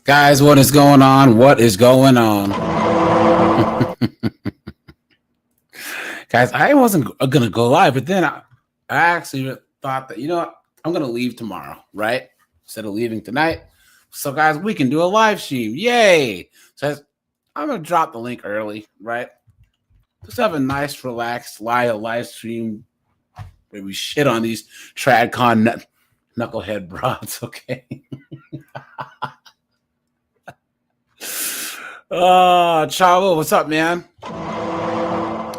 Guys, what is going on? What is going on? Guys, I wasn't going to go live, but then I actually thought that, you know what? I'm going to leave tomorrow, right? Instead of leaving tonight. So, guys, we can do a live stream. Yay! So, I'm going to drop the link early, right? Just have a nice, relaxed live stream where we shit on these TRADCON knucklehead broads, okay? Chavo, what's up, man?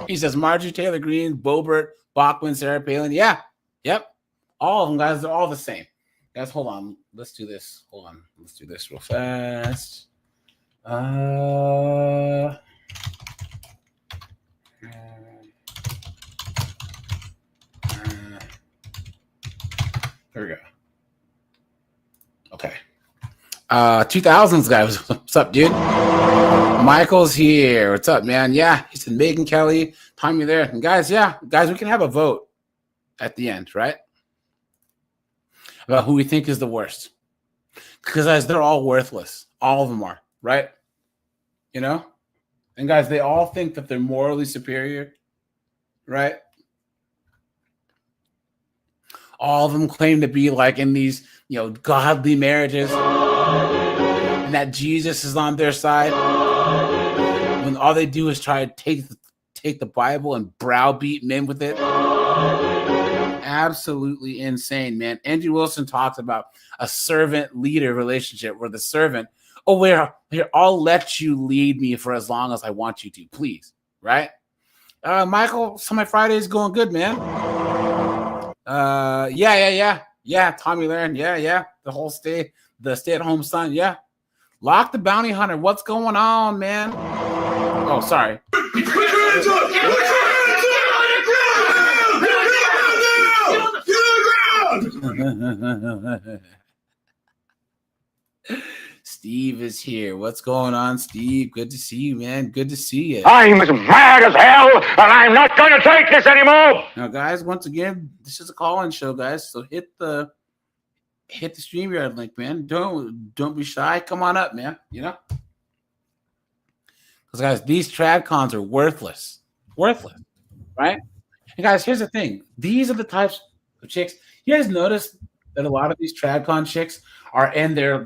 He says Marjorie Taylor Greene, Boebert, Bachman, Sarah Palin. Yeah, yep. All of them, guys, they're all the same. Guys, hold on. Let's do this. Hold on. Let's do this real fast. There we go. Okay. 2000s guys. What's up, dude? Michael's here. What's up, man? Yeah, he said Megan Kelly, Tommy there. And guys, yeah, guys, we can have a vote at the end, right? About who we think is the worst. Because guys, they're all worthless. All of them are, right? You know? And guys, they all think that they're morally superior, right? All of them claim to be like in these, godly marriages, and that Jesus is on their side. When all they do is try to take the Bible and browbeat men with it. Absolutely insane, man. Andrew Wilson talks about a servant-leader relationship where the servant, here, I'll let you lead me for as long as I want you to, please, right? Michael, so my Friday is going good, man. Yeah, Tommy Lahren, yeah. The stay-at-home son, yeah. Lock the bounty hunter. What's going on, man? Oh, sorry. Steve is here. What's going on, Steve? Good to see you, man. Good to see you. I'm as mad as hell, and I'm not going to take this anymore. Now, guys, once again, this is a call-in show, guys. So hit the StreamYard link, man. Don't be shy. Come on up, man. Because, guys, these TRADCONs are worthless. Worthless, right? And, guys, here's the thing. These are the types of chicks. You guys notice that a lot of these TRADCON chicks are in their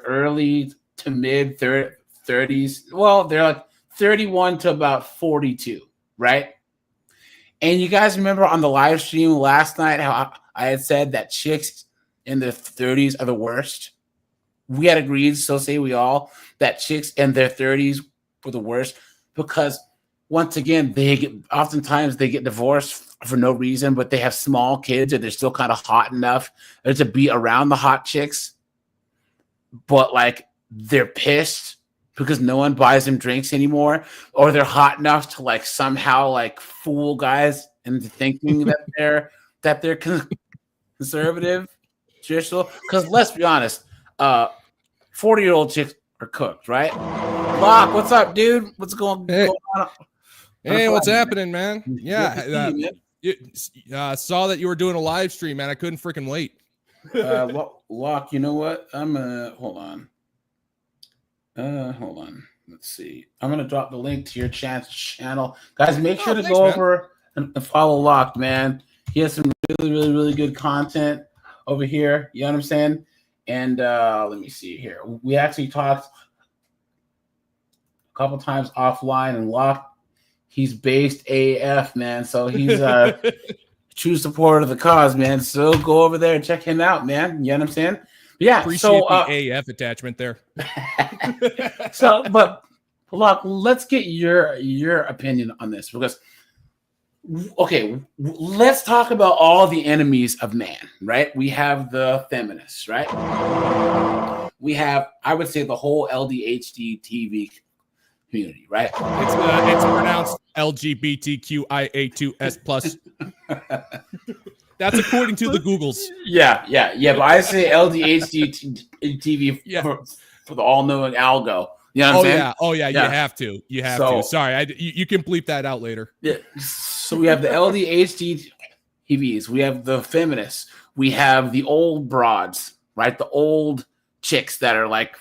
early to mid 30s. Well, they're like 31 to about 42, right? And you guys remember on the live stream last night how I had said that chicks in their 30s are the worst? We had agreed, so say we all, that chicks in their 30s were the worst because once again, oftentimes they get divorced for no reason, but they have small kids and they're still kind of hot enough to be around the hot chicks. But like they're pissed because no one buys them drinks anymore, or they're hot enough to like somehow like fool guys into thinking that they're conservative, traditional. Because let's be honest, 40-year-old chicks are cooked, right? Locke, what's up, dude? What's going on? Hey, what's happening, man? Yeah, saw that you were doing a live stream, man. I couldn't freaking wait. Locke, you know what? I'm hold on. Let's see. I'm gonna drop the link to your channel, guys. Make sure to go over and follow Locke, man. He has some really good content over here. You know what I'm saying? And let me see here. We actually talked a couple times offline, and Locke. He's based AF, man. So he's a true supporter of the cause, man. So go over there and check him out, man. You know what I'm saying? But yeah. Appreciate the AF attachment there. But look, let's get your opinion on this because, okay, let's talk about all the enemies of man, right? We have the feminists, right? We have, I would say, the whole LDHD TV community, right? It's pronounced LGBTQIA2S plus. That's according to the Googles. Yeah. But I say LDHD TV for the all-knowing algo. You know what I'm saying? Oh yeah. You have to. Sorry, you can bleep that out later. Yeah. So we have the LDHD TVs. We have the feminists. We have the old broads, right? The old chicks that are like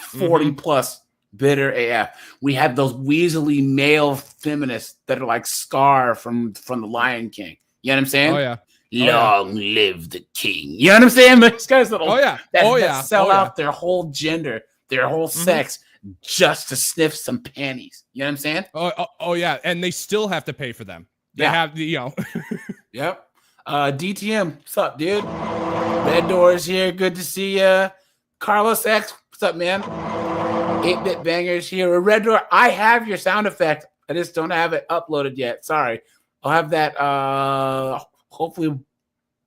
40 plus bitter AF. We had those weaselly male feminists that are like Scar from the Lion King. You know what I'm saying? Oh yeah. Long live the king. You know what I'm saying? These guys that that sell out their whole gender, their whole sex just to sniff some panties. You know what I'm saying? Oh yeah, and they still have to pay for them. They have the Yep. DTM, what's up, dude? Red Doors here. Good to see you. Carlos X, what's up, man? 8-bit bangers here. Red Door, I have your sound effect. I just don't have it uploaded yet. Sorry. I'll have that hopefully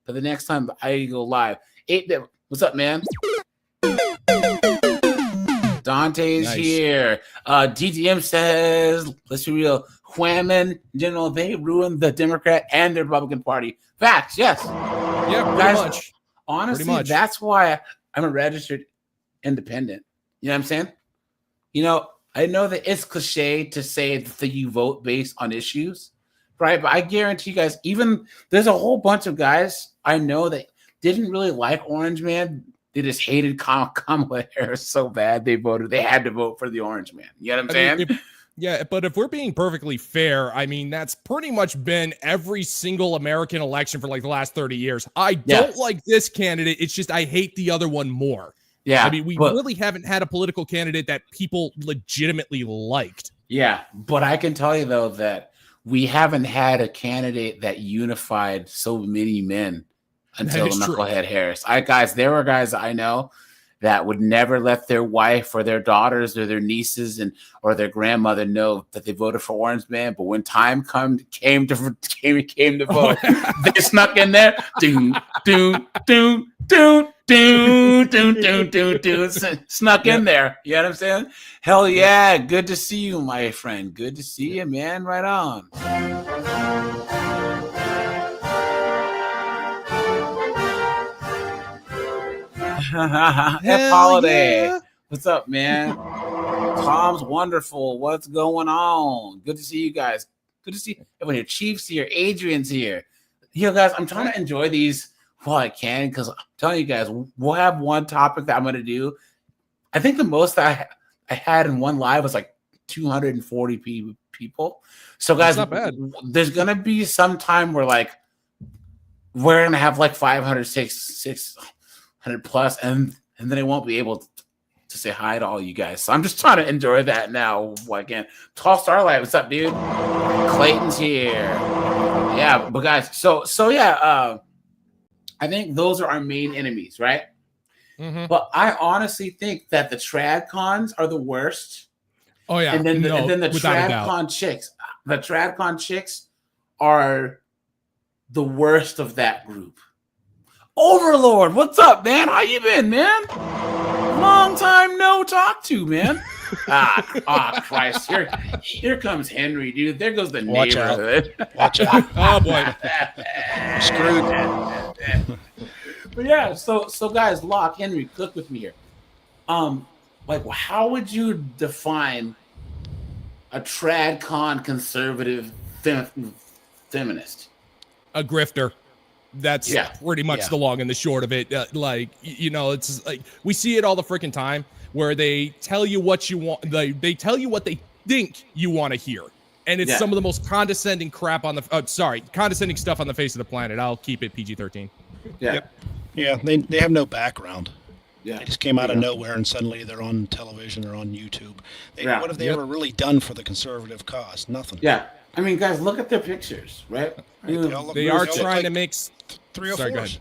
for the next time I go live. 8-bit, what's up, man? Dante's here. DTM says, let's be real, Whammon, General, they ruined the Democrat and the Republican Party. Facts, yes. Yeah, pretty much. Honestly, that's why I'm a registered independent. You know what I'm saying? You know, I know that it's cliche to say that you vote based on issues, right? But I guarantee you guys, even there's a whole bunch of guys I know that didn't really like Orange Man. They just hated Kamala Harris so bad they had to vote for the Orange Man. You know what I'm saying? But if we're being perfectly fair, I mean, that's pretty much been every single American election for like the last 30 years. I don't like this candidate. It's just I hate the other one more. Yeah. I mean, we really haven't had a political candidate that people legitimately liked. Yeah. But I can tell you, though, that we haven't had a candidate that unified so many men until the Knucklehead Harris. There were guys I know that would never let their wife or their daughters or their nieces or their grandmother know that they voted for Orange Man. But when time came to vote, they snuck in there. Snuck in there. You know what I'm saying? Hell yeah. Good to see you, my friend. Good to see you, man. Right on. F Holiday. Yeah. What's up, man? Tom's wonderful. What's going on? Good to see you guys. Good to see everyone here. Chief's here. Adrian's here. You know, guys, I'm trying to enjoy these while I can because I'm telling you guys, we'll have one topic that I'm going to do. I think the most I had in one live was like 240 people. So, guys, not bad. There's going to be some time where, like, we're going to have like 500, 600 plus, and then I won't be able to say hi to all you guys. So I'm just trying to enjoy that now while I can. Tall Starlight, what's up, dude? Clayton's here. Yeah, but guys, so yeah, I think those are our main enemies, right? Mm-hmm. But I honestly think that the TRADCONs are the worst. Oh yeah, and then the TRADCON chicks are the worst of that group. Overlord, what's up, man? How you been, man? Long time no talk to, man. Christ. Here comes Henry, dude. There goes the neighborhood. Watch out. Oh, boy. Screwed. But yeah, so guys, Locke, Henry, cook with me here. Like, how would you define a TRADCON conservative feminist? A grifter. That's pretty much the long and the short of it. Like, you know, it's like we see it all the freaking time where they tell you what you want. They tell you what they think you want to hear. And it's some of the most condescending crap on the condescending stuff on the face of the planet. I'll keep it PG-13. Yeah. Yep. Yeah, they have no background. Yeah. They just came out of nowhere and suddenly they're on television or on YouTube. What have they ever really done for the conservative cause? Nothing. Yeah. I mean, guys, look at their pictures, right? They are trying to make 304s.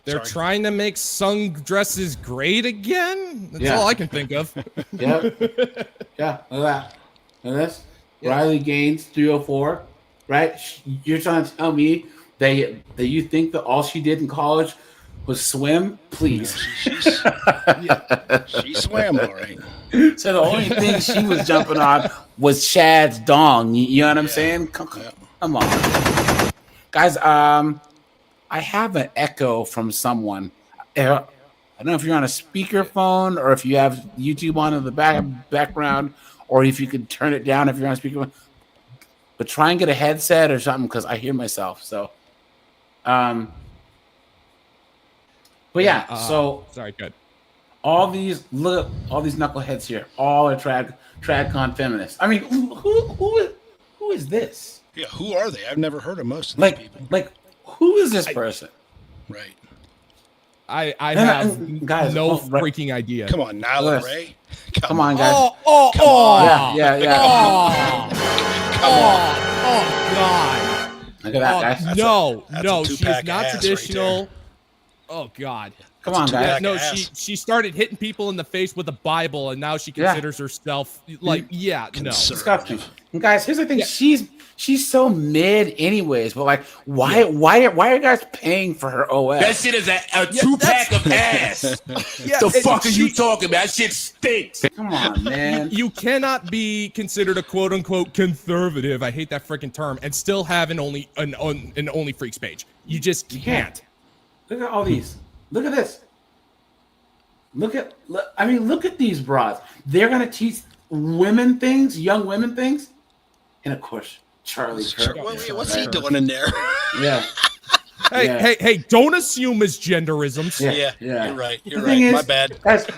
They're trying to make sundresses great again. That's all I can think of. Yeah. Look at that. Look at this. Riley Gaines, 304. Right? You're trying to tell me that you think that all she did in college was swim? Please. She swam all right. So the only thing she was jumping on was Chad's dong. You know what I'm saying? Come on. Guys, I have an echo from someone. I don't know if you're on a speakerphone or if you have YouTube on in the background or if you could turn it down if you're on a speakerphone. But try and get a headset or something because I hear myself. So, but yeah, so sorry, good. all these knuckleheads here, all are TRADCON feminists. I mean, who is this? Yeah, who are they? I've never heard of most of these people. Like, who is this person? Right. I have guys, no freaking idea. Come on, Lila Ray. Come on, guys. Come on. Yeah. Oh, God. Look at that, guys. No, she is not traditional. Right, oh, God. Come on, guys. No, she started hitting people in the face with a Bible, and now she considers herself like, no. Disgusting. And guys, here's the thing: she's so mid, anyways. But like, why are you guys paying for her OS? That shit is a 2-pack of ass. The fuck are you talking about? That shit stinks. Come on, man. You cannot be considered a quote unquote conservative. I hate that freaking term, and still have an only freaks page. You just can't. Look at all these. Look at this. Look at these broads. They're gonna teach women things, young women things, and of course, Charlie Kirk. What's he doing in there? Yeah. Hey! Don't assume his genderisms. Yeah. You're right. My bad. Guys,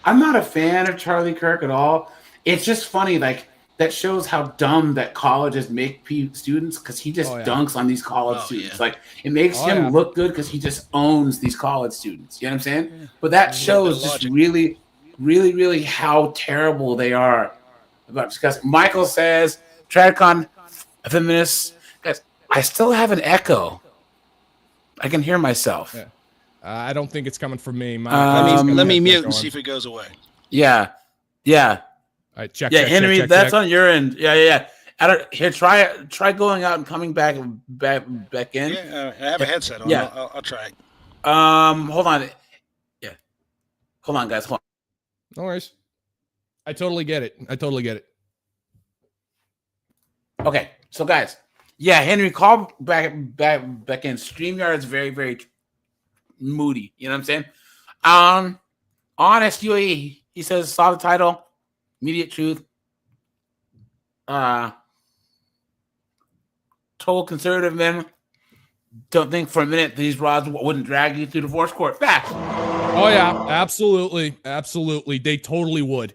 I'm not a fan of Charlie Kirk at all. It's just funny, like that shows how dumb that colleges make students because he just dunks on these college students. Like it makes him look good because he just owns these college students. You know what I'm saying? Yeah. But that shows just really, really, really how terrible they are. Because Michael says, TRADCON feminists, guys, I still have an echo. I can hear myself. Yeah. I don't think it's coming from me. Let me mute and see if it goes away. Yeah. All right, check. Henry, check, that's on your end. Yeah. Here, try going out and coming back in. Yeah, I have a headset on. Yeah, I'll try. Hold on. Yeah, hold on, guys. Hold on. No worries. I totally get it. Okay, so guys, Henry, call back in. StreamYard is very, very moody. You know what I'm saying? On SUE, he says, saw the title. Immediate truth. Total conservative men don't think for a minute these rods wouldn't drag you through the divorce court. Facts. Oh yeah, absolutely. They totally would.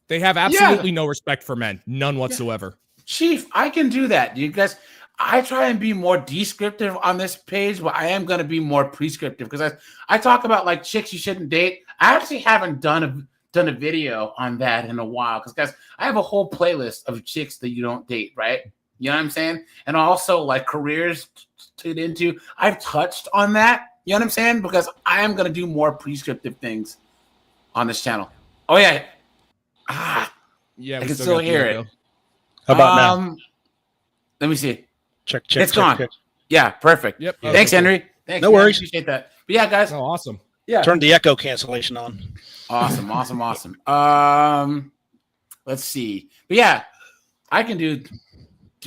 They have absolutely no respect for men, none whatsoever. Chief, I can do that. You guys, I try and be more descriptive on this page, but I am going to be more prescriptive because I talk about like chicks you shouldn't date. I actually haven't done a video on that in a while because guys, I have a whole playlist of chicks that you don't date, right? You know what I'm saying? And also like careers to get into. I've touched on that. You know what I'm saying? Because I am gonna do more prescriptive things on this channel. Oh yeah. I can still hear it. How about now? Let me see. Check. It's gone. Check. Yeah, perfect. Yep. Thanks, Henry. Thanks. No worries. Appreciate that. But yeah, guys. Oh, awesome. Yeah. Turn the echo cancellation on. Awesome. Let's see. But yeah, I can do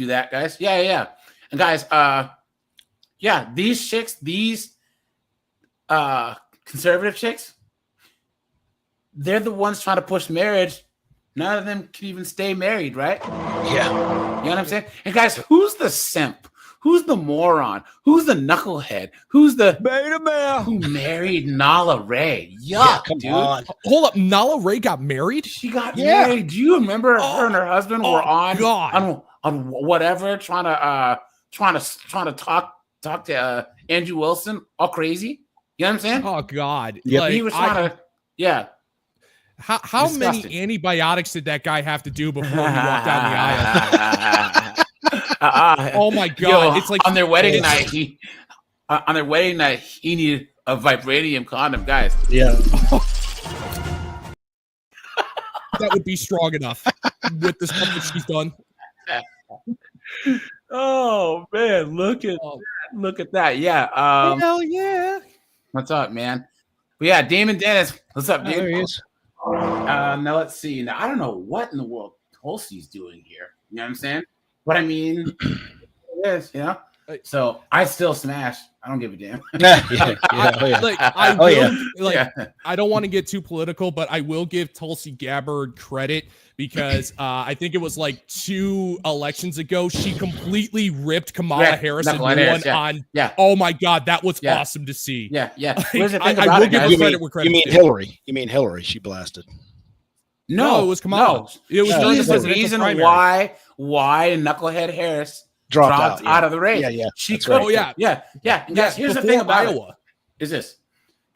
that, guys. Yeah. And guys, these chicks, these conservative chicks, they're the ones trying to push marriage. None of them can even stay married, right? Yeah. You know what I'm saying? And guys, who's the simp? Who's the moron? Who's the knucklehead? Who's the beta male who married Nala Ray? Yuck, come dude. on. Hold up, Nala Ray got married? She got married. Do you remember her and her husband were on whatever trying to talk to Andrew Wilson all crazy? You know what I'm saying? Oh God. Yeah, like, he was trying to. Yeah. How many antibiotics did that guy have to do before he walked down the aisle? Oh my God! It's like on their wedding night. He needed a vibranium condom, guys. Yeah, that would be strong enough with the stuff that she's done. Oh man, look at that! Yeah. Hell yeah! What's up, man? But yeah, Damon Dennis. What's up, dude? There he is. Now let's see. Now I don't know what in the world Tulsi's doing here. You know what I'm saying? But I mean, it is, you know. So I still smash. I don't give a damn. I don't want to get too political, but I will give Tulsi Gabbard credit because I think it was like 2 elections ago. She completely ripped Kamala Harris and won on. Yeah. Oh my God, that was awesome to see. Yeah. Like, Here's the thing I about will it, give guys. her credit where credit. You mean Hillary? You mean Hillary? She blasted. No, it was Kamala. No. It was She's the presidential reason primary. why Knucklehead Harris dropped out of the race. Yeah. She could. Oh yeah. And guys, here's the thing about Iowa. Is this,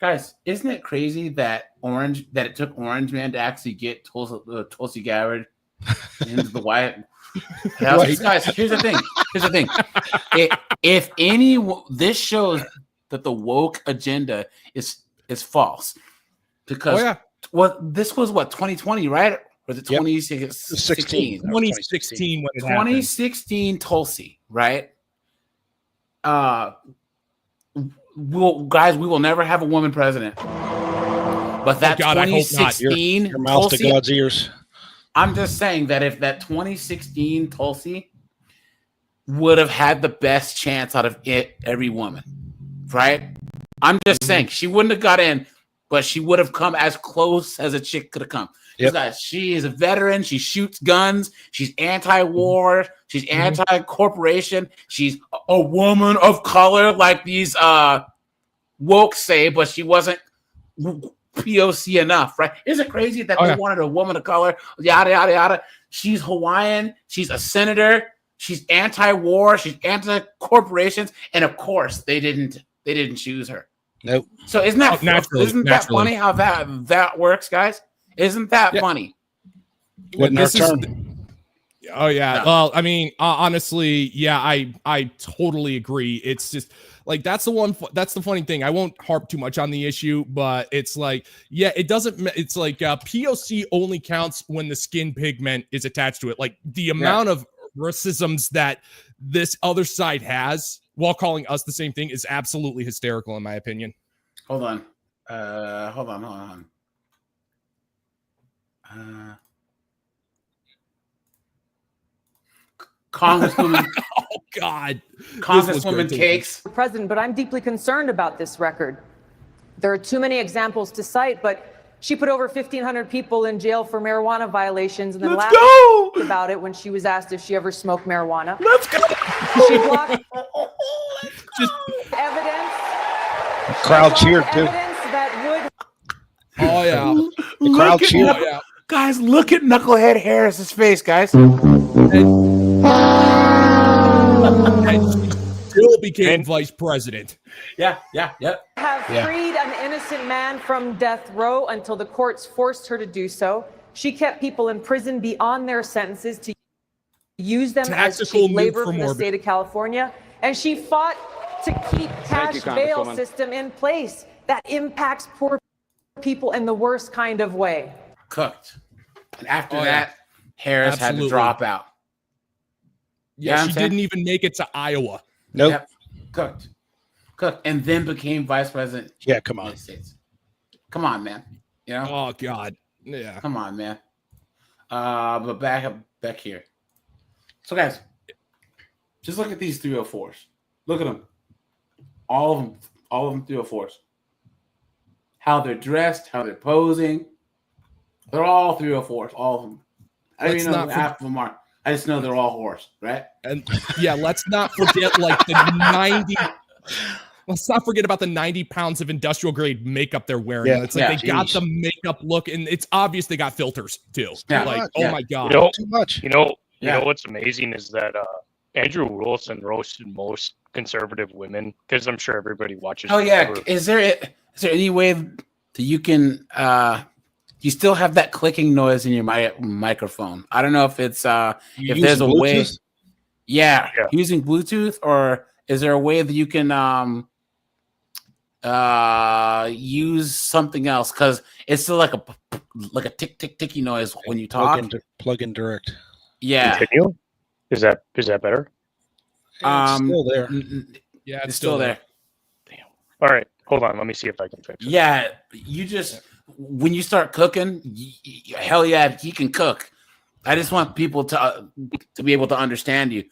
guys? Isn't it crazy that it took Orange Man to actually get Tulsi Gabbard into the White House? Right. Guys, here's the thing. This shows that the woke agenda is false, because this was 2020, right? Or was it 2016? 2016 when it 2016 Tulsi, right? We will never have a woman president. But that 2016 your mouth Tulsi, to God's ears. I'm just saying that if that 2016 Tulsi would have had the best chance out of every woman, right? I'm just saying she wouldn't have got in, but she would have come as close as a chick could have come. Guys, she is a veteran. She shoots guns. She's anti-war. She's anti-corporation. She's a woman of color, like these woke say, but she wasn't POC enough, right? Isn't it crazy that they wanted a woman of color? Yada yada yada. She's Hawaiian. She's a senator. She's anti-war. She's anti-corporations, and of course, they didn't choose her. Nope. So isn't that funny how that works, guys? Isn't that funny? Oh yeah. No. Well, I mean, honestly, yeah, I totally agree. It's just like that's the funny thing. I won't harp too much on the issue, but it's like, it doesn't. It's like POC only counts when the skin pigment is attached to it. Like the amount of racisms that this other side has while calling us the same thing is absolutely hysterical, in my opinion. Hold on. Congresswoman. Oh God. Congresswoman Cakes. President, but I'm deeply concerned about this record. There are too many examples to cite, but she put over 1,500 people in jail for marijuana violations, and then laughed about it when she was asked if she ever smoked marijuana. Let's go. She blocked evidence. The crowd cheered too. That would. Oh yeah. The crowd cheered. Guys, look at Knucklehead Harris's face, guys. And still became vice president. Have freed an innocent man from death row until the courts forced her to do so. She kept people in prison beyond their sentences to use them as cheap labor from the state of California. And she fought to keep cash bail system in place that impacts poor people in the worst kind of way. Cooked. And after that, Harris had to drop out. Yeah, she didn't even make it to Iowa. Nope. Yep. Cooked. And then became vice president. Yeah, come on. Come on, man. You know? Oh God. Yeah. Come on, man. But back here. So guys, just look at these 304s. Look at them. All of them 304s. How they're dressed, how they're posing. They're all 304s, all of them. I don't even know half of them are. I just know they're all horse, right? And let's not forget like the 90. Let's not forget about the 90 pounds of industrial grade makeup they're wearing. It's like they got the makeup look, and it's obvious they got filters too. Oh my God. Too much. You know what's amazing is that Andrew Wilson roasted most conservative women, because I'm sure everybody watches. Oh yeah. Is there any way that you can you still have that clicking noise in your microphone? I don't know if it's if there's a way. Yeah, using Bluetooth, or is there a way that you can use something else? Because it's still like a tick tick ticky noise when you talk. Plug in direct. Yeah. Continue? Is that better? It's still there. Yeah, it's still there. Damn. All right, hold on. Let me see if I can fix it. Yeah, you just when you start cooking, hell yeah, he can cook. I just want people to be able to understand you.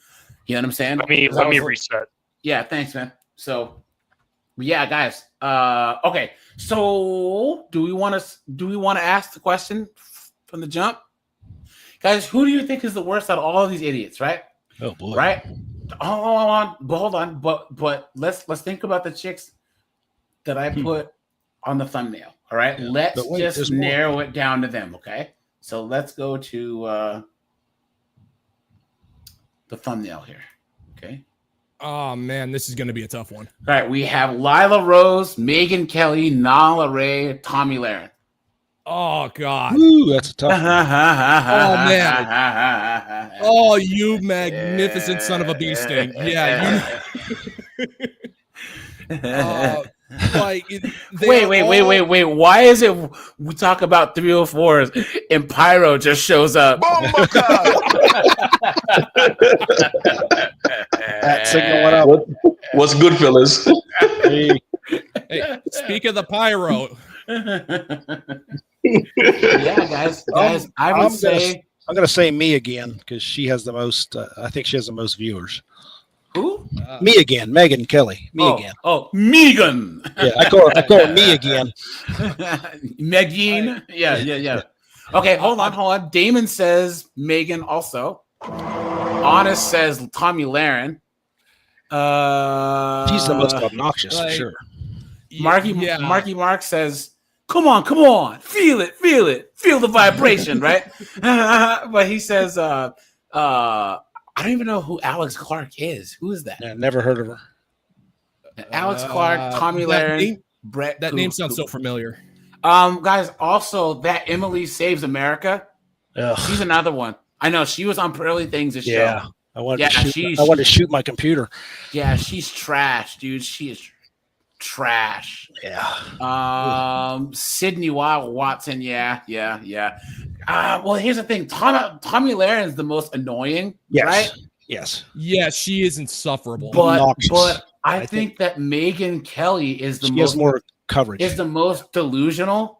You know what I'm saying? Let me reset. Yeah, thanks, man. So, yeah, guys. Okay. So, do we want to ask the question from the jump? Guys, who do you think is the worst out of all of these idiots, right? Oh boy. Right? Hold on. But let's think about the chicks that I put on the thumbnail. All right. Yeah. Let's Wait, just narrow it down to them. Okay. So let's go to the thumbnail here. Okay. Oh man, this is gonna be a tough one. All right, we have Lila Rose, Megyn Kelly, Nala Ray, Tommy Lahren. Oh god. Ooh, that's a tough one. Oh man. Oh, you magnificent son of a bee sting. Yeah. Like wait. Why is it we talk about 304s and Pyro just shows up? Signal went up. What's good, fellas? Hey, speak of the Pyro. Yeah, guys, I would say I'm gonna say me again because she has the most. I think she has the most viewers. who? Me again, Megyn Kelly. Me again. Oh, Megan. Yeah, I call her me again. Megyn. Yeah. Okay, hold on. Damon says Megan also. Honest says Tommy Lahren. She's the most obnoxious for sure. Marky Mark says, come on, feel the vibration, right? But he says, I don't even know who Alex Clark is. Who is that? Yeah, never heard of her. Alex Clark, Tommy Lahren, Brett. That name sounds so familiar. Guys, also that Emily Saves America. Ugh. She's another one. I know she was on Pearly Things this show. I wanted to shoot my computer. Yeah, she's trash, dude. She is trash. Yeah. Sydney Watson. Yeah. Well, here's the thing. Tommy Lahren is the most annoying, right? Yes. Yeah, she is insufferable. But I think that Megyn Kelly is she has more coverage. Is the most delusional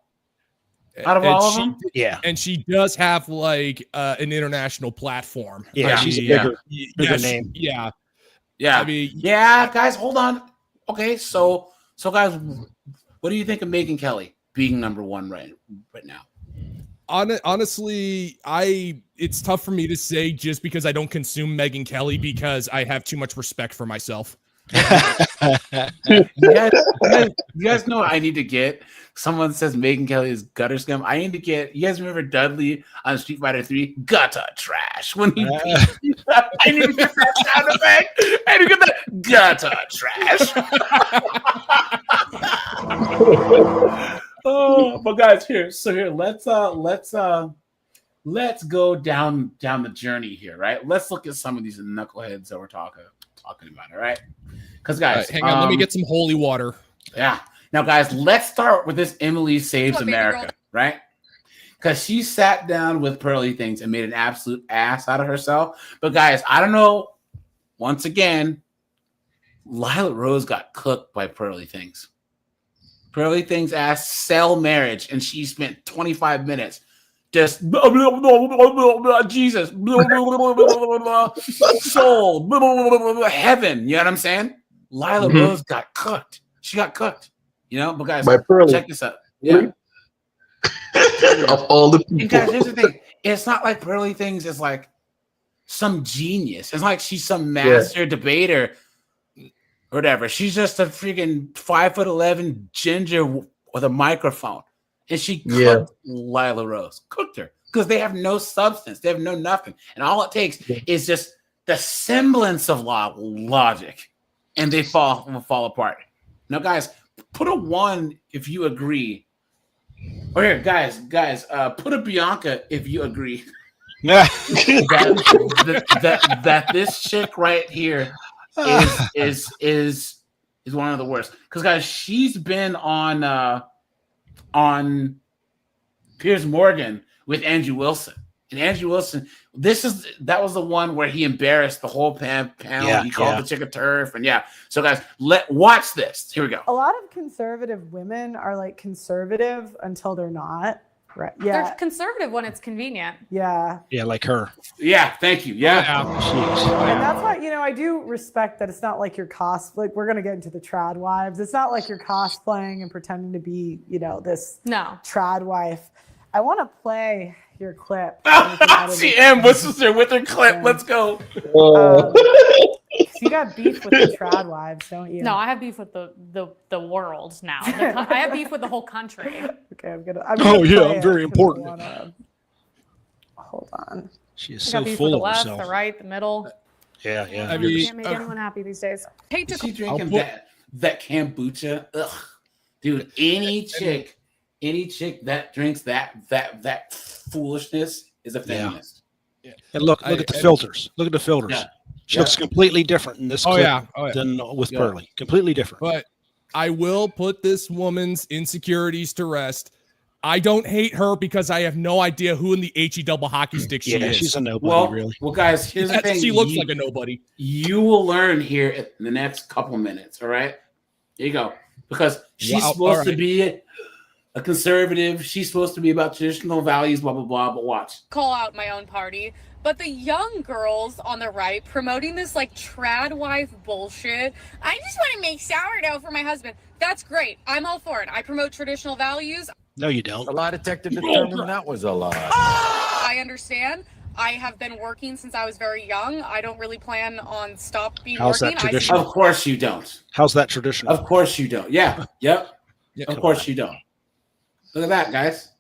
out of all of them. Yeah. And she does have like an international platform. Yeah, she's a bigger name. Yeah. I mean, guys, hold on. Okay, so guys, what do you think of Megyn Kelly being number one right now? Honestly, it's tough for me to say just because I don't consume Megyn Kelly because I have too much respect for myself. you guys know what I need to get? Someone says Megyn Kelly is gutter scum. I need to get. You guys remember Dudley on Street Fighter 3? Gutter trash. When he, I need to get that sound effect. I need to get that gutter trash. But guys, let's go down the journey here, right? Let's look at some of these knuckleheads that we're talking about, all right? Because guys, hang on, let me get some holy water. Yeah. Now, guys, let's start with this Emily Saves America, right? Because she sat down with Pearly Things and made an absolute ass out of herself. But guys, I don't know. Once again, Lila Rose got cooked by Pearly Things. Pearly Things asked sell marriage, and she spent 25 minutes just Jesus, soul, heaven. You know what I'm saying? Lila Rose got cooked. She got cooked. You know, but guys, check this out. Yeah. Of all the people. And guys, here's the thing. It's not like Pearly Things is like some genius. It's like she's some master debater or whatever. She's just a freaking 5'11" ginger with a microphone. And she cooked Lila Rose. Cooked her. Because they have no substance. They have no nothing. And all it takes is just the semblance of logic. And they fall apart. Now, guys, put a 1 if you agree. Or here, guys, put a Bianca if you agree. that this chick right here is one of the worst. Because guys, she's been on Piers Morgan with Andrew Wilson. And Andrew Wilson, that was the one where he embarrassed the whole panel. He called the chick a turf, and So guys, watch this. Here we go. A lot of conservative women are like conservative until they're not. Right? Yeah. They're conservative when it's convenient. Yeah. Yeah, like her. Yeah. Thank you. Yeah. And that's why I do respect that it's not like you're like we're gonna get into the trad wives. It's not like you're cosplaying and pretending to be this trad wife. I want to play your clip. CM whistles there with her clip. Yeah. Let's go. So you got beef with the trad wives, don't you? No, I have beef with the world now. I have beef with the whole country. Okay, I'm gonna Oh, yeah, play I'm very it 'cause I important. hold on. She is I so got beef with full the of left, herself. the right, the middle. Yeah, yeah. I mean, Can't make anyone happy these days. Hate Is to she drinking that kombucha? Ugh, dude. Any chick that drinks that foolishness is a feminist. Yeah. And look at the filters. Look at the filters. Yeah. She looks completely different in this clip than with Pearly. Completely different. But I will put this woman's insecurities to rest. I don't hate her because I have no idea who in the HE double hockey stick she is. She's a nobody, really. Well, guys, here's the thing. She looks like a nobody. You will learn here in the next couple minutes. All right, here you go. Because she's supposed to be a conservative. She's supposed to be about traditional values. Blah blah blah. But watch. Call out my own party. But the young girls on the right promoting this like trad wife bullshit. I just want to make sourdough for my husband. That's great. I'm all for it. I promote traditional values. No, you don't. The lie detector determined that was a lie. I understand. I have been working since I was very young. I don't really plan on working. How's that traditional? Of course you don't. How's that traditional? Of course you don't. Yeah. Yep. Of course you don't. Look at that, guys.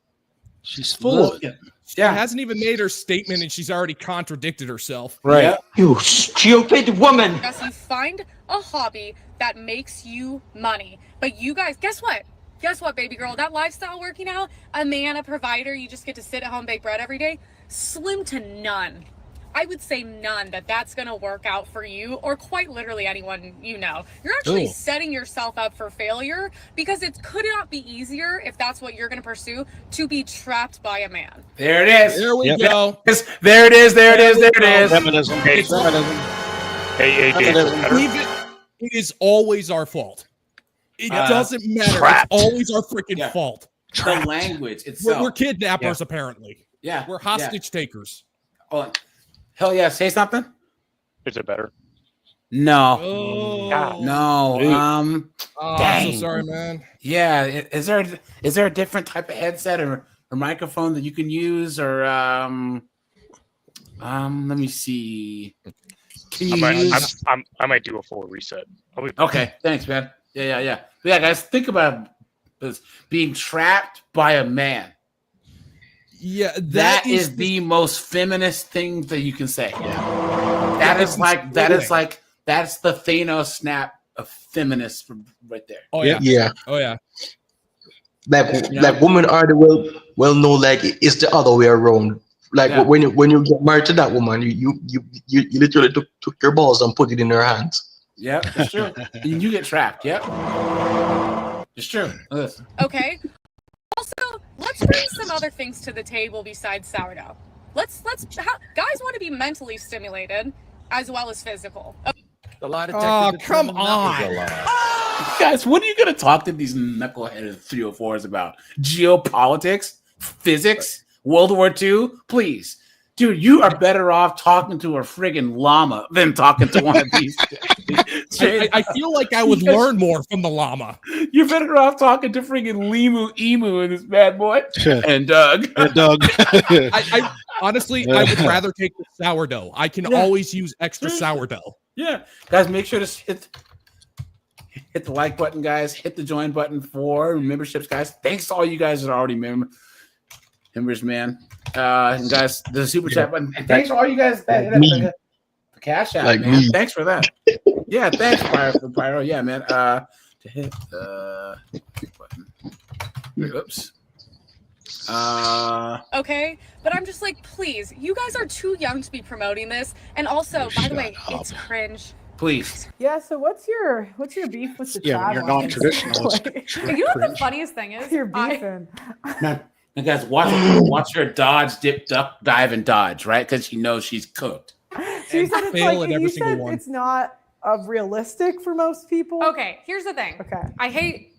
She's full of it. She hasn't even made her statement and she's already contradicted herself. Right. Yep. You stupid woman. Yes, you find a hobby that makes you money. But you guys, guess what? Guess what, baby girl? That lifestyle working out, a man, a provider, you just get to sit at home, bake bread every day, slim to none. I would say none that's going to work out for you or quite literally anyone you know. You're actually setting yourself up for failure because it could not be easier, if that's what you're going to pursue, to be trapped by a man. There it is. There we go. There it is. There it is. There it is. Feminism. It is always our fault. It doesn't matter. Trapped. It's always our freaking fault. The language itself. We're kidnappers, apparently. Yeah. We're hostage takers. Oh, hell yeah. Say something. Is it better? No. Oh. No. I'm Dang. so sorry, man. Yeah. Is there a different type of headset or microphone that you can use or let me see. Can you I might do a full reset. Okay. Thanks, man. Yeah. But yeah, guys, think about this being trapped by a man. Yeah, that is the most feminist thing that you can say. Yeah. That's the Thanos snap of feminists right there. Oh yeah. Yeah. Oh yeah. Like women are the well know like it's the other way around. Like when you get married to that woman, you literally took your balls and put it in her hands. Yeah, it's true. And you get trapped. Yep. It's true. Listen. Okay. Also, let's bring some other things to the table besides sourdough. Guys want to be mentally stimulated as well as physical. The lie detector. Oh, come on. Guys, what are you going to talk to these knuckleheaded 304s about? Geopolitics? Physics? World War II? Please. Dude, you are better off talking to a friggin' llama than talking to one of these. I feel like I would learn more from the llama. You're better off talking to friggin' Emu and this bad boy. And Doug. I honestly, I would rather take the sourdough. I can always use extra sourdough. Yeah. Guys, make sure to hit the like button, guys. Hit the join button for memberships, guys. Thanks to all you guys that are already members, man. And guys, the super chat button. And thanks to all you guys that hit the cash out, man. Me. Thanks for that. Yeah, thanks, Pyro. Yeah, man. To hit the button. Oops. Okay, but I'm just like, please, you guys are too young to be promoting this. And also, by the way, it's cringe. Please. Yeah, so what's your beef with the trad you're wives? non-traditional. You know what the funniest thing is? You're beefing. And guys, watch her dodge, dip, duck, dive, and dodge, right? Because she knows she's cooked. So you said it's fail like at every you single said one. it's not realistic for most people. Okay, here's the thing. Okay. I hate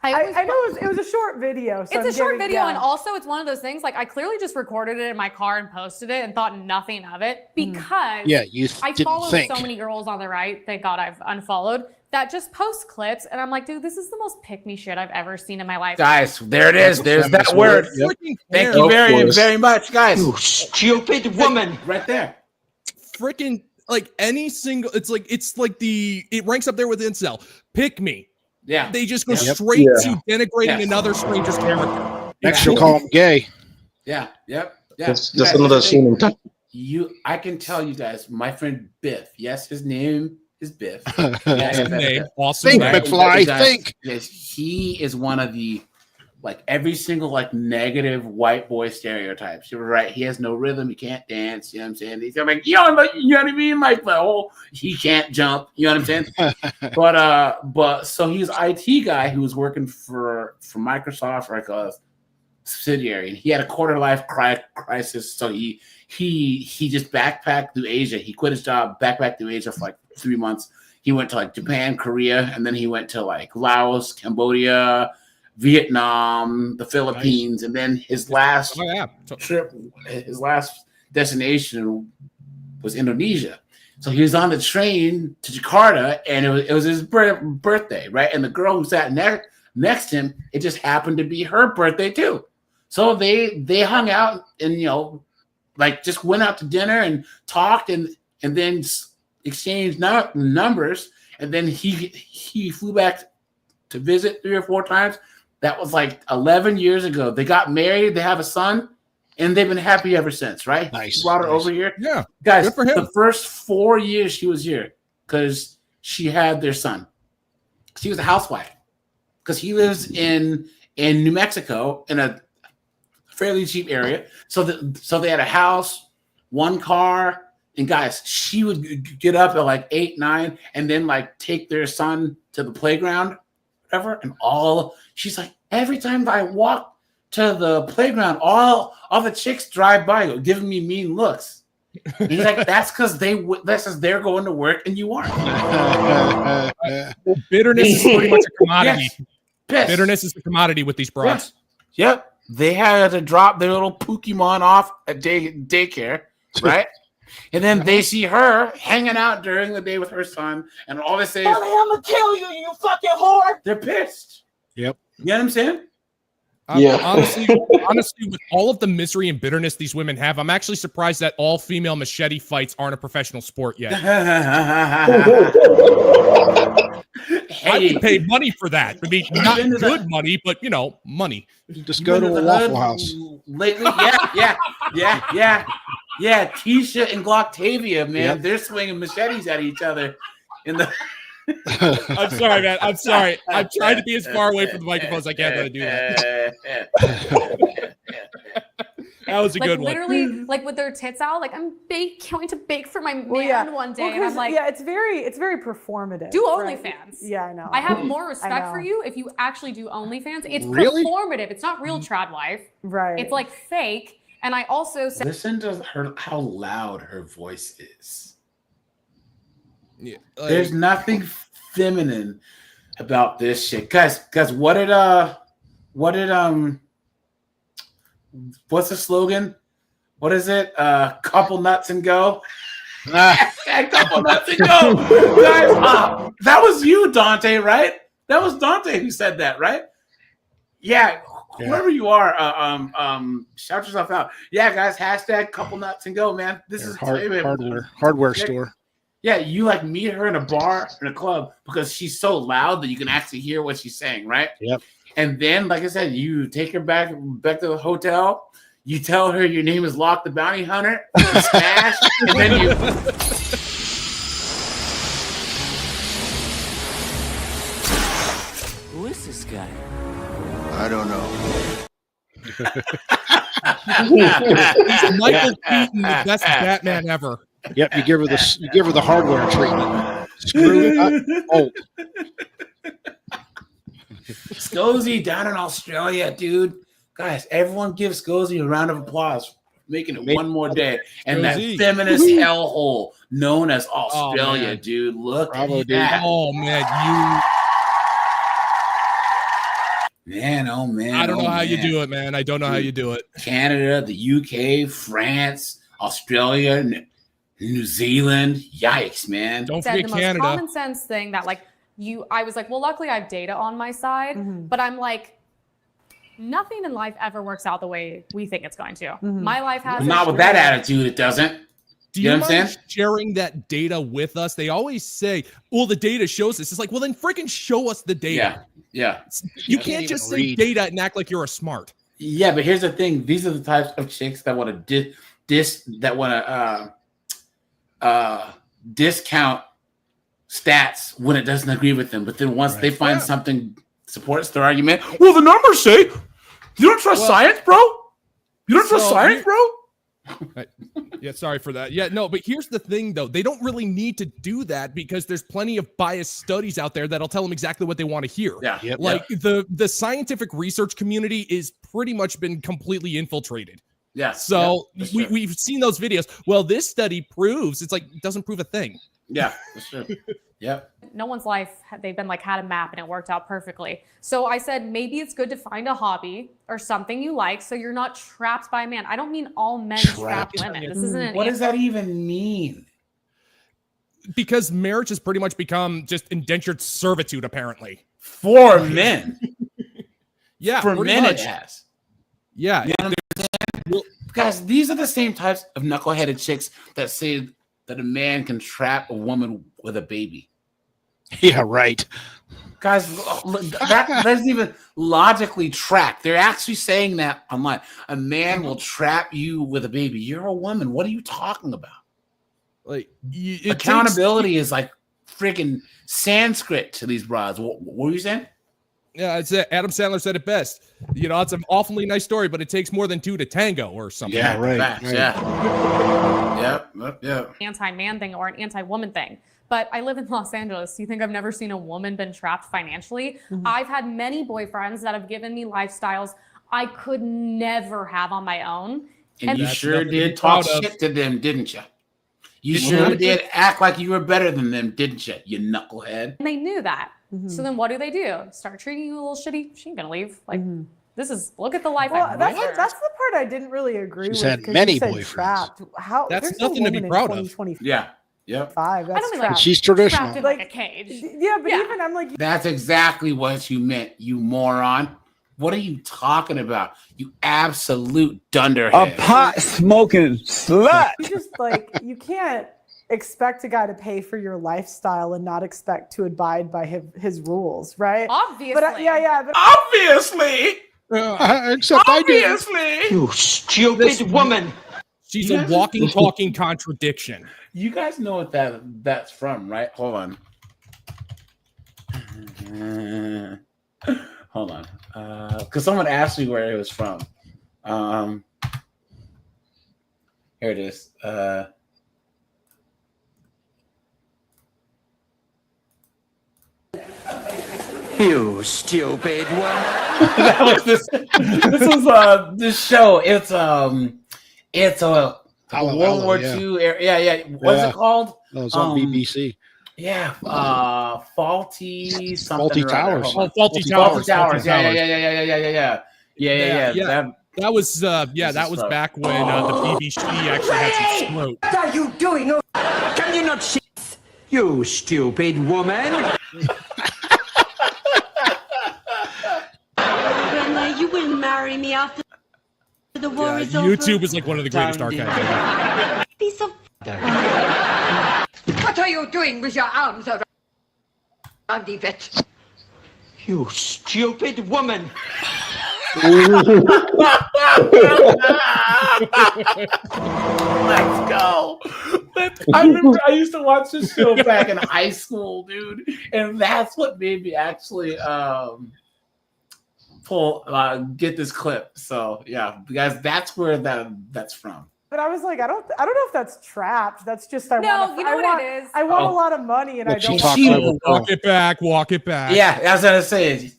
I know it was a short video. So It's a short video, and also it's one of those things, like, I clearly just recorded it in my car and posted it and thought nothing of it because I follow so many girls on the right, thank God I've unfollowed, that just post clips, and I'm like, dude, this is the most pick-me shit I've ever seen in my life. Guys, there it is. There's that word. Yep. Thank you very much, guys. You stupid woman. Right there. Freaking, like, any single, it ranks up there with incel. Pick me. Yeah. They just go straight to denigrating another stranger's character. Next you'll call him gay. Yeah. Yep. Yeah. That's another scene in time. I can tell you guys, my friend Biff. Yes, his name is Biff. Awesome. Think, McFly. Think. Yes, he is one of the every single negative white boy stereotypes. You're right. He has no rhythm. He can't dance. You know what I'm saying? He's like, you know what I mean? He can't jump. You know what I'm saying? but so he's an IT guy who was working for Microsoft, like a subsidiary, and he had a quarter life crisis. So he just backpacked through Asia. He quit his job, backpacked through Asia for 3 months. He went to Japan, Korea, and then he went to Laos, Cambodia, Vietnam, the Philippines, and then his last trip, his last destination was Indonesia. So he was on the train to Jakarta, and it was his birthday, right? And the girl who sat next to him, it just happened to be her birthday too. So they hung out and just went out to dinner and talked and then exchanged numbers, and then he flew back to visit 3 or 4 times. That was 11 years ago. They got married. They have a son, and they've been happy ever since, right? Nice. He brought her over here. Yeah. Guys, good for him. The first 4 years she was here because she had their son. She was a housewife because he lives in New Mexico in a fairly cheap area. So they had a house, 1 car, and guys, she would get up at 8, 9, and then take their son to the playground, whatever, and she's like, every time I walk to the playground, all the chicks drive by giving me mean looks. And he's like, that's because they're going to work and you aren't. Bitterness is pretty much a commodity. Yes. Bitterness is the commodity with these broads. Yep. They had to drop their little Pokemon off at daycare, right? And then they see her hanging out during the day with her son, and all they say is, I'm gonna kill you, you fucking whore. They're pissed. Yep. You know what I'm saying? Honestly, with all of the misery and bitterness these women have, I'm actually surprised that all female machete fights aren't a professional sport yet. I would pay money for that. I mean, not good money, but money. Just go to a Waffle House. Lately, yeah. Keisha and Glocktavia, man, they're swinging machetes at each other in the. I'm sorry, man. I'm sorry. I'm trying to be as far away from the microphone as I can to do that. That was a good one. Literally, with their tits out, I'm going to bake for my man one day. And I'm like, it's very performative. Do OnlyFans. Right? Yeah, I know. I have more respect for you if you actually do OnlyFans. It's really? Performative. It's not real trad wife. Right. It's fake. And I also said, listen to her, how loud her voice is. Yeah, there's nothing feminine about this shit, guys. What's the slogan? What is it? Couple nuts and go. Couple nuts and go, guys. That was you, Dante, right? That was Dante who said that, right? Yeah. Whoever you are, shout yourself out. Yeah, guys. Hashtag couple nuts and go, man. This is hardware store. Yeah, you meet her in a bar, in a club, because she's so loud that you can actually hear what she's saying, right? Yep. And then, like I said, you take her back to the hotel. You tell her your name is Locke the Bounty Hunter. You smash, and then you. Who is this guy? I don't know. He's Michael Keaton, the best Batman ever. Yep, you give her the hardware treatment. Screw it up. Scozy down in Australia, dude. Guys, everyone give Scozy a round of applause for making it one more day. And that feminist hellhole known as Australia, dude. Look at that. Oh, man, Man, oh man. I don't know how you do it, man. I don't know how you do it. Canada, the UK, France, Australia, New Zealand. Yikes, man. Don't Said forget the most Canada. common sense thing that like I was like, well, luckily I have data on my side, but I'm like, nothing in life ever works out the way we think it's going to. My life has not with that attitude, it doesn't. Do you know what I'm saying? Sharing that data with us? They always say, well, the data shows this. It's like, well, then freaking show us the data. Yeah. You can't just say data and act like you're a smart. Yeah, but here's the thing. These are the types of chicks that want to discount stats when it doesn't agree with them. But then once they find something supports their argument, well, the numbers say, you don't trust science, bro? You don't trust science, bro? Yeah, sorry for that. Yeah, no, but here's the thing, though. They don't really need to do that because there's plenty of biased studies out there that'll tell them exactly what they want to hear. Yeah. The scientific research community is pretty much been completely infiltrated. Yeah. So we've seen those videos. Well, this study proves it doesn't prove a thing. Yeah, that's true. Yep. No one's life, they've been like had a map and it worked out perfectly. So I said, maybe it's good to find a hobby or something you like so you're not trapped by a man. I don't mean all men trap women. This isn't an What does that even mean? Because marriage has pretty much become just indentured servitude, apparently. For men. Yeah. For men much. it has. Yeah. Guys, these are the same types of knuckleheaded chicks that say that a man can trap a woman with a baby. Yeah, right. Guys, that doesn't even logically track. They're actually saying that online. A man will trap you with a baby. You're a woman. What are you talking about? Like accountability is like freaking Sanskrit to these broads. What were you saying? Yeah, it's Adam Sandler said it best. You know, it's an awfully nice story, but it takes more than two to tango or something. Yeah, right. Yeah. Anti-man thing or an anti-woman thing. But I live in Los Angeles. You think I've never seen a woman been trapped financially? I've had many boyfriends that have given me lifestyles I could never have on my own. And you sure did talk shit to them, didn't you? You sure did act like you were better than them, didn't you, you knucklehead? And they knew that. So then what do? Start treating you a little shitty? She ain't gonna leave. Like, this is, look at the life I have. That's the part I didn't really agree with. She's had many boyfriends. Trapped. How, that's nothing to be proud of. Yeah. Yep. I don't mean like she's traditional. trapped in like a cage. Yeah, but even I'm like, that's exactly what you meant, you moron. What are you talking about? You absolute dunderhead. A pot smoking slut. You just like, you can't expect a guy to pay for your lifestyle and not expect to abide by his rules, right? Obviously. But but obviously. Except obviously. I did. You stupid woman. She's a walking, talking contradiction. You guys know what that's from, right? Hold on. Hold on. Because someone asked me where it was from. Here it is. You stupid woman. That was this was this show. It's a World War II era. Yeah. What's it called? That was on BBC. Yeah, Faulty something. Faulty Towers. Faulty Towers. Yeah. That was back when the BBC actually had some scrote. What are you doing? Can you not see? You stupid woman. You will marry me after the war is over. YouTube is like one of the greatest archives. Piece of. What are you doing with your arms around Yvette? You stupid woman. Let's go. I remember I used to watch this show back in high school, dude, and that's what made me actually get this clip. So yeah, guys, that's where that's from. But I was like, I don't know if that's trapped. That's just I want a lot of money and I don't walk it back. Yeah, I was gonna say.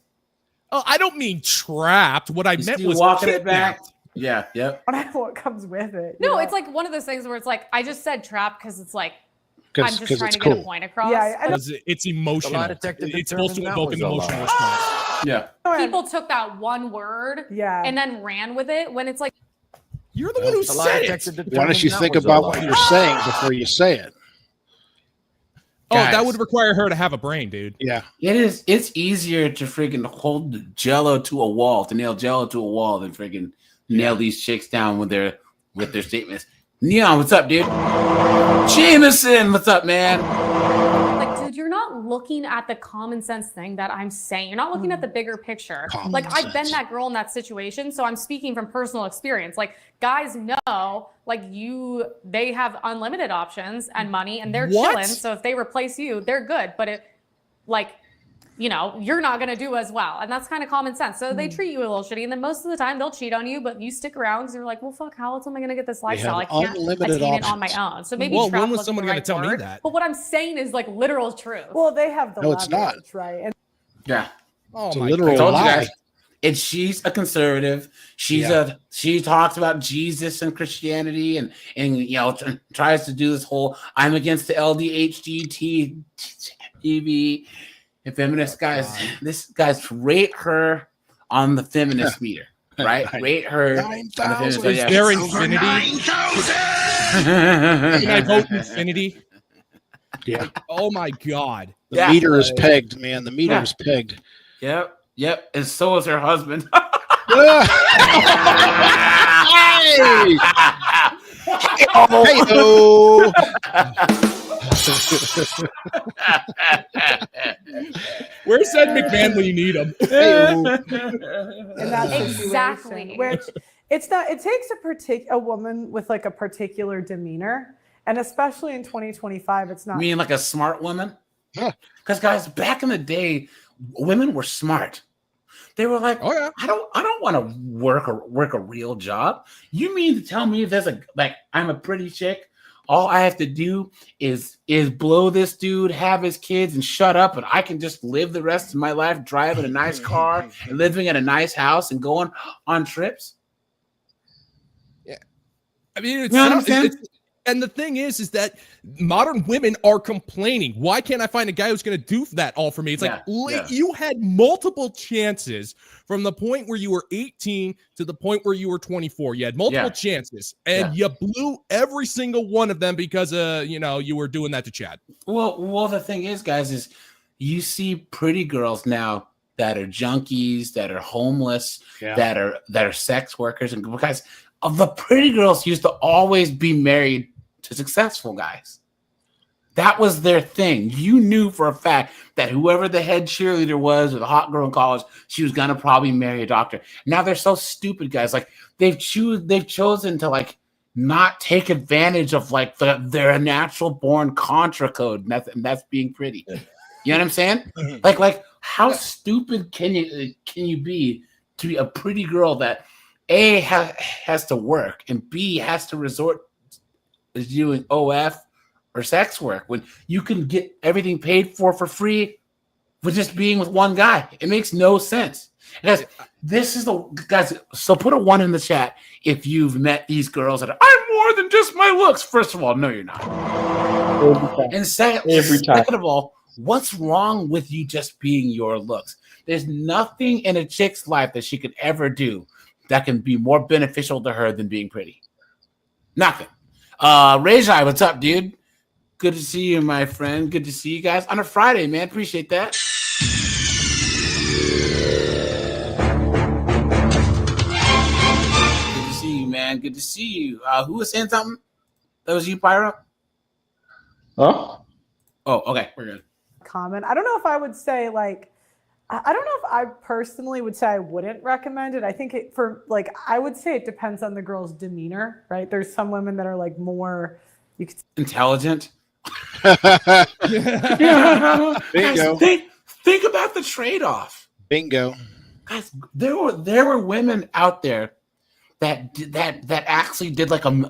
Oh, I don't mean trapped. What I meant was walking it back. Yeah, yep. What comes with it? No, it's like one of those things where it's like I just said trapped because it's like I'm just trying to get a point across. Yeah, it's emotional. It's supposed to evoke an emotional response. Yeah. People took that one word and then ran with it when it's like, you're the one who said it. Why don't you think about what you're saying before you say it? Oh, that would require her to have a brain, dude. Yeah. It is. It's easier to freaking hold Jello to a wall, to nail Jello to a wall, than freaking nail these chicks down with their statements. Neon, what's up, dude? Jameson, what's up, man? like, dude, you're not looking at the common sense thing that I'm saying. You're not looking at the bigger picture. Like, I've been that girl in that situation, so I'm speaking from personal experience. Like, guys know, like, they have unlimited options and money, and they're chilling. So if they replace you, they're good. But it, like, you know, you're not going to do as well. And that's kind of common sense. So they treat you a little shitty. And then most of the time they'll cheat on you, but you stick around because you're like, well, fuck, how else am I going to get this lifestyle? I can't attain it on my own. So maybe when was someone going to tell me that? But what I'm saying is like literal truth. Well, they have the it's not. right? And Yeah. Oh, it's my a literal God. lie. And she's a conservative. She talks about Jesus and Christianity and you know, tries to do this whole I'm against the LDHGT TV. And feminist guys, rate her on the feminist meter, right? Rate her 9,000. on the feminist meter. Is there infinity? Can I vote infinity? Yeah. Oh my God. The meter is pegged, man. The meter is pegged. Yep. And so is her husband. Hey-o. Where's Ed McMahon when you need him? in that Exactly. which it's not. It takes a woman with like a particular demeanor, and especially in 2025, it's not. You mean like a smart woman? Because guys, back in the day, women were smart. They were like, "Oh yeah, I don't want to work a real job." You mean to tell me there's I'm a pretty chick? All I have to do is blow this dude, have his kids, and shut up, and I can just live the rest of my life driving a nice car and living in a nice house and going on trips. Yeah, I mean, you know what I'm saying? And the thing is that modern women are complaining. Why can't I find a guy who's going to do that all for me? It's you had multiple chances from the point where you were 18 to the point where you were 24. You had multiple chances, and you blew every single one of them because you were doing that to Chad. Well, the thing is, guys, is you see pretty girls now that are junkies, that are homeless, that are sex workers, and guys. The pretty girls used to always be married to successful guys. That was their thing. You knew for a fact that whoever the head cheerleader was or the hot girl in college, she was gonna probably marry a doctor. Now they're so stupid, guys. Like they've chosen to like not take advantage of like their natural born contra code, and that's being pretty. You know what I'm saying? Like how stupid can you be to be a pretty girl that A has to work and B has to resort to doing OF or sex work when you can get everything paid for free with just being with one guy? It makes no sense. Guys, so put a 1 in the chat if you've met these girls that are, I'm more than just my looks. First of all, no, you're not. And second of all, what's wrong with you just being your looks? There's nothing in a chick's life that she could ever do that can be more beneficial to her than being pretty. Nothing. Rajai, what's up, dude? Good to see you, my friend. Good to see you guys on a Friday, man. Appreciate that. Good to see you, man. Good to see you. Who was saying something? That was you, Pyro? Huh? Oh, okay. We're good. Common. I don't know if I would say I don't know if I personally would say I wouldn't recommend it. I think I would say it depends on the girl's demeanor, right? There's some women that are like more intelligent. Bingo. Guys, think about the trade-off. Bingo. Guys, there were women out there that actually did like a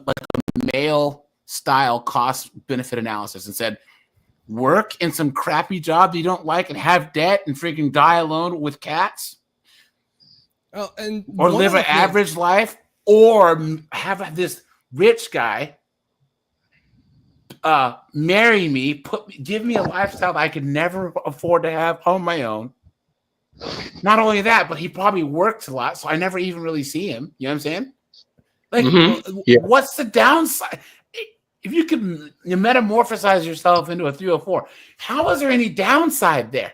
male style cost benefit analysis and said, work in some crappy job you don't like and have debt and freaking die alone with cats, or live an average life, or have this rich guy marry me, give me a lifestyle that I could never afford to have on my own, Not only that, but he probably works a lot, so I never even really see him. You know what I'm saying? Like, what's the downside? If you could metamorphosize yourself into a 304, how is there any downside there?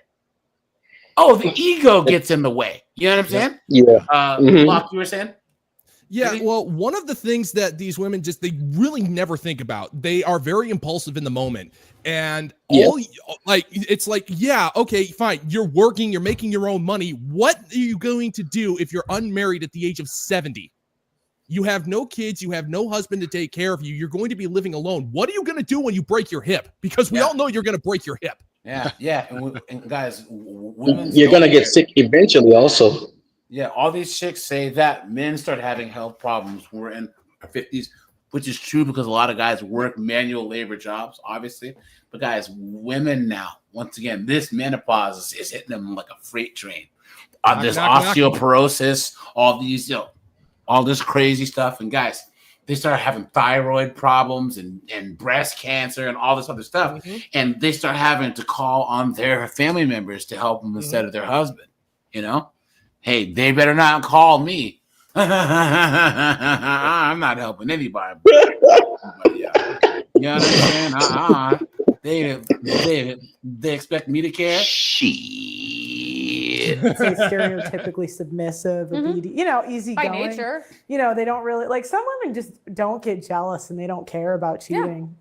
Oh, the ego gets in the way. You know what I'm saying? Yeah. Locke, you were saying? Yeah, well, one of the things that these women they really never think about, they are very impulsive in the moment. And it's like, yeah, okay, fine. You're working, you're making your own money. What are you going to do if you're unmarried at the age of 70? You have no kids, you have no husband to take care of you. You're going to be living alone. What are you going to do when you break your hip? Because we all know you're going to break your hip. Yeah. And guys, women, you're going to get sick eventually also. Yeah, all these chicks say that men start having health problems when we're in our 50s, which is true because a lot of guys work manual labor jobs, obviously. But guys, women now, once again, this menopause is hitting them like a freight train. This osteoporosis, all these, all this crazy stuff. And guys, they start having thyroid problems and breast cancer and all this other stuff. And they start having to call on their family members to help them instead of their husband, Hey, they better not call me. I'm not helping anybody. You know what I'm saying? They expect me to care. Shit. Say stereotypically submissive, obedient, easygoing. By nature. They don't really some women just don't get jealous and they don't care about cheating,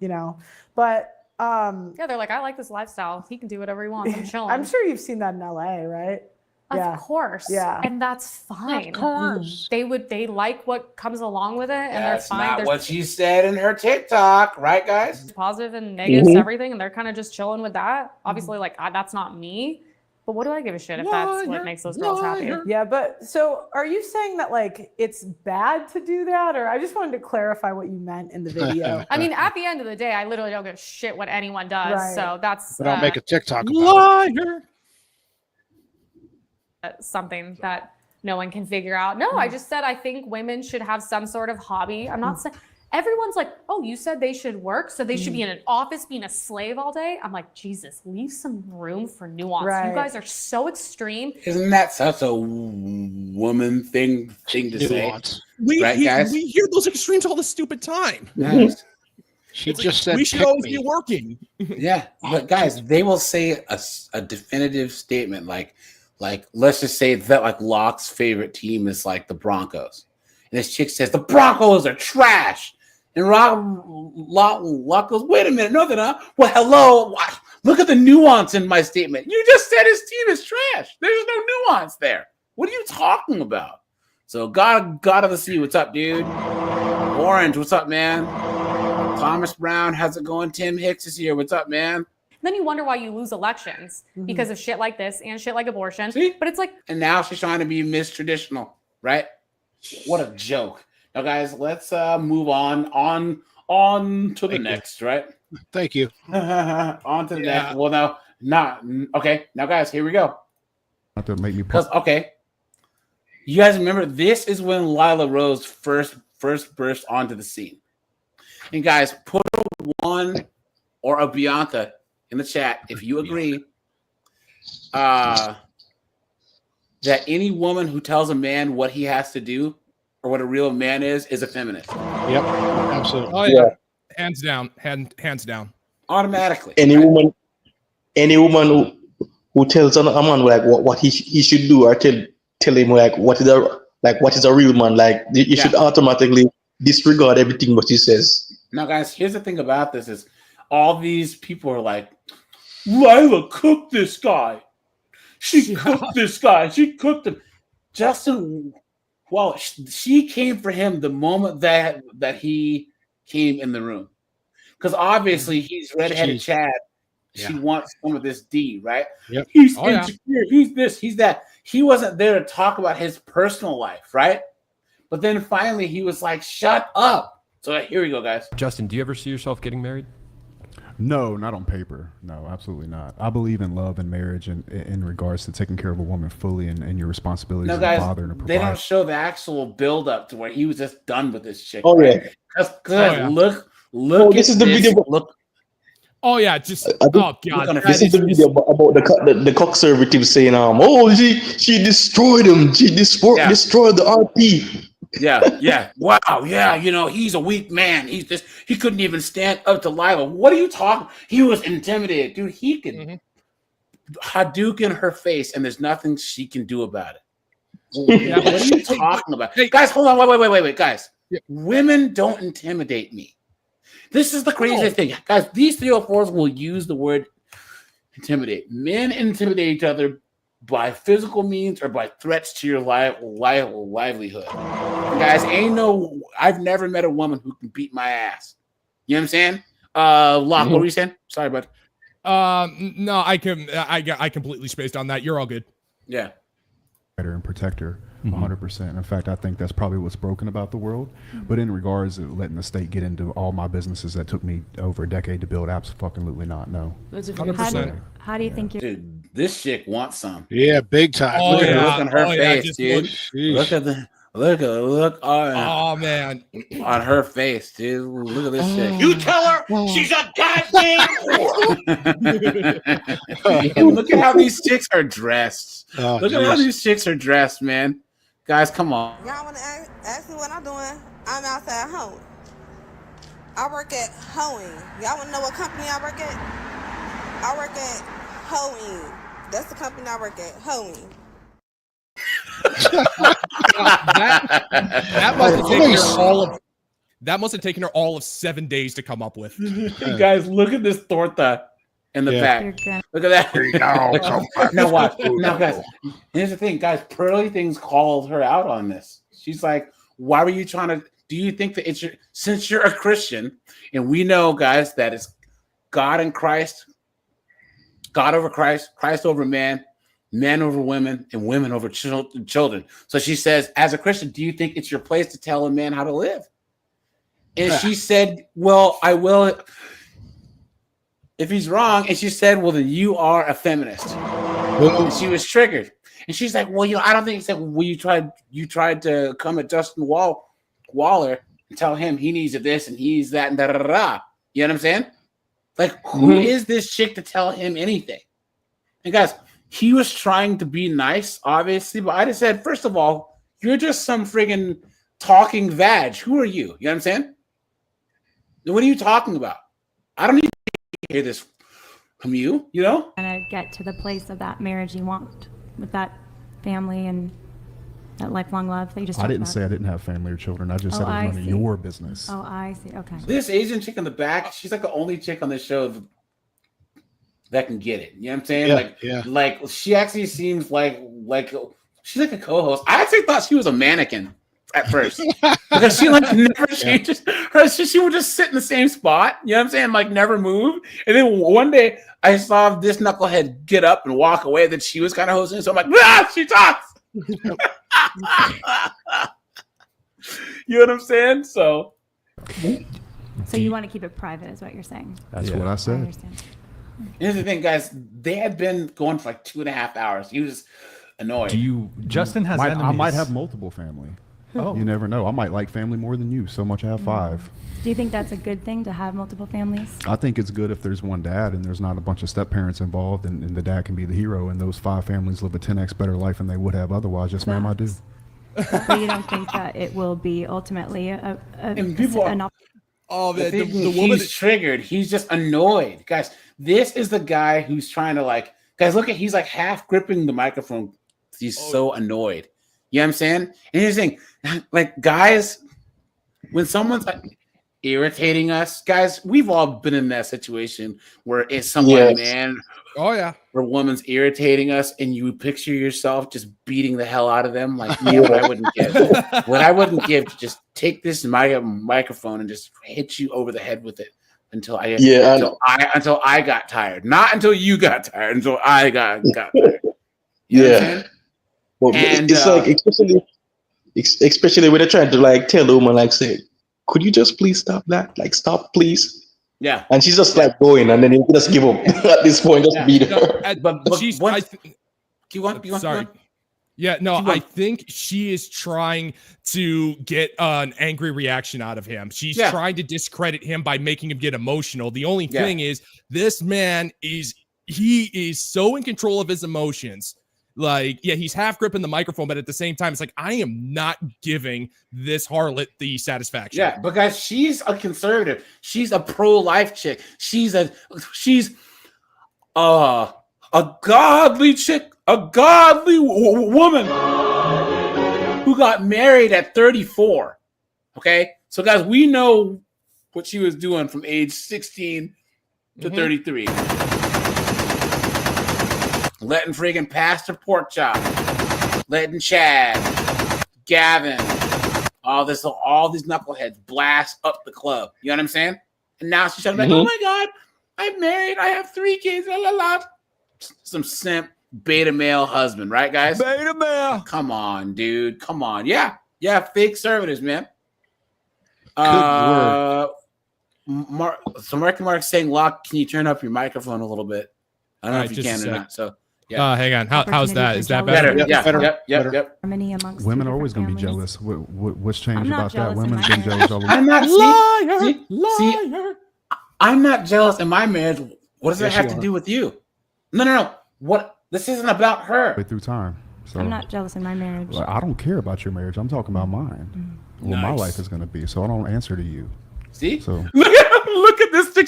But they're like, I like this lifestyle. He can do whatever he wants. I'm chilling. I'm sure you've seen that in LA, right? Of course. Yeah. And that's fine. Of course. They like what comes along with it, and That's they're fine. Not what she said in her TikTok, right, guys? Positive and negatives, everything, and they're kind of just chilling with that. Obviously, that's not me. But what do I give a shit if that's what makes those girls happy? Yeah, but so are you saying that it's bad to do that? Or I just wanted to clarify what you meant in the video. I mean, at the end of the day, I literally don't give a shit what anyone does. Right. So that's But don't make a TikTok about liar. Something that no one can figure out. No, I just said I think women should have some sort of hobby. I'm not saying everyone's like, oh, you said they should work, so they should be in an office being a slave all day. I'm like, Jesus, leave some room for nuance. Right. You guys are so extreme. Isn't that such a woman thing to say? We guys? We hear those extremes all the stupid time. Yes. She just said we should always be working. Yeah, but guys, they will say a definitive statement like let's just say that Locke's favorite team is the Broncos, and this chick says the Broncos are trash, and Locke goes, wait a minute, no they're not. Well, hello, look at the nuance in my statement. You just said his team is trash. There's no nuance there. What are you talking about? So God of the Sea, what's up, dude? Orange, what's up, man? Thomas Brown, how's it going? Tim Hicks is here. What's up, man? Then you wonder why you lose elections because of shit like this and shit like abortion. See? But it's like, and now she's trying to be Miss Traditional, right? What a joke. Now, guys, let's move on to the next, right? Thank you. On to the next. Well, now, not okay. Now, guys, here we go. Not to make me okay. You guys remember this is when Lila Rose first burst onto the scene. And guys, put a 1 or a Bianca in the chat if you agree that any woman who tells a man what he has to do or what a real man is a feminist. Yep, absolutely. Oh yeah, hands down, hands down. Automatically. Any woman who tells a man what he should do, or tell him what is a real man, you should automatically disregard everything what he says. Now, guys, here's the thing about this is all these people are like, Lila cooked this guy. She cooked this guy. She cooked him. Justin, well, she came for him the moment that he came in the room. Because obviously he's redheaded Chad. Yeah. She wants some of this D, right? Yep. He's insecure. He's this, he's that. He wasn't there to talk about his personal life, right? But then finally he was like, shut up. So here we go, guys. Justin, do you ever see yourself getting married? No, not on paper. No, absolutely not. I believe in love and marriage and in regards to taking care of a woman fully and your responsibilities as a father and a provider. They don't show the actual build up to where he was just done with this chick. Oh, right? yeah. Because look. This is the video. Look. Oh yeah, just oh god. This is the video about the conservatives saying, she destroyed him. She destroyed the RP. Yeah. Wow. Yeah. You know, he's a weak man. He couldn't even stand up to Lila. What are you talking? He was intimidated, dude. He could Hadouken her face, and there's nothing she can do about it. Yeah, what are you talking about? Hey, guys, hold on. Wait, guys. Yeah. Women don't intimidate me. This is the craziest thing. Guys, these 304s will use the word intimidate. Men intimidate each other by physical means or by threats to your livelihood. And guys, I've never met a woman who can beat my ass. You know what I'm saying? Locke, what were you saying? Sorry, bud. No, I completely spaced on that. You're all good. Yeah. And protector 100%. In fact, I think that's probably what's broken about the world. But in regards to letting the state get into all my businesses that took me over a decade to build, absolutely not. No. 100%. How do you think dude, this chick wants some? Yeah, big time. Look at her face, dude. Look oh man, on her face, dude. Look at this chick. You tell her she's a goddamn whore. And look at how these chicks are dressed. Look at how these chicks are dressed, man. Guys, come on. Y'all want to ask me what I'm doing? I'm outside hoeing. I work at hoeing. Y'all want to know what company I work at? I work at hoeing. That's the company I work at, hoeing. that must have taken her all of 7 days to come up with. Guys, look at this torta in the back. Look at that. There you go. Now watch. Now, guys, here's the thing, guys. Pearly Things called her out on this. She's like, "Why were you trying to? Do you think that since you're a Christian, and we know, guys, that it's God and Christ, God over Christ, Christ over man." Men over women and women over children. So she says, as a Christian, do you think it's your place to tell a man how to live? And she said, well, I will if he's wrong. And she said, well, then you are a feminist. And she was triggered. And she's like, well, I don't think he said, well, you tried to come at Justin Waller and tell him he needs this and he's that and da-da-da-da. You know what I'm saying? Like, who is this chick to tell him anything? And guys, he was trying to be nice, obviously, but I just said, first of all, you're just some friggin' talking vag. Who are you? You know what I'm saying? What are you talking about? I don't need to hear this from you, you know? And get to the place of that marriage you want with that family and that lifelong love that you just talked about. I didn't say I didn't have family or children. I just said I was running your business. Oh, I see. Okay. This Asian chick in the back, she's like the only chick on this show that can get it. You know what I'm saying? Like she actually seems like she's like a co-host. I actually thought she was a mannequin at first because she like never changes. She would just sit in the same spot. You know what I'm saying? Like never move. And then one day I saw this knucklehead get up and walk away. That she was kind of hosting. So I'm like, she talks. You know what I'm saying? So you want to keep it private, is what you're saying? That's what I said. I understand. Here's the thing, guys. They had been going for like 2.5 hours. He was annoyed. Justin has enemies. I might have multiple family. Oh. You never know. I might like family more than you. So much I have 5. Do you think that's a good thing to have multiple families? I think it's good if there's one dad and there's not a bunch of step parents involved and the dad can be the hero and those 5 families live a 10x better life than they would have otherwise. Yes, ma'am, I do. But you don't think that it will be ultimately the woman is triggered. He's just annoyed. Guys, this is the guy who's trying to guys, look at, he's like half gripping the microphone. He's so annoyed. You know what I'm saying? And here's the thing, like guys, when someone's irritating us, guys, we've all been in that situation where it's someone, man, where a woman's irritating us and you picture yourself just beating the hell out of them. Like, what I wouldn't give. What I wouldn't give to just take this microphone and just hit you over the head with it until I got tired. Not until you got tired, until I got tired. You know what I'm saying? Well, and, it's like, especially when they're trying to tell the woman, say, could you just please stop that? Stop, please. Yeah. And she's just going, and then you just give up at this point, just beat her. But she's. You want? Sorry. Yeah, no, I think she is trying to get an angry reaction out of him. She's trying to discredit him by making him get emotional. The only thing is, this man is so in control of his emotions. Like, yeah, he's half gripping the microphone, but at the same time, it's like, I am not giving this harlot the satisfaction. Yeah, because she's a conservative. She's a pro-life chick. She's a godly chick, a godly woman who got married at 34. Okay? So, guys, we know what she was doing from age 16 to 33. Letting friggin' Pastor Porkchop, letting Chad, Gavin, all these knuckleheads blast up the club. You know what I'm saying? And now she's talking like, oh my God, I'm married. I have 3 kids. La, la, la. Some simp beta male husband, right, guys? Beta male. Come on, dude. Come on. Yeah. Yeah. Fake conservatives, man. Good word. So Mark's saying, Locke, can you turn up your microphone a little bit? I don't know if you can or not. So, yeah. Hang on. How's that? Is that better? Yep. Women are always going to be jealous. What's changed about that? Women have been marriage. jealous all the I'm time. not see, I'm not jealous in my marriage. What does that have to do with you? No. What? This isn't about her. Through time. So, I'm not jealous in my marriage. Well, I don't care about your marriage. I'm talking about mine. What my life is going to be. So I don't answer to you. See? So look at this chick.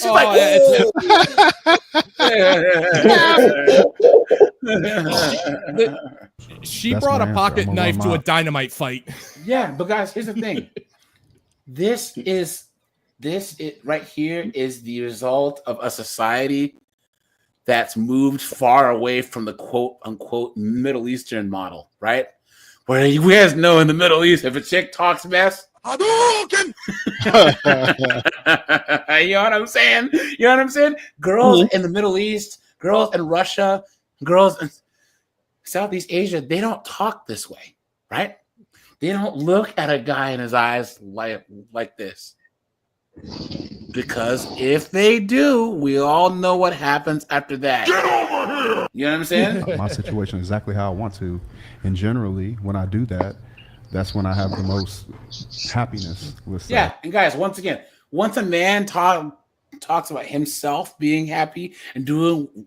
She's she brought a pocket knife to a dynamite fight. Yeah, but guys, here's the thing. This right here is the result of a society that's moved far away from the quote unquote Middle Eastern model, right? Where you guys know in the Middle East, if a chick talks mess, you know what I'm saying? You know what I'm saying? Girls in the Middle East, girls in Russia, girls in Southeast Asia, they don't talk this way, right? They don't look at a guy in his eyes like this. Because if they do, we all know what happens after that. Get over here! You know what I'm saying? My situation is exactly how I want to. And generally, when I do that, that's when I have the most happiness. Yeah, and guys, once again, once a man talks about himself being happy and doing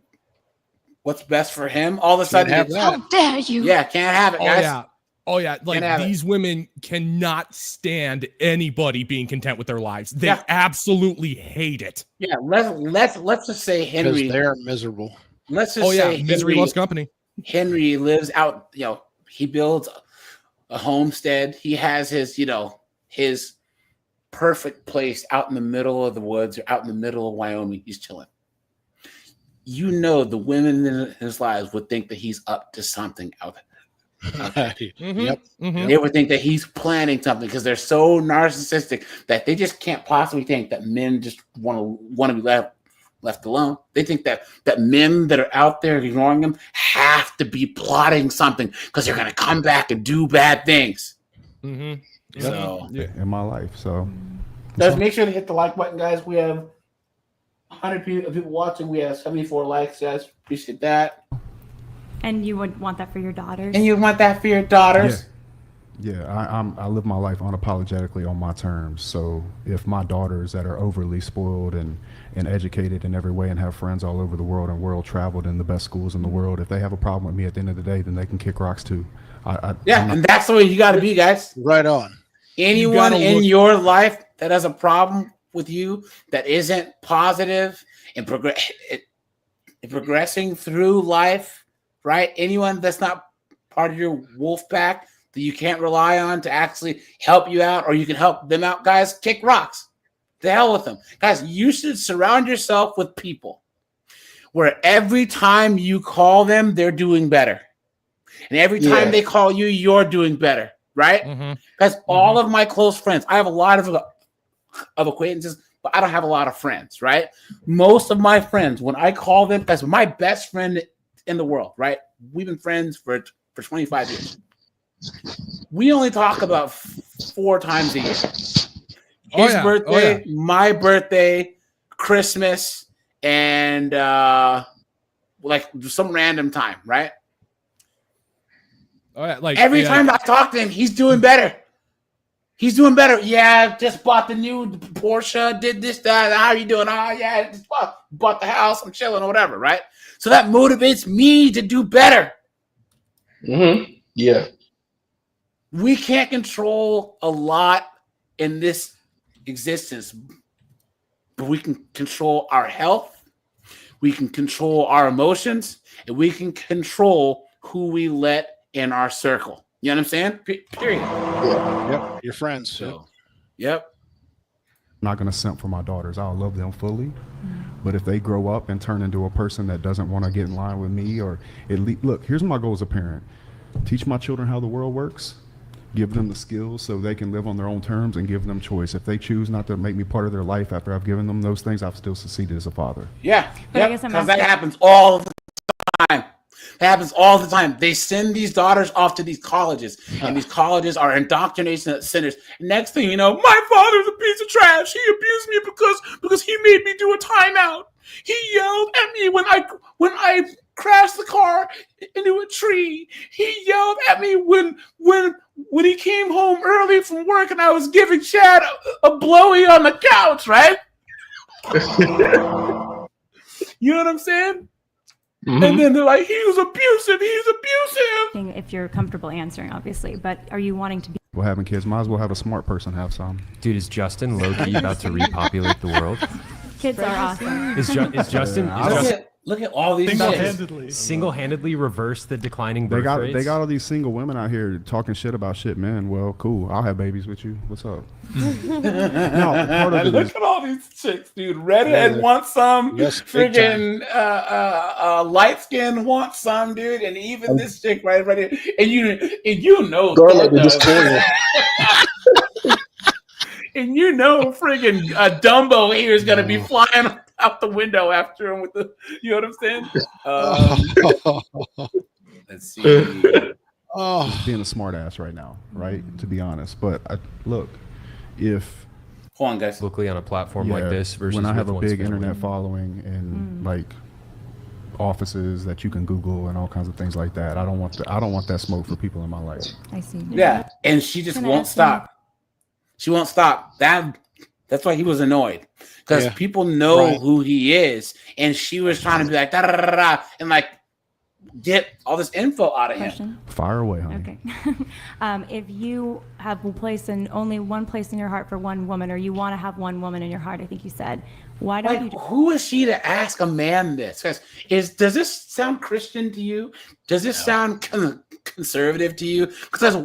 what's best for him, all of a sudden, How dare you? Yeah, can't have it, guys. Oh yeah, like these women cannot stand anybody being content with their lives. They absolutely hate it. Yeah, let's just say Henry. Because they're miserable. Let's just say misery loves company. Henry lives out. He builds a homestead. He has his perfect place out in the middle of the woods or out in the middle of Wyoming. He's chilling. The women in his lives would think that he's up to something out there. They would think that he's planning something because they're so narcissistic that they just can't possibly think that men just want to be left alone. They think that men that are out there ignoring them have to be plotting something because they're going to come back and do bad things. So in my life. So guys, make sure to hit the like button, guys. We have 100 people watching. We have 74 likes, guys. Appreciate that. And you would want that for your daughters? And you want that for your daughters? Yeah, I live my life unapologetically on my terms. So if my daughters that are overly spoiled and educated in every way and have friends all over the world and world traveled in the best schools in the world, if they have a problem with me at the end of the day, then they can kick rocks too. And that's the way you got to be, guys. Right on. Anyone in your life that has a problem with you that isn't positive and progressing through life, right? Anyone that's not part of your wolf pack that you can't rely on to actually help you out or you can help them out, guys, kick rocks. The hell with them. Guys, you should surround yourself with people where every time you call them, they're doing better. And every time they call you, you're doing better, right? Guys, all of my close friends, I have a lot of acquaintances, but I don't have a lot of friends, right? Most of my friends, when I call them, that's my best friend in the world, right? We've been friends for 25 years. We only talk about 4 times a year. His birthday, my birthday, Christmas, and like some random time, right? Like every time I talk to him, he's doing better. He's doing better. Yeah, just bought the new Porsche, did this, that. How are you doing? Oh, yeah, just bought the house. I'm chilling or whatever, right? So that motivates me to do better. Mm-hmm. Yeah. We can't control a lot in this existence, but we can control our health, we can control our emotions, and we can control who we let in our circle. You know what I'm saying? Period. Yeah. Yep. Your friends. So, yep. I'm not going to simp for my daughters. I'll love them fully. But if they grow up and turn into a person that doesn't want to get in line with me, or at least, look, here's my goal as a parent. Teach my children how the world works. Give them the skills so they can live on their own terms, and give them choice. If they choose not to make me part of their life after I've given them those things, I've still succeeded as a father. Yeah. Because that happens all the time. It happens all the time. They send these daughters off to these colleges, and these colleges are indoctrination centers. Next thing you know, my father's a piece of trash. He abused me because he made me do a timeout. He yelled at me when I crashed the car into a tree. He yelled at me when he came home early from work and I was giving Chad a blowy on the couch, right? You know what I'm saying? Mm-hmm. And then they're like, he was abusive. He's abusive. If you're comfortable answering, obviously, but are you wanting to be? Well, having kids, might as well have a smart person have some. Dude, is Justin low-key about to repopulate the world? Kids are awesome. Is Justin? Look at all these single-handedly reverse the declining birth rates. They got all these single women out here talking shit about shit, man. Well, cool. I'll have babies with you. What's up? No, part of look at all these chicks, dude. Redhead wants some. Yes, freaking light skin wants some, dude. And even this chick right here. And you know, and you know, friggin' Dumbo here is gonna be flying out the window after him with the, you know what I'm saying? Let's see. Just being a smart ass right now, right? To be honest, but look, if hold on, guys, locally on a platform like this versus when I have a big internet following and like offices that you can Google and all kinds of things like that, I don't want that smoke for people in my life. I see. Yeah, and she just won't stop. She won't stop. That's why he was annoyed, because people know who he is, and she was trying to be like da da da da and like get all this info out of him. Fire away, honey. Okay. If you have only one place in your heart for one woman, or you want to have one woman in your heart, I think you said, why don't you? Who is she to ask a man this? Does this sound Christian to you? Does this sound conservative to you? Because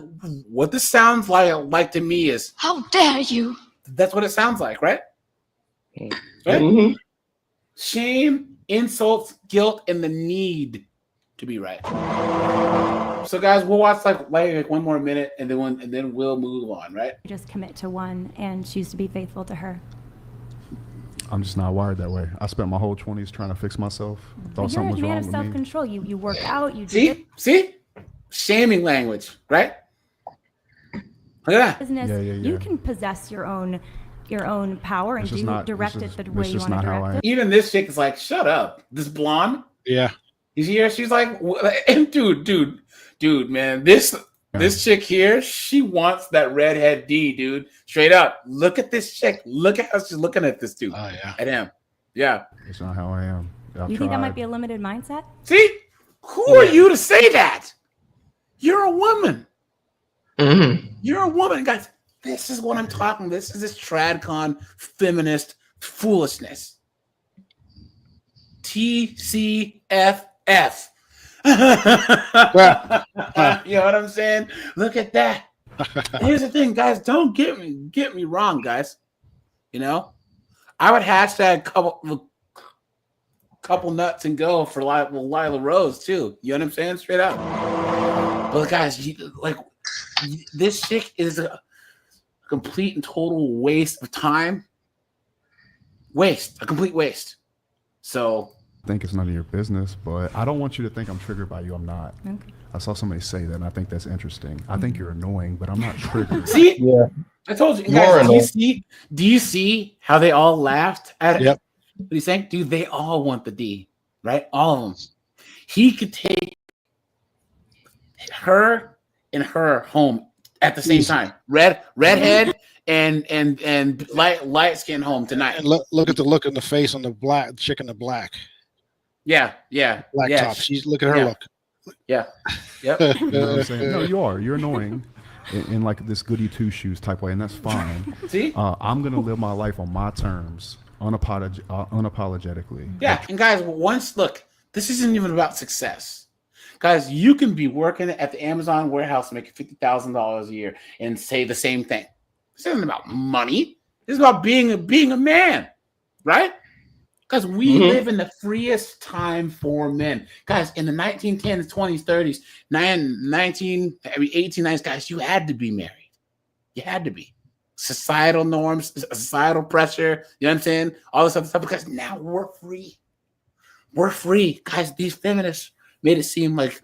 what this sounds like to me is, how dare you? That's what it sounds like, right? Right? Mm-hmm. Shame, insults, guilt, and the need to be right. So, guys, we'll watch like one more minute, and then we'll move on, right? Just commit to one and choose to be faithful to her. I'm just not wired that way. I spent my whole 20s trying to fix myself. Thought something was wrong with me. You're a man of self-control. You work out. You see, shaming language, right? Look at that. Business. You can possess your own power and direct it the way you want to direct it. Even this chick is like, shut up. This blonde. Yeah. You see her? She's like, and dude, man, this chick here, she wants that redhead D, dude. Straight up. Look at this chick. Look at how she's looking at this dude. Oh yeah. At him. Yeah. It's not how I am. You think that might be a limited mindset? See? Who are you to say that? You're a woman. Mm-hmm. You're a woman, guys. This is what I'm talking. This is this TRADCON feminist foolishness. TCFF. You know what I'm saying? Look at that. Here's the thing, guys. Don't get me wrong, guys. You know, I would hashtag couple nuts and go for Lila Rose too. You know what I'm saying? Straight up. But guys, this chick is a complete and total waste of time. A complete waste. So I think it's none of your business, but I don't want you to think I'm triggered by you. I'm not. Okay. I saw somebody say that, and I think that's interesting. I think you're annoying, but I'm not triggered. See? Yeah. I told you. Guys, do you see how they all laughed at it? Yep. What he's saying? Dude, they all want the D, right? All of them. He could take her in her home at the same time. Redhead and light skin home tonight. And look at the look in the face on the black chick in the black. Yeah. Black top. She's look at her look. Yeah. Yep. You know what I'm saying? No, you're annoying in like this goody two shoes type way, and that's fine. See, I'm gonna live my life on my terms, unapologetically. Yeah, and guys, look, this isn't even about success. Guys, you can be working at the Amazon warehouse making $50,000 a year and say the same thing. This isn't about money. This is about being a man, right? Because we live in the freest time for men. Guys, in the 1910s, 20s, 30s, 1890s, guys, you had to be married. You had to be. Societal norms, societal pressure, you know what I'm saying? All this other stuff, because now we're free. We're free. Guys, these feminists made it seem like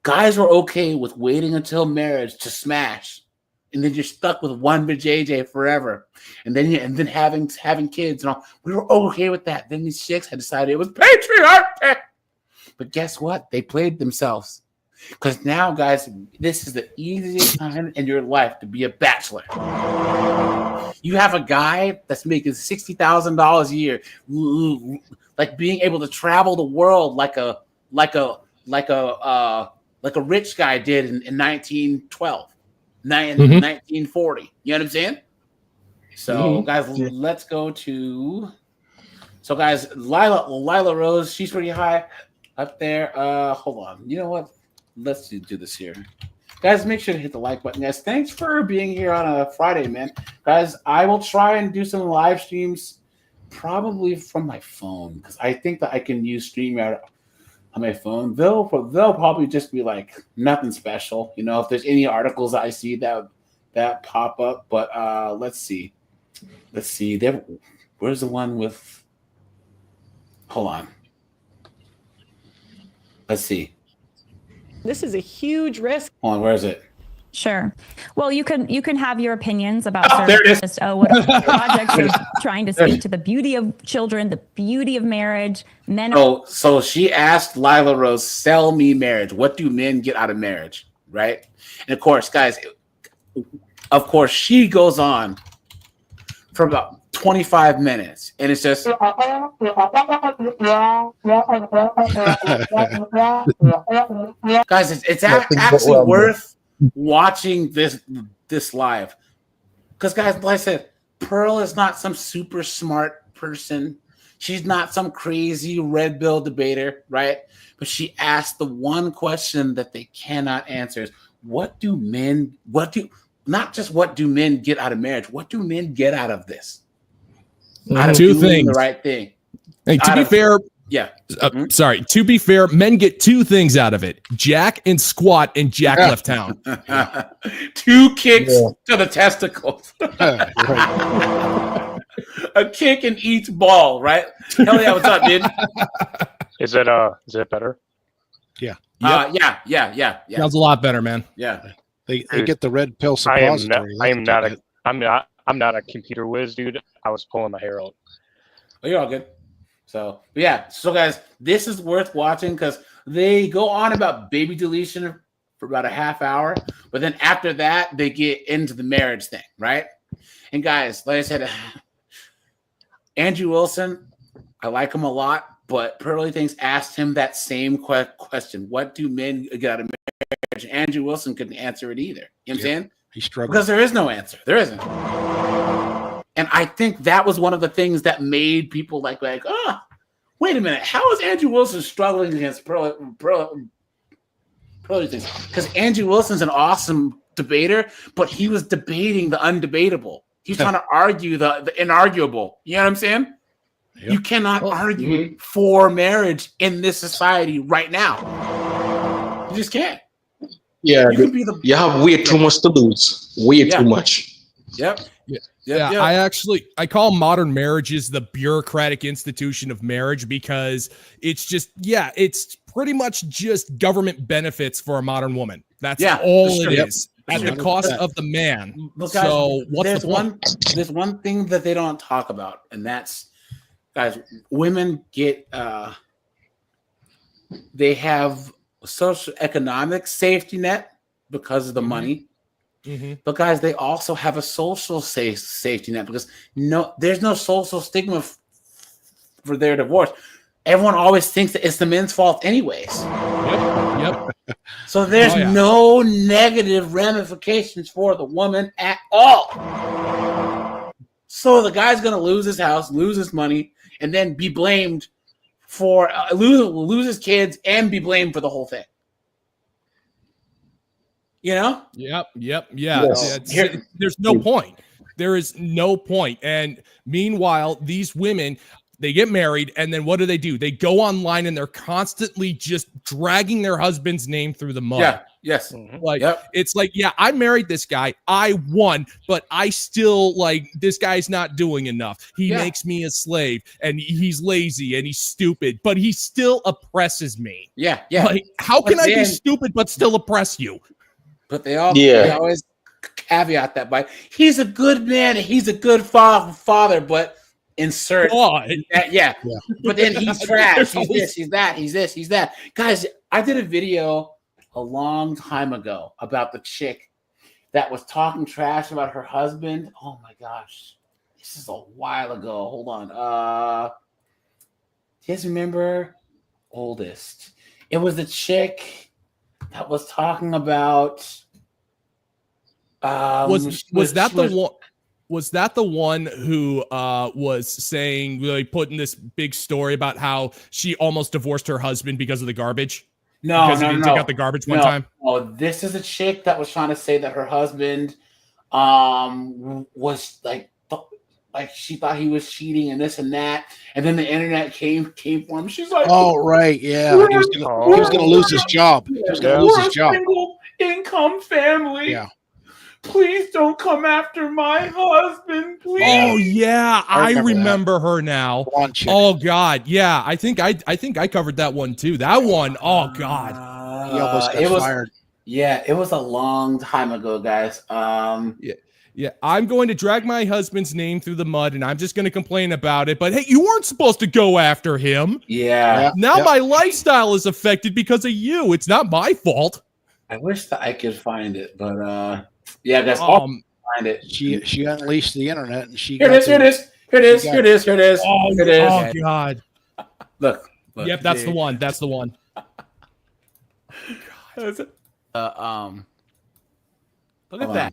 guys were okay with waiting until marriage to smash. And then you're stuck with one JJ forever, and then having kids and all. We were okay with that. Then these chicks had decided it was patriarchy. But guess what? They played themselves. Because now, guys, this is the easiest time in your life to be a bachelor. You have a guy that's making $60,000 a year, like being able to travel the world like a rich guy did in 1912. 1940. You know what I'm saying? So, guys, let's go to. So, guys, Lila Rose, she's pretty high up there. Hold on. You know what? Let's do this here. Guys, make sure to hit the like button. Guys, thanks for being here on a Friday, man. Guys, I will try and do some live streams probably from my phone because I think that I can use StreamYard on my phone. They'll probably just be like nothing special, you know, if there's any articles I see that pop up. But let's see. Where's the one with? Hold on. Let's see. This is a huge risk. Hold on, where is it? Sure. Well, you can have your opinions about there it is. what projects are trying to speak to the beauty of children, the beauty of marriage. Men. So she asked Lila Rose, "Sell me marriage. What do men get out of marriage?" Right? And of course, guys, she goes on for about 25 minutes, and it's just guys, it's actually worth watching this live because, guys, like I said, Pearl is not some super smart person. She's not some crazy red pill debater, right? But she asked the one question that they cannot answer: is what do men get out of marriage? What do men get out of this? Out of two doing things. The right thing. Hey, to be fair, yeah. Sorry. To be fair, men get two things out of it: jack and squat, and Jack left town. 2 kicks to the testicles. A kick in each ball, right? Hell yeah, what's up, dude? Is it better? Yeah. Yeah. Sounds a lot better, man. Yeah. They get the red pill suppository. I'm not a computer whiz, dude. I was pulling my hair out. Oh, you're all good. So, but yeah. So, guys, this is worth watching because they go on about baby deletion for about a half hour, but then after that, they get into the marriage thing, right? And guys, like I said, Andrew Wilson, I like him a lot, but Pearly Things asked him that same question: what do men get out of marriage? Andrew Wilson couldn't answer it either. You know what I'm saying? He struggled. Because there is no answer. There isn't. And I think that was one of the things that made people like, oh, wait a minute. How is Andrew Wilson struggling against Pearly Things? Because Andrew Wilson's an awesome debater, but he was debating the undebatable. He's trying to argue the inarguable. You know what I'm saying? Yep. You cannot argue for marriage in this society right now. You just can't. Yeah, you have way too much to lose. Way too much. Yep. Yeah. I call modern marriages the bureaucratic institution of marriage because it's just, it's pretty much just government benefits for a modern woman. That's all it is. At the cost of the man. Look, guys, so what's the point? There's one thing that they don't talk about, and that's, guys, women get they have a socioeconomic safety net, because of the money. But guys, they also have a social safety net because there's no social stigma for their divorce. Everyone always thinks that it's the men's fault anyways. Yep. So there's no negative ramifications for the woman at all. So the guy's going to lose his house, lose his money, and then be blamed for lose his kids and be blamed for the whole thing. You know? Yeah. Yes. There's no point. There is no point. And meanwhile, these women, they get married, and then what do? They go online and they're constantly just dragging their husband's name through the mud. Yeah. Yes. Like it's like, yeah, I married this guy, I won, but I still this guy's not doing enough. He makes me a slave, and he's lazy and he's stupid, but he still oppresses me. Yeah. Like, how can I be stupid but still oppress you? But they always caveat that by he's a good man and he's a good father, but insert that, but then he's trash. He's this, he's that, he's this, he's that. Guys, I did a video a long time ago about the chick that was talking trash about her husband. Oh my gosh, this is a while ago. Hold on. Do you guys remember? Oldest. It was the chick that was talking about. Was that the one who was saying, really putting this big story about how she almost divorced her husband because of the garbage? No, he didn't take out the garbage one time. Oh, this is a chick that was trying to say that her husband was like she thought he was cheating and this and that, and then the internet came for him. She's like, "Oh right, yeah, he was gonna lose his job. He was gonna lose his job. Single income family. Yeah. Please don't come after my husband, please." Oh yeah, I remember her now. Oh god, yeah. I think I covered that one too. That one, oh god. He almost got fired. Yeah, it was a long time ago, guys. Yeah, I'm going to drag my husband's name through the mud, and I'm just going to complain about it. But hey, you weren't supposed to go after him. Yeah. Now my lifestyle is affected because of you. It's not my fault. I wish that I could find it, but yeah, guys, I'll find it. She unleashed the internet, and Here it is. Oh god. Look. Yep, that's the one. That's the one. Look at that.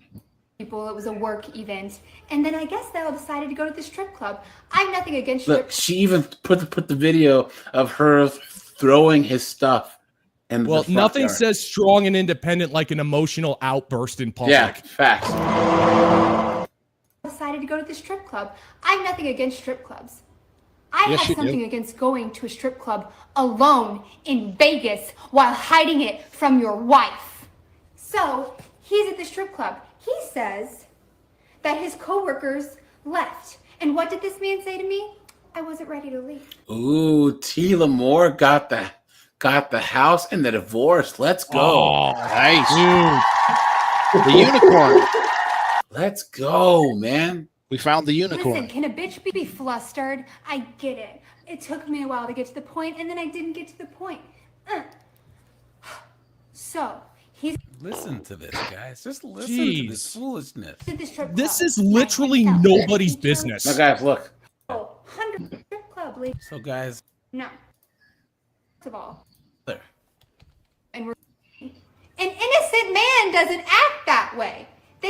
People, it was a work event, and then I guess they all decided to go to the strip club. I have nothing against Look, she even put the video of her throwing his stuff. And well, nothing says strong and independent like an emotional outburst in public. Yeah, facts. Decided to go to the strip club. I have nothing against strip clubs. I have something against going to a strip club alone in Vegas while hiding it from your wife. So he's at the strip club. He says that his coworkers left. And what did this man say to me? I wasn't ready to leave. Ooh, T. Lamore got the house and the divorce. Let's go. Oh, nice. The unicorn. Let's go, man. We found the unicorn. Listen, can a bitch be flustered? I get it. It took me a while to get to the point, and then I didn't get to the point. So, he's... Listen to this, guys. Just listen to this foolishness. This is literally nobody's business. Now, guys, look. 100 strip club, lady. So, guys. No. First of all. There. And an innocent man doesn't act that way.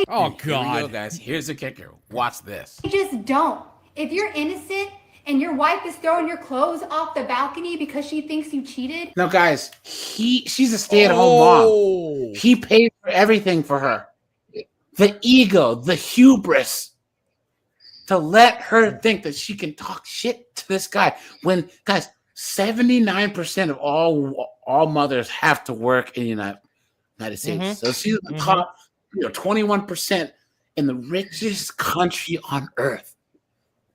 Oh, God. Here we go, guys. Here's the kicker. Watch this. They just don't. If you're innocent and your wife is throwing your clothes off the balcony because she thinks you cheated. Now, guys, she's a stay-at-home mom. He paid for everything for her. The ego, the hubris to let her think that she can talk shit to this guy. When, guys, 79% of all mothers have to work in the United States. Mm-hmm. So she's the top 21% in the richest country on earth.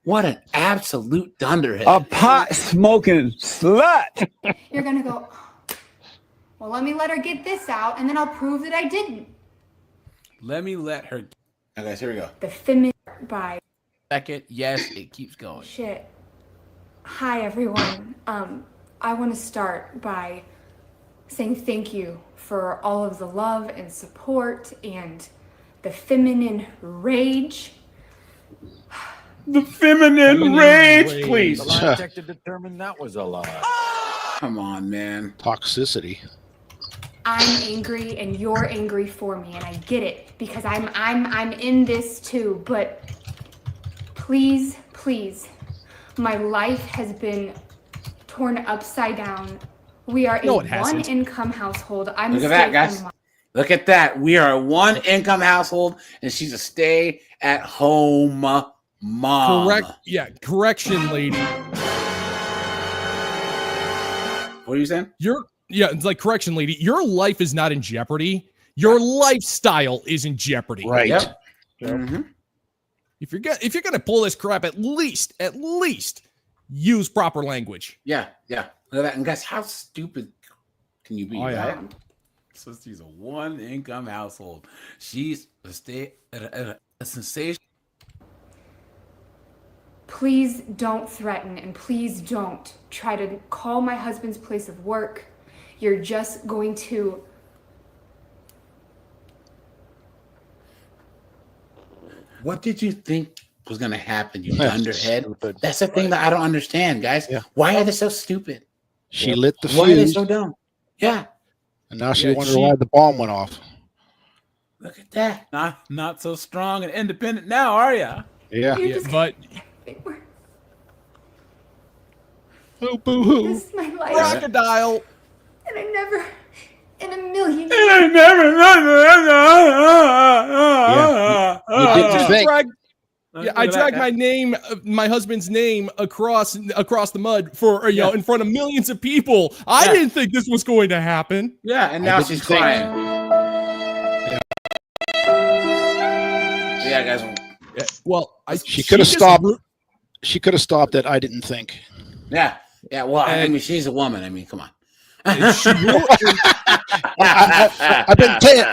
What an absolute dunderhead. A pot smoking slut. You're going to go, well, let me let her get this out, and then I'll prove that I didn't. Let me let her. Okay, guys, here we go. The feminist by. Second, yes, it keeps going. Shit. Hi, everyone. I want to start by saying thank you for all of the love and support and the feminine rage. The feminine rage, please. The lie detector determined that was a lie. Come on, man. Toxicity. I'm angry and you're angry for me, and I get it because I'm in this too, but please, my life has been torn upside down. We are a one-income household. Look at that, guys. Look at that. We are a one-income household, and she's a stay-at-home mom. Correct. Yeah. Correction, lady. What are you saying? It's like, correction, lady. Your life is not in jeopardy. Your lifestyle is in jeopardy. Right. Yep. Mm-hmm. If you're gonna pull this crap, at least use proper language. Yeah. Look at that. And guys, how stupid can you be? Oh, yeah. Right? So she's a one-income household. She's a sensation. Please don't threaten, and please don't try to call my husband's place of work. You're just going to... What did you think was going to happen, you dunderhead? That's the thing that I don't understand, guys. Yeah. Why are they so stupid? She lit the fuse. Why are they so dumb? Yeah. And now she wonders why the bomb went off. Look at that. Not so strong and independent now, are you? Yeah. But... Oh, boo-hoo. This is my life. Crocodile. And I never, in a million years... I dragged my husband's name across the mud for in front of millions of people. I didn't think this was going to happen. Yeah, and now she's crying. Yeah, guys. Yeah, well, she could have stopped. She could have stopped it. I didn't think. Yeah. Well, I mean, she's a woman. I mean, come on. I've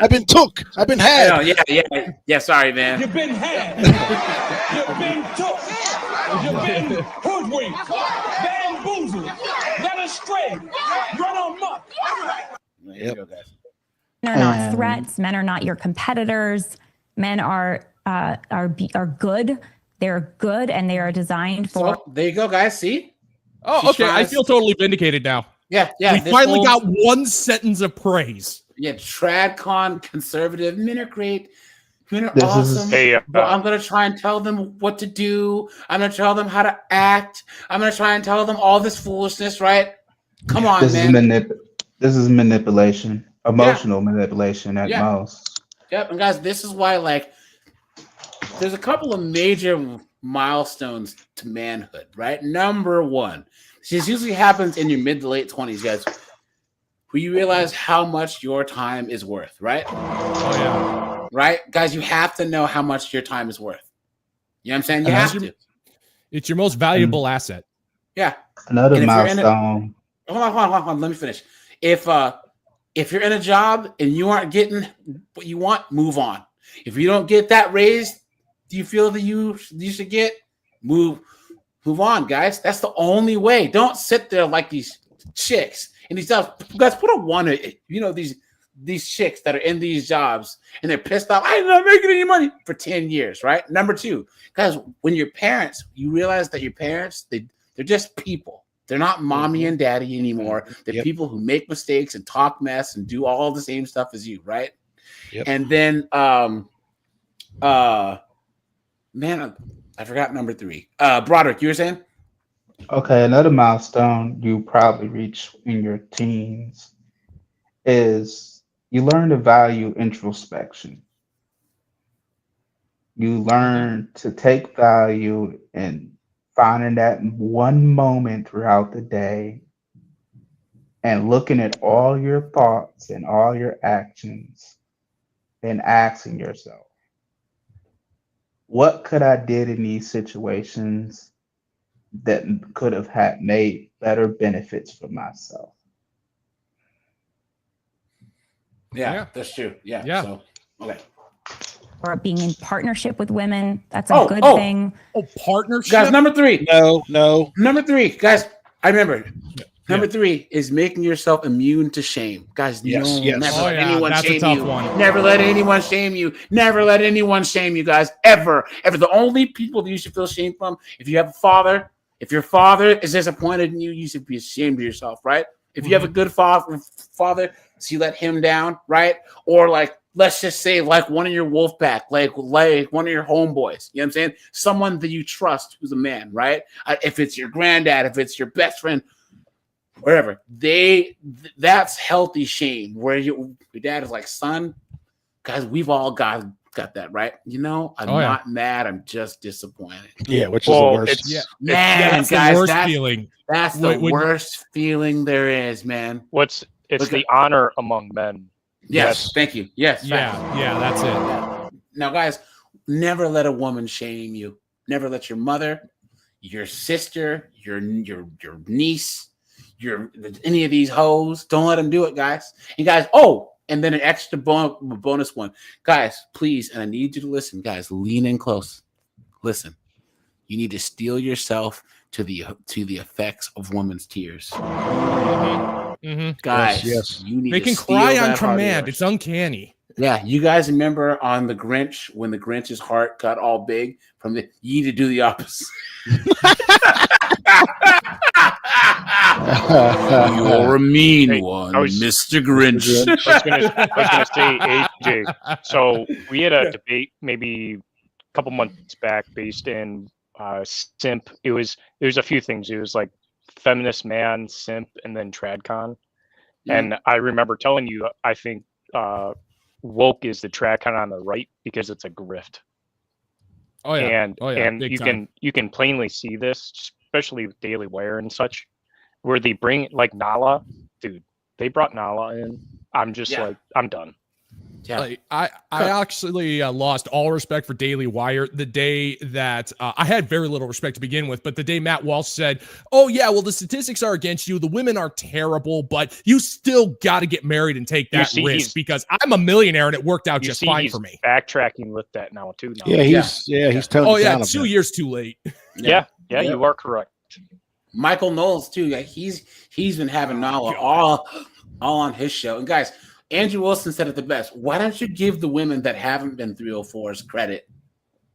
been took. I've been had. Oh, yeah. Sorry, man. You've been had. You've been took. You've been hoodwinked, bamboozled, led astray, run amok. Yep. Men are not threats. Men are not your competitors. Men are good. They're good, and they are designed for. So, there you go, guys. See? Oh, okay. I feel totally vindicated now. Yeah. We finally got one sentence of praise. Yeah, TRADCON, conservative, men are great. Men are awesome. But I'm going to try and tell them what to do. I'm going to tell them how to act. I'm going to try and tell them all this foolishness, right? Come on, man. This is manipulation, emotional manipulation at most. Yep, and guys, this is why, like, there's a couple of major milestones to manhood, right? Number one, this usually happens in your mid to late 20s, guys, where you realize how much your time is worth, right? Oh, yeah. Right? Guys, you have to know how much your time is worth. You know what I'm saying? You have to. It's your most valuable asset. Yeah. Another milestone. Hold on. Let me finish. If you're in a job and you aren't getting what you want, move on. If you don't get that raise, do you feel that you should get? Move on, guys. That's the only way. Don't sit there like these chicks and these jobs. Guys, put a one. These chicks that are in these jobs and they're pissed off. I'm not making any money for 10 years, right? Number two, guys, when your parents, you realize that your parents, they're just people. They're not mommy and daddy anymore. They're people who make mistakes and talk mess and do all the same stuff as you, right? Yep. And then, man, I forgot number three. Broderick, you were saying? Okay, another milestone you probably reach in your teens is you learn to value introspection. You learn to take value in finding that one moment throughout the day and looking at all your thoughts and all your actions and asking yourself, what could I did in these situations that could have had made better benefits for myself? Yeah, that's true. Yeah. So, okay. Or being in partnership with women. That's a good thing. Oh, partnership. Guys, number three. No. Number three, guys. I remember. Number 3 is making yourself immune to shame. Guys, never let anyone shame you. Never let anyone shame you. Never let anyone shame you, guys. Ever. The only people that you should feel shame from, if you have a father, if your father is disappointed in you, you should be ashamed of yourself, right? If you have a good father, so you let him down, right? Or like, let's just say like one of your wolf pack, like one of your homeboys, you know what I'm saying? Someone that you trust who's a man, right? If it's your granddad, if it's your best friend, whatever, that's healthy shame. Where your dad is like, son, guys, we've all got that, right? You know, I'm not mad, I'm just disappointed. Yeah, which is the worst. That's the worst feeling. That's the worst feeling there is, man. It's the honor among men. Yes, thank you. Yes, that's it. Now, guys, never let a woman shame you. Never let your mother, your sister, your niece, any of these hoes, don't let them do it, guys. And guys, and then an extra bonus one, guys, please, and I need you to listen, guys, lean in close. Listen, you need to steel yourself to the effects of women's tears. Guys, you need they to can cry on command. It's uncanny. Yeah, you guys remember on the Grinch when the Grinch's heart got all big from you need to do the opposite. You're a mean one, Mr. Grinch. I was gonna say, AJ. So we had a debate maybe a couple months back based in simp. It was a few things. It was like feminist man, simp, and then TRADCON. And I remember telling you, I think woke is the TRADCON on the right because it's a grift. And you can plainly see this, especially with Daily Wire and such, where they bring like Nala, dude. They brought Nala in. I'm just like, I'm done. Yeah. Like, I actually lost all respect for Daily Wire the day that I had very little respect to begin with, but the day Matt Walsh said, "Oh yeah, well the statistics are against you. The women are terrible, but you still got to get married and take that risk because I'm a millionaire and it worked out just fine for me." Backtracking with that now too. He's telling. Oh yeah, 2 years too late. Yeah, you are correct. Michael Knowles too. Yeah, he's been having Nala all on his show. And guys, Andrew Wilson said it the best. Why don't you give the women that haven't been 304s credit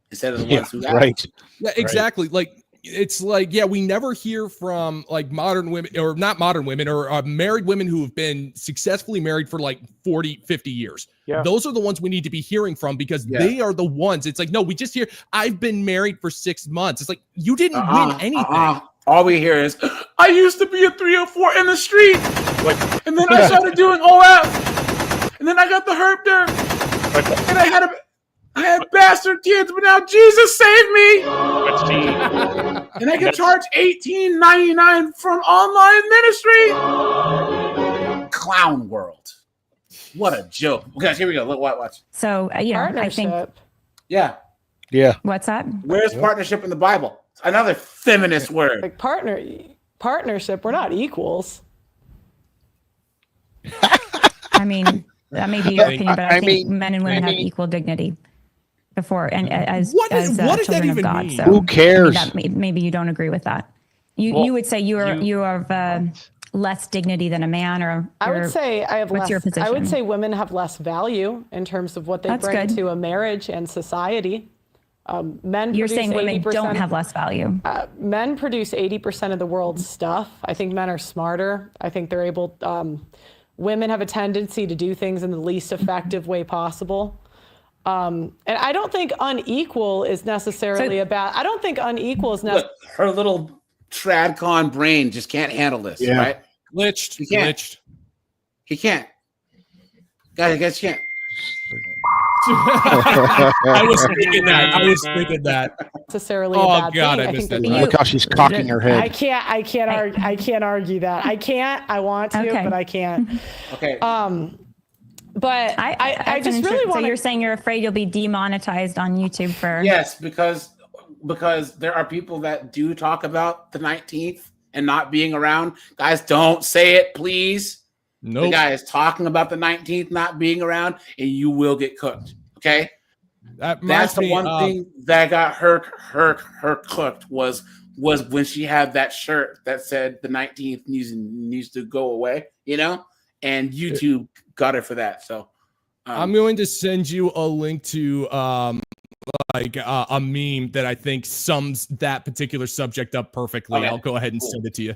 instead of the ones who have? Right. Yeah, exactly. Like it's like, we never hear from like modern women or not modern women or married women who have been successfully married for like 40, 50 years. Yeah. Those are the ones we need to be hearing from because they are the ones. It's like, no, we just hear, I've been married for 6 months. It's like, you didn't win anything. All we hear is, I used to be a 304 in the street. And then I started doing OF. And then I got the herp there. And I had bastard kids, but now Jesus saved me. And I can charge $18.99 from online ministry. Clown world. What a joke. Guys, here we go. Look, watch. So, I think. Yeah. What's that? Where's partnership in the Bible? Another feminist word. Like partnership. We're not equals. I mean, that may be your opinion, but I think men and women have equal dignity before and as children of God. So who cares? Maybe you don't agree with that. You would say you have less dignity than a man, or I would say I have what's less. your position? I would say women have less value in terms of what they bring to a marriage and society. Men. You're saying women don't have less value. Men produce 80% of the world's stuff. I think men are smarter. I think they're able. Women have a tendency to do things in the least effective way possible. And I don't think unequal is necessarily I don't think unequal is necessarily. Her little TRADCON brain just can't handle this, right? Glitched. He can't. Guys, you can't. I was thinking that. Necessarily a bad God, thing. I missed that. Look how she's cocking her head. I can't argue that. I can't. I want to, but I can't. Okay. But I just really want. So you're saying you're afraid you'll be demonetized on YouTube for? Yes, because there are people that do talk about the 19th and not being around. Guys, don't say it, please. Nope. The guy is talking about the 19th not being around, and you will get cooked. Okay, that's the one thing that got her cooked was was when she had that shirt that said the 19th needs to go away, you know, and YouTube got her for that. So I'm going to send you a link to a meme that I think sums that particular subject up perfectly. Okay. I'll go ahead and send it to you.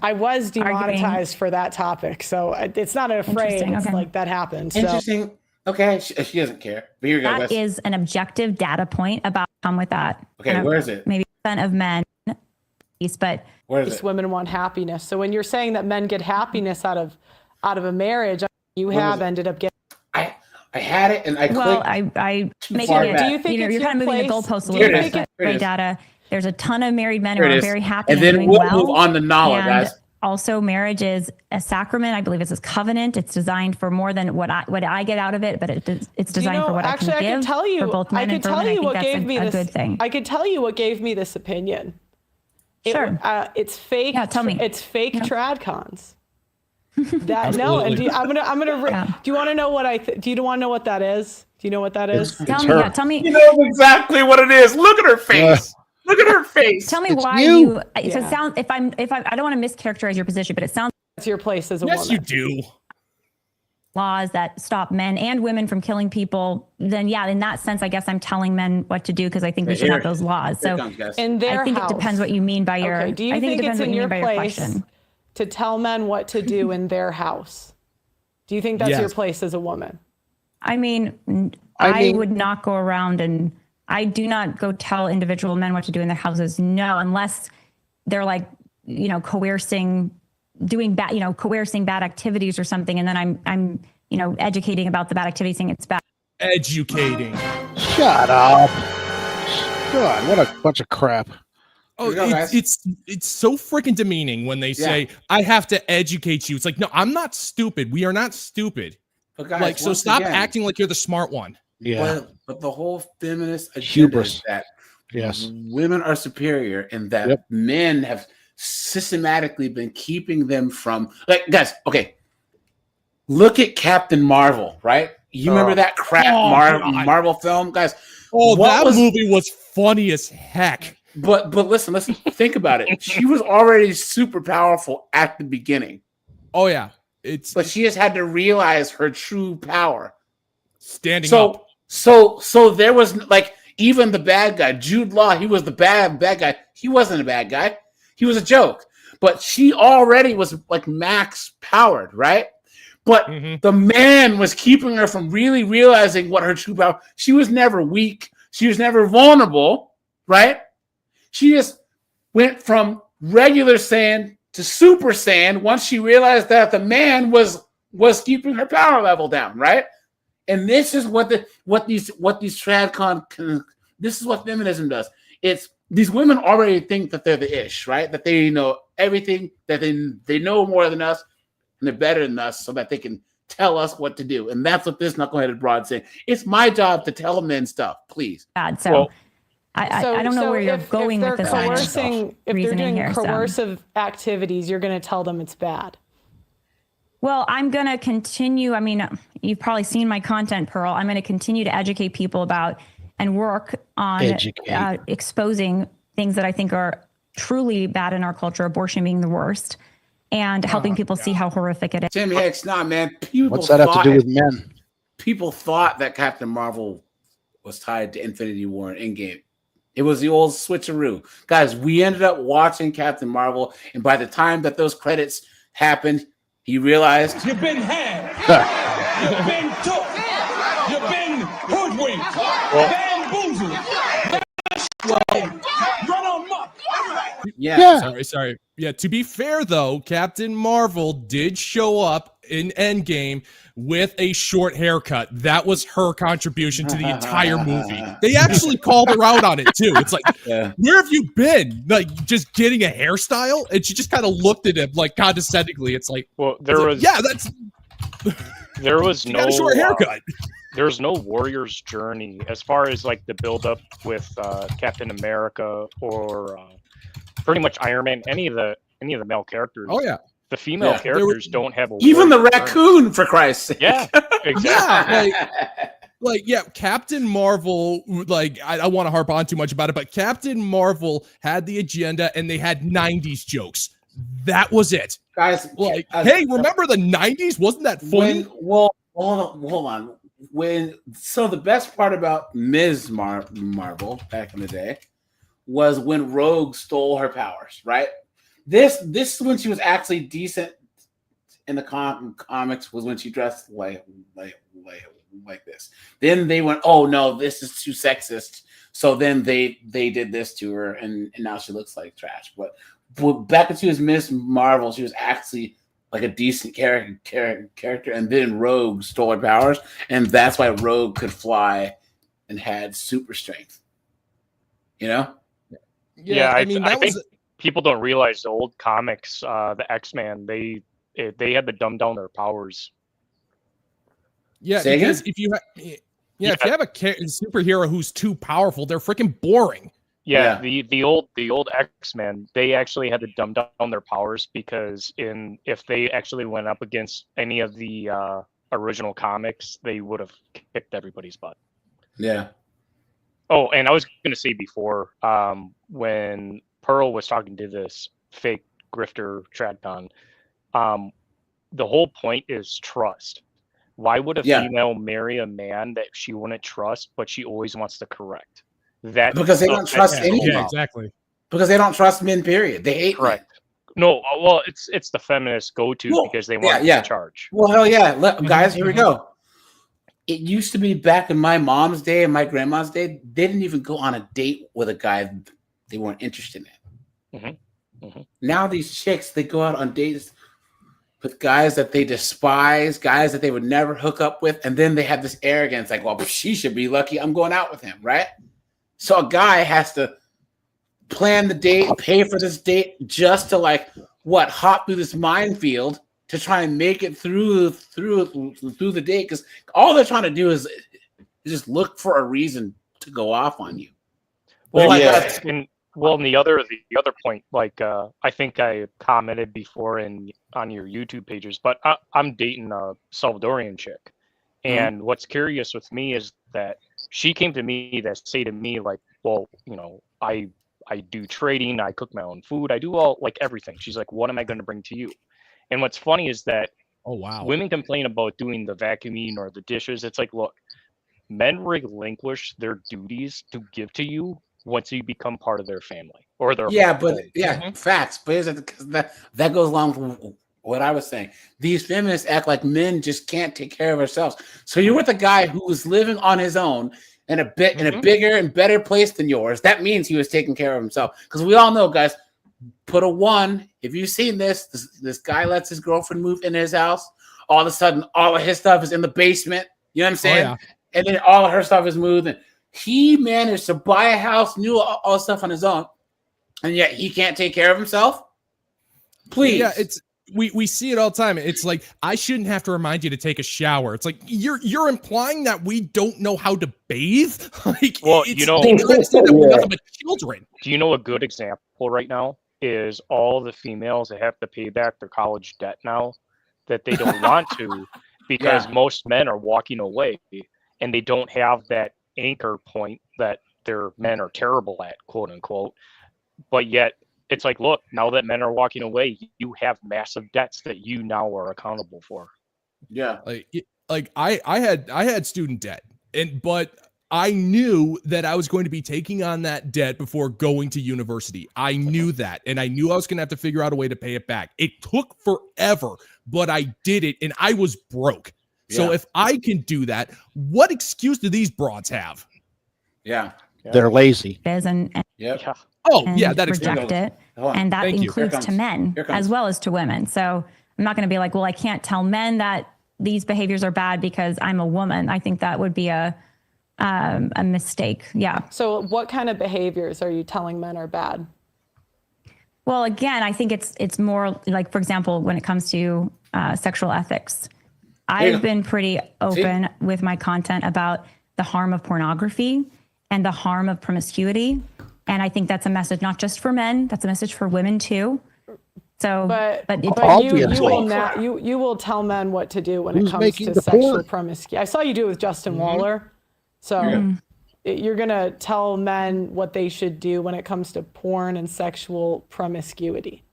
I was demonetized for that topic, so it's not afraid. It's like that happened. So. Interesting. Okay, she doesn't care. But here we go. That is an objective data point about come with that. Okay, where is it? Maybe % of men, but where is it? Women want happiness. So when you're saying that men get happiness out of a marriage, you have ended up getting. I had it and I clicked. Well, I making it. Do you think you're kind of moving the goalposts a little bit? But great data. There's a ton of married men who are very happy and doing well. And then we'll move on to knowledge, guys. Also, marriage is a sacrament. I believe it's a covenant. It's designed for more than what I get out of it, but it's designed for what I can give for both men and for women. I think that's a good thing. I could tell you what gave me this opinion. Sure. It's fake. Yeah, tell me. It's fake TRADCONs. That no, and do you want to know what do you want to know what that is? Do you know what that is? Tell me. You know exactly what it is. Look at her face. Look at her face. Tell me why you. It sounds. If I don't want to mischaracterize your position, but it sounds. It's your place as a woman. Yes, you do. Laws that stop men and women from killing people. Then yeah, in that sense, I guess I'm telling men what to do because I think we should have those laws. So in their I think house. It depends what you mean by your. Okay. Do you I think think it depends it's in what you your mean by your place question. to tell men what to do in their house? Do you think that's your place as a woman? I mean, I would not go around and I do not go tell individual men what to do in their houses. No, unless they're like, coercing bad activities or something. And then I'm educating about the bad activities, saying it's bad. Educating. Shut up. God, what a bunch of crap. Oh, it's so freaking demeaning when they say, I have to educate you. It's like, no, I'm not stupid. We are not stupid. But guys, so stop acting like you're the smart one. Yeah. But the whole feminist agenda is that yes, women are superior and that men have systematically been keeping them from guys, okay. Look at Captain Marvel, right? You remember that crap Marvel film, guys? Oh, that movie was funny as heck. But listen, think about it. She was already super powerful at the beginning. Oh yeah. But she has had to realize her true power. Standing up. So there was even the bad guy, Jude Law, he was the bad guy. He wasn't a bad guy. He was a joke. But she already was max powered, right? But the man was keeping her from really realizing what her true power. She was never weak. She was never vulnerable, right? She just went from regular Saiyan to Super Saiyan once she realized that the man was keeping her power level down, right? And this is what these TRADCON this is what feminism does. It's these women already think that they're the ish, right? That they know everything, that they know more than us, and they're better than us, so that they can tell us what to do. And that's what this knuckleheaded broad saying. It's my job to tell men stuff, please. Bad. So. I don't know where you're going with this. If they're doing coercive activities, you're going to tell them it's bad. Well, I'm going to continue. I mean, you've probably seen my content, Pearl. I'm going to continue to educate people about and work on exposing things that I think are truly bad in our culture, abortion being the worst, and helping people see how horrific it is. Jimmy X, man. What's that have to do with men? People thought that Captain Marvel was tied to Infinity War and Endgame. It was the old switcheroo. Guys, we ended up watching Captain Marvel, and by the time that those credits happened, he realized... You've been had. You've been took. You've been hoodwinked. Bamboozled. Run on muck. Sorry. Yeah, to be fair, though, Captain Marvel did show up in Endgame with a short haircut. That was her contribution to the entire movie. They actually called her out on it, too. It's like, where have you been? Just getting a hairstyle? And she just kind of looked at him, condescendingly. It's like, well, there was no short haircut. There's no warrior's journey as far as the build up with Captain America or pretty much Iron Man, any of the male characters. Oh yeah. The female characters don't have even the raccoon, for Christ's sake. Yeah, exactly. like, yeah, Captain Marvel, like, I don't want to harp on too much about it, but Captain Marvel had the agenda and they had 90s jokes. That was it. Guys, like, hey, remember the 90s? Wasn't that funny? Hold on. So the best part about Ms. Marvel back in the day was when Rogue stole her powers, right? This is when she was actually decent in the comics, was when she dressed like this. Then they went, oh no, this is too sexist. So then they did this to her, and now she looks like trash. But back when she was Miss Marvel, she was actually like a decent character, and then Rogue stole her powers, and that's why Rogue could fly and had super strength. You know? Yeah, I think people don't realize the old comics, the X-Men, they had to dumb down their powers. Yeah, because if you if you have a superhero who's too powerful, they're freaking boring. Yeah, the old X-Men, they actually had to dumb down their powers because if they actually went up against any of the original comics, they would have kicked everybody's butt. Yeah. Oh, and I was going to say before, when Pearl was talking to this fake grifter TRADCON, the whole point is trust. Why would a female marry a man that she wouldn't trust, but she always wants to correct? Because they don't trust anyone. Yeah, exactly. Because they don't trust men, period. They hate men. No, well, it's the feminist go-to because they want to be in charge. Well, hell yeah. Guys, here we go. It used to be back in my mom's day and my grandma's day, they didn't even go on a date with a guy they weren't interested in. Now these chicks, they go out on dates with guys that they despise, guys that they would never hook up with, and then they have this arrogance like, well, she should be lucky I'm going out with him, right? So a guy has to plan the date, pay for this date just to hop through this minefield to try and make it through the date, because all they're trying to do is just look for a reason to go off on you. Well, and the other point, I think I commented before on your YouTube pages, but I'm dating a Salvadorian chick, and what's curious with me is that she came to me to say to me well, I do trading, I cook my own food, I do all everything. She's like, what am I going to bring to you? And what's funny is that women complain about doing the vacuuming or the dishes. It's like, look, men relinquish their duties to give to you once you become part of their family or their facts. But that goes along with what I was saying. These feminists act like men just can't take care of ourselves. So you're with a guy who was living on his own in a bigger and better place than yours. That means he was taking care of himself. Because we all know, guys, put a 1. If you've seen this guy lets his girlfriend move into his house. All of a sudden, all of his stuff is in the basement. You know what I'm saying? Oh, yeah. And then all of her stuff is moved. And he managed to buy a house, knew all the stuff on his own, and yet he can't take care of himself. Please. Yeah, we see it all the time. It's like, I shouldn't have to remind you to take a shower. It's like you're implying that we don't know how to bathe. Well, nothing but children. Do you know a good example right now is all the females that have to pay back their college debt now that they don't want to because most men are walking away and they don't have that anchor point that their men are terrible at, quote unquote. But yet it's like, look, now that men are walking away, you have massive debts that you now are accountable for. Yeah. I had student debt, but I knew that I was going to be taking on that debt before going to university. I knew that, and I knew I was going to have to figure out a way to pay it back. It took forever, but I did it, and I was broke. So if I can do that, what excuse do these broads have? Yeah. They're lazy. That reject it. And that includes to men as well as to women. So I'm not going to be like, well, I can't tell men that these behaviors are bad because I'm a woman. I think that would be a mistake. Yeah. So what kind of behaviors are you telling men are bad? Well, again, I think it's more like, for example, when it comes to sexual ethics, I've been pretty open with my content about the harm of pornography and the harm of promiscuity. And I think that's a message not just for men, that's a message for women too. So, but you will tell men what to do when it comes to sexual promiscuity. I saw you do it with Justin Waller. So you're going to tell men what they should do when it comes to porn and sexual promiscuity.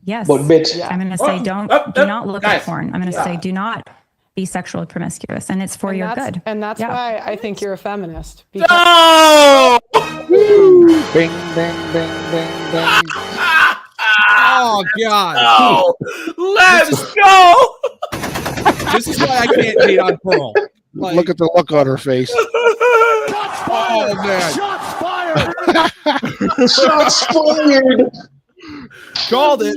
Yes. But I'm going to say do not look at porn. I'm going to say do not be sexually promiscuous, and it's for your good. And that's why I think you're a feminist. No! Bing, bing, bing, bing, bing. Oh God! No! Let's go! This is why I can't hate on Pearl. Like, look at the look on her face. Shots fired! Oh man! Shots fired! Shots fired! Called it.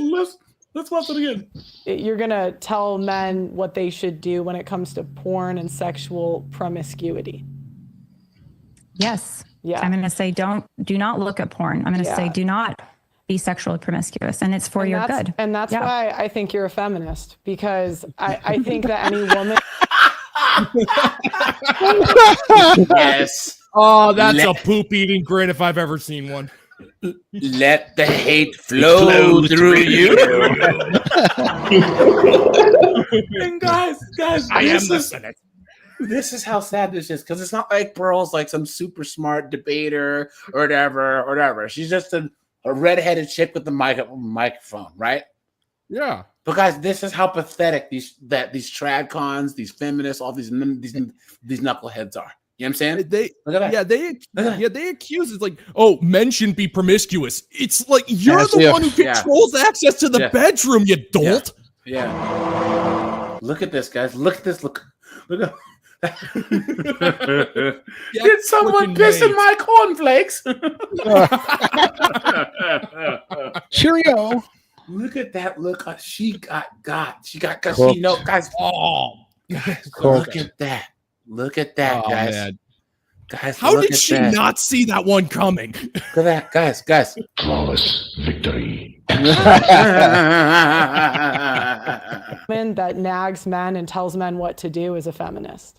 Let's watch it again. You're going to tell men what they should do when it comes to porn and sexual promiscuity. Yes. Yeah. I'm going to say do not look at porn. I'm going to say do not be sexually promiscuous, and it's for your good. And that's why I think you're a feminist, because I think that any woman. Yes. Oh, that's a poop eating grin if I've ever seen one. Let the hate flow through you. And guys, I am the Senate. This is how sad this is, because it's not like Pearl's like some super smart debater or whatever. She's just a redheaded chick with the microphone, right? Yeah. But guys, this is how pathetic these TRADCONs, these feminists, all these knuckleheads are. You know what I'm saying? Look at that. They accuse it's like, oh, men shouldn't be promiscuous. It's like you're the one who controls access to the bedroom, you dolt. Yeah. Look at this, guys. Look at this. Look at Did someone piss in my cornflakes? Cheerio. Look at that. Look, she got. She knows, guys. Oh, guys, look at that. Look at that, guys. Man. Guys, how did she not see that one coming? Look at that, guys. Flawless victory. Woman that nags men and tells men what to do is a feminist.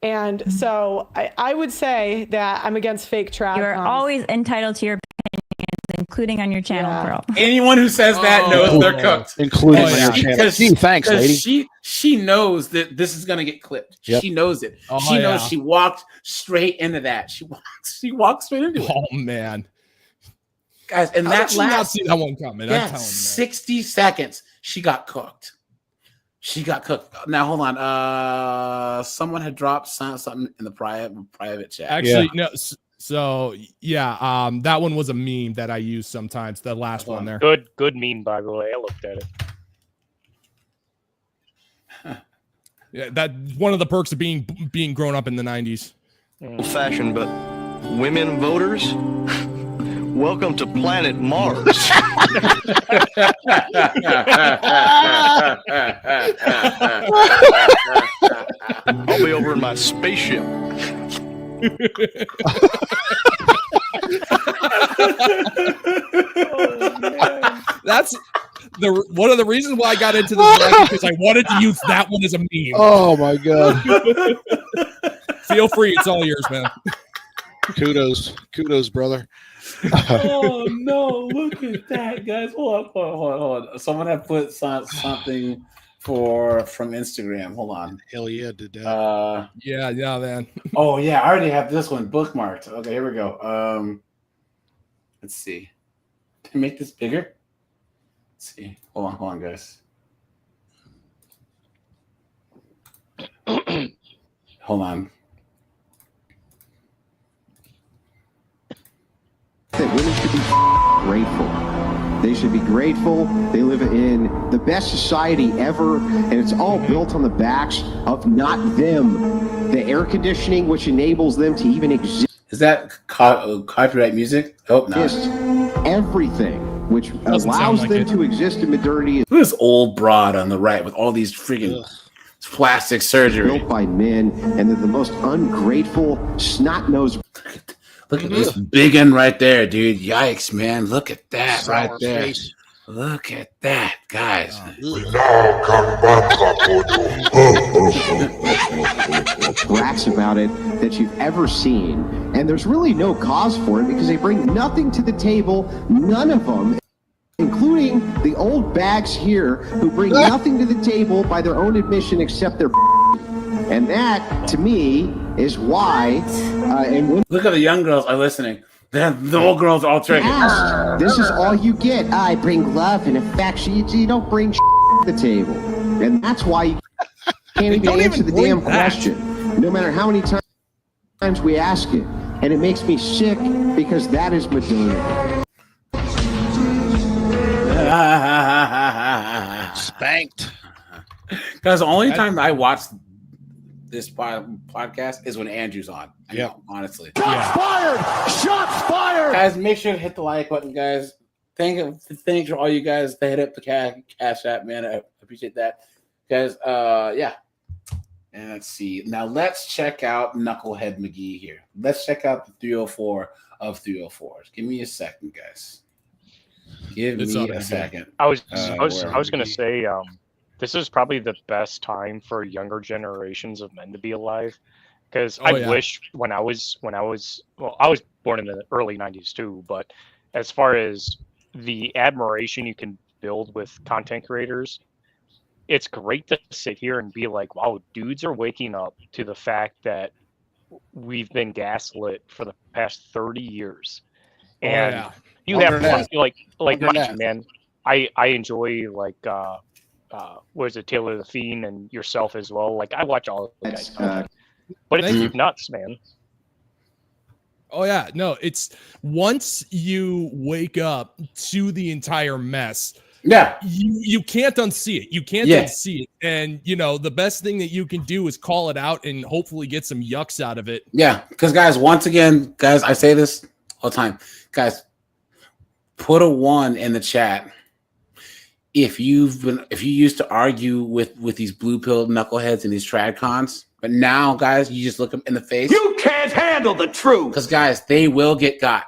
And so I would say that I'm against fake TRADCONs. You're always entitled to your opinions, including on your channel, Pearl. Anyone who says that knows they're cooked. Including on your channel. Thanks, lady. She knows that this is going to get clipped. Yep. She knows it. She knows. She walked straight into that. She walked straight into it. Oh, man. Guys, and that last... not see that one coming. Yeah, 60 seconds. She got cooked. Now hold on. Someone had dropped something in the private chat. Actually, no. So yeah, that one was a meme that I use sometimes. The last one there. Good meme, by the way. I looked at it. Yeah, that's one of the perks of being grown up in the 90s. Fashion, but women voters. Welcome to planet Mars. I'll be over in my spaceship. That's one of the reasons why I got into this, because I wanted to use that one as a meme. Oh my god! Feel free, it's all yours, man. Kudos, brother. Oh no! Look at that, guys. Hold on. Someone had put something from Instagram. Hold on. Hell yeah, did that. Yeah, man. Oh yeah, I already have this one bookmarked. Okay, here we go. Let's see. Can I make this bigger? Let's see. Hold on, guys. Hold on. That women should be grateful. They should be grateful. They live in the best society ever, and it's all built on the backs of not them. The air conditioning, which enables them to even exist. Is that copyright music? Hope not. Everything, which allows them to exist in modernity. Look at this old broad on the right with all these freaking plastic surgery. Built by men, and they're the most ungrateful, snot-nosed. Look at this big one right there, dude. Yikes, man. Look at that right there. Face. Look at that, guys. Brags about it that you've ever seen. And there's really no cause for it because they bring nothing to the table. None of them. including the old bags here who bring nothing to the table by their own admission except their and that, to me, is why. And look at the young girls are listening. The old girls are all triggered. This is all you get. I bring love and affection. You don't bring to the table, and that's why you can't even answer the damn question, no matter how many times we ask it. And it makes me sick because that is modernity. Spanked. Because the only time I watch this podcast is when Andrew's on. Yeah, honestly. Shots fired! Shots fired! Guys, make sure to hit the like button, guys. Thanks for all you guys that hit up the cash app, man. I appreciate that, guys. Yeah. And let's see. Now let's check out Knucklehead McGee here. Let's check out the 304 of 304s. Give me a second, guys. Give me a second. I was going to say, this is probably the best time for younger generations of men to be alive, because wish when I was I was born in the early 90s too, but as far as the admiration you can build with content creators, it's great to sit here and be like, wow, dudes are waking up to the fact that we've been gaslit for the past 30 years. And you have like man, I enjoy like what is it, Taylor the Fiend and yourself as well. Like I watch all of the guys, but it's nuts, man. Oh yeah, no, it's once you wake up to the entire mess. Yeah, you can't unsee it. You can't unsee it, and the best thing that you can do is call it out and hopefully get some yucks out of it. Yeah, because guys, once again, guys, I say this all the time, guys. Put a 1 in the chat if you used to argue with these blue pill knuckleheads and these tradcons, but now, guys, you just look them in the face. You can't handle the truth. Because guys, they will get got.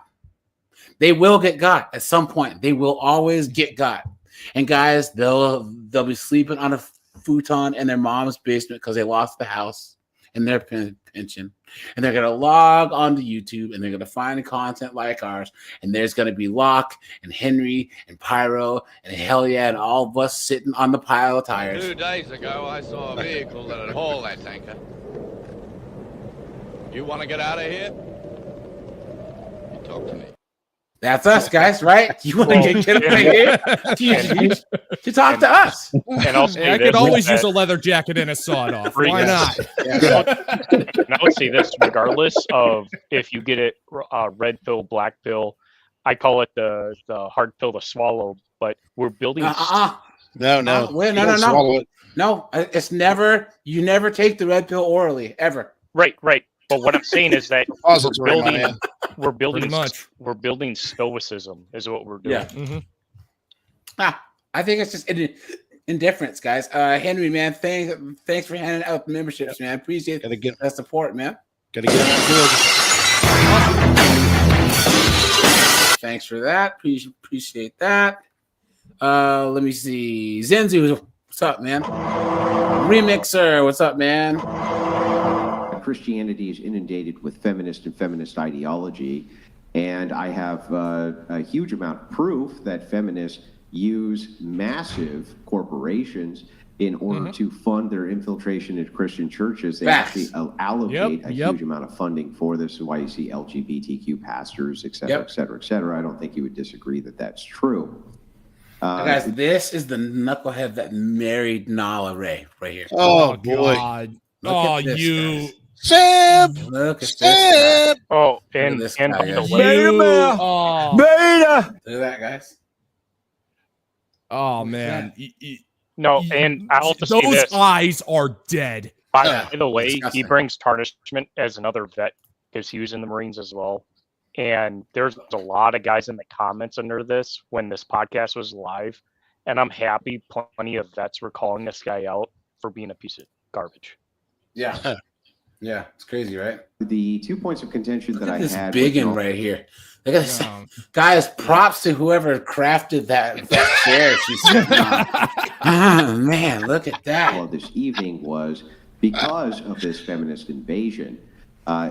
They will get got at some point. They will always get got. And guys, they'll be sleeping on a futon in their mom's basement because they lost the house and their pension. And they're gonna log onto YouTube and they're gonna find content like ours. And there's gonna be Locke and Henry and Pyro and Hell Yeah and all of us sitting on the pile of tires. 2 days ago, I saw a vehicle that had hauled that tanker. You want to get out of here? You talk to me. That's us, guys, right? You want to get out of here? You talk to us. And also, I could always use a leather jacket and a sawed off. Why not? And I would say this, regardless of if you get it red pill, black pill, I call it the hard pill to swallow. But we're building. No, it's never. You never take the red pill orally ever. Right. But what I'm saying is that we're building stoicism is what we're doing. Yeah. Mm-hmm. I think it's just indifference, guys. Henry, man, thanks for handing out the memberships, man. Appreciate that support, man. Gotta get good. Thanks for that. Appreciate that. Let me see. Zenzu, what's up, man? Remixer, what's up, man? Christianity is inundated with feminist and feminist ideology, and I have a huge amount of proof that feminists use massive corporations in order to fund their infiltration into Christian churches. They actually allocate a huge amount of funding for this, is why you see LGBTQ pastors, et cetera, et cetera, et cetera. I don't think you would disagree that that's true. Guys, this is the knucklehead that married Nala Ray right here. Oh boy. God. Look at this, guys. Sam! Look at this. Oh, and this by guy, the guys. way, Look at that, guys. Oh man. No, and I'll also say those this. eyes are dead. By the way, he brings tarnishment as another vet because he was in the Marines as well. And there's a lot of guys in the comments under this when this podcast was live. And I'm happy plenty of vets were calling this guy out for being a piece of garbage. Yeah. Yeah, it's crazy, right? The 2 points of contention that I This had. biggin right here. Look at this. Guys, props to whoever crafted that chair she's sitting on. Man, look at that. Well, this evening was because of this feminist invasion.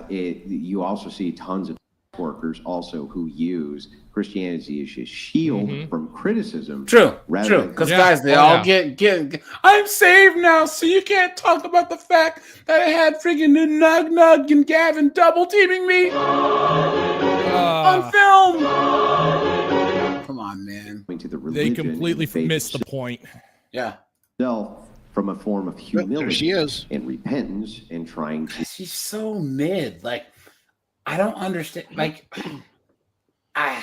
You also see tons of workers also who use Christianity as a shield from criticism. True. Because guys, they all get. I'm saved now, so you can't talk about the fact that I had freaking Nug and Gavin double teaming me on film. Come on, man. They completely missed the point. Yeah. From a form of humility she is. And repentance and trying to. She's so mid. Like, I don't understand. Like, I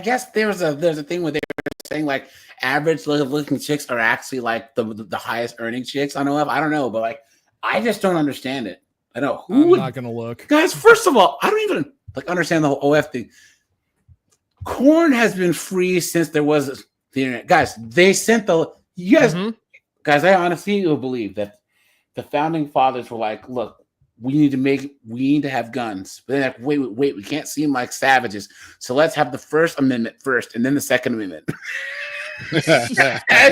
guess there's a thing where they were saying like average looking chicks are actually like the highest earning chicks I know of. I don't know, but like I just don't understand it. I know I'm not gonna look. Guys, first of all, I don't even like understand the whole OF thing. Corn has been free since there was the internet. Guys, they sent guys, I honestly believe that the founding fathers were like, look, we need to have guns. But then like, wait, we can't seem like savages. So let's have the First Amendment first and then the Second Amendment. And,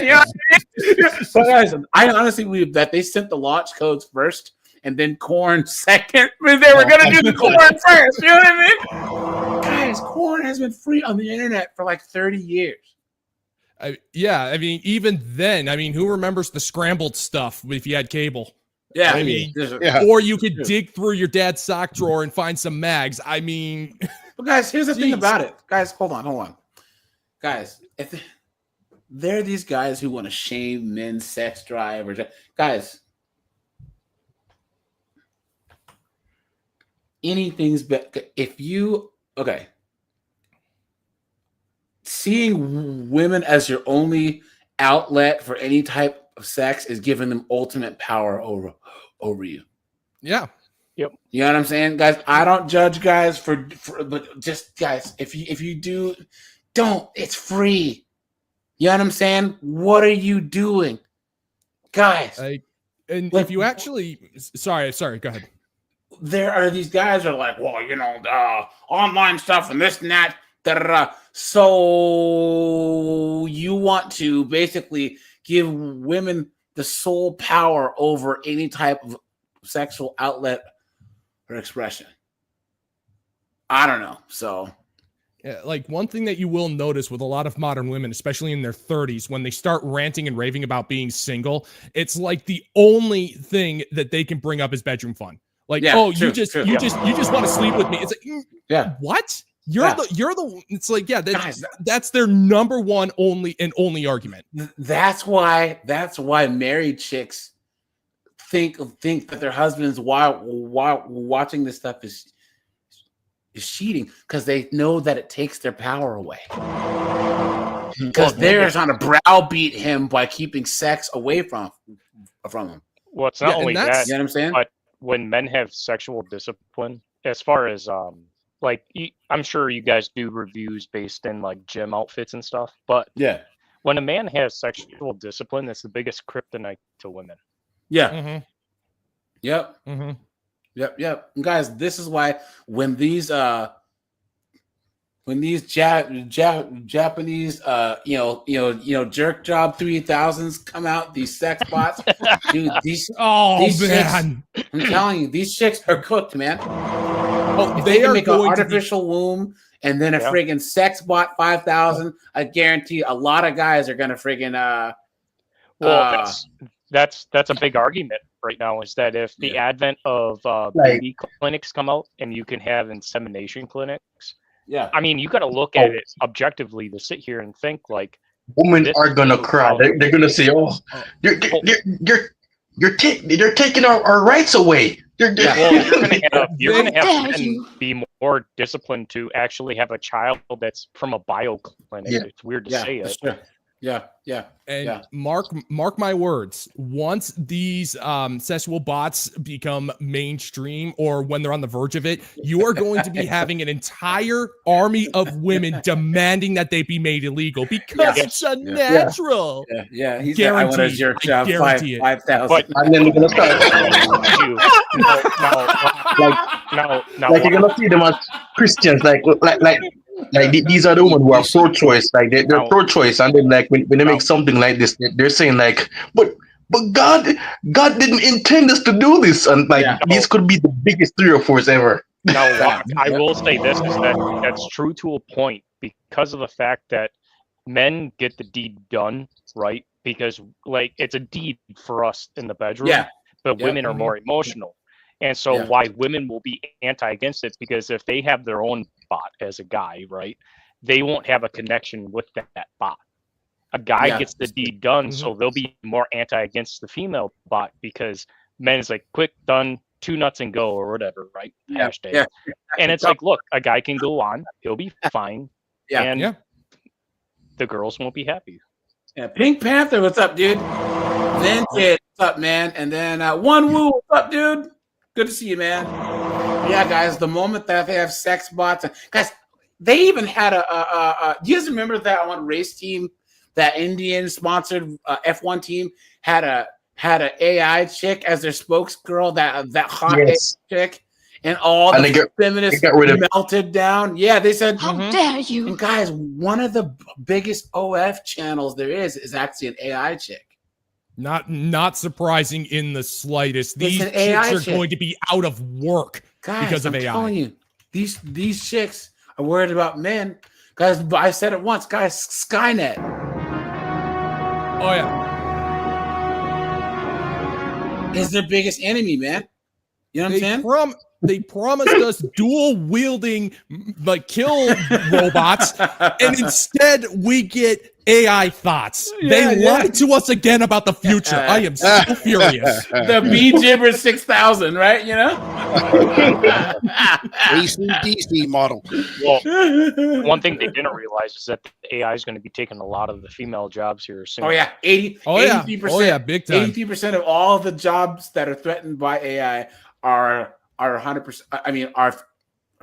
you know what I mean? So guys, I honestly believe that they sent the launch codes first and then corn second. But they were gonna do the corn first. You know what I mean? Guys, corn has been free on the internet for like 30 years. I mean, even then, I mean, who remembers the scrambled stuff if you had cable? Yeah, I mean, or you could dig through your dad's sock drawer and find some mags. I mean, but guys, here's the thing about it. Guys, hold on. Guys, if there are these guys who want to shame men's sex drive, or guys, anything's better if you seeing women as your only outlet for any type of sex is giving them ultimate power over you. Yeah. Yep. You know what I'm saying, guys? I don't judge guys for but just guys, if you do, don't. It's free. You know what I'm saying? What are you doing, guys? If you actually, sorry, go ahead. There are these guys that are like, well, you know, online stuff and this and that. So you want to basically give women the sole power over any type of sexual outlet or expression. I don't know. So yeah, like one thing that you will notice with a lot of modern women, especially in their 30s, when they start ranting and raving about being single, it's like the only thing that they can bring up is bedroom fun. Like, you just want to sleep with me. It's like, what? You're the it's like, that's their number one only argument. That's why married chicks think that their husbands while watching this stuff is cheating, because they know that it takes their power away. Because they're trying to browbeat him by keeping sex away from him. Well, it's not only that, you know what I'm saying? but when men have sexual discipline, as far as like, I'm sure you guys do reviews based in like gym outfits and stuff, but when a man has sexual discipline, that's the biggest kryptonite to women. Yeah. Mm-hmm. Yep. Mm-hmm. Yep. And guys, this is why when these Japanese jerk job 3000s come out, these sex bots, dude, these chicks, I'm telling you, these chicks are cooked, man. They can make an artificial womb and then a friggin' sex bot 5000. I guarantee a lot of guys are gonna friggin' that's a big argument right now, is that if the advent of baby clinics come out and you can have insemination clinics, I mean, you got to look at it objectively to sit here and think like women are gonna cry. They're gonna say, "Oh, you're taking our rights away." You're gonna have men be more disciplined to actually have a child that's from a bio clinic. It's weird to say it. Sure. And mark my words, once these sexual bots become mainstream, or when they're on the verge of it, you are going to be having an entire army of women demanding that they be made illegal, because it's unnatural. He's I want a jerk job 5,000. And then they're gonna start like you're gonna see them as Christians, like these are the women who are pro-choice, like they're pro-choice, and then like when they make something like this, they're saying like, but God didn't intend us to do this, and like these could be the biggest 3 or 4s ever. Now, I will say this is that's true to a point because of the fact that men get the deed done, right? Because like it's a deed for us in the bedroom, but women are more emotional. And so why women will be against it, because if they have their own bot as a guy, right, they won't have a connection with that bot. A guy gets the deed done, so they'll be more against the female bot because men is like, quick, done, 2 nuts and go, or whatever, right? Hashtag. And it's like, look, a guy can go on, he'll be fine, and the girls won't be happy. Yeah, Pink Panther, what's up, dude? Vintage, what's up, man? And then One Woo, what's up, dude? Good to see you, man. Yeah, guys, the moment that they have sex bots, guys, they even had do you guys remember that one race team, that Indian sponsored F1 team had an AI chick as their spokesgirl, that hot AI chick, and all the feminists melted down. Yeah, they said, "How dare you!" And guys, one of the biggest OF channels there is actually an AI chick. Not surprising in the slightest. These chicks are going to be out of work because of AI. I'm telling you, these chicks are worried about men. Guys, I said it once, guys, Skynet. Oh, yeah. Is their biggest enemy, man. You know what I'm saying? They promised us dual-wielding, like, kill robots, and instead we get AI thoughts. They lied to us again about the future. I am so furious. The B-Jibber 6000, right? You know? ACDC model. Well, one thing they didn't realize is that the AI is going to be taking a lot of the female jobs here soon. Oh, yeah. 83%. Big time. 83% of all the jobs that are threatened by AI are 100%. I mean, are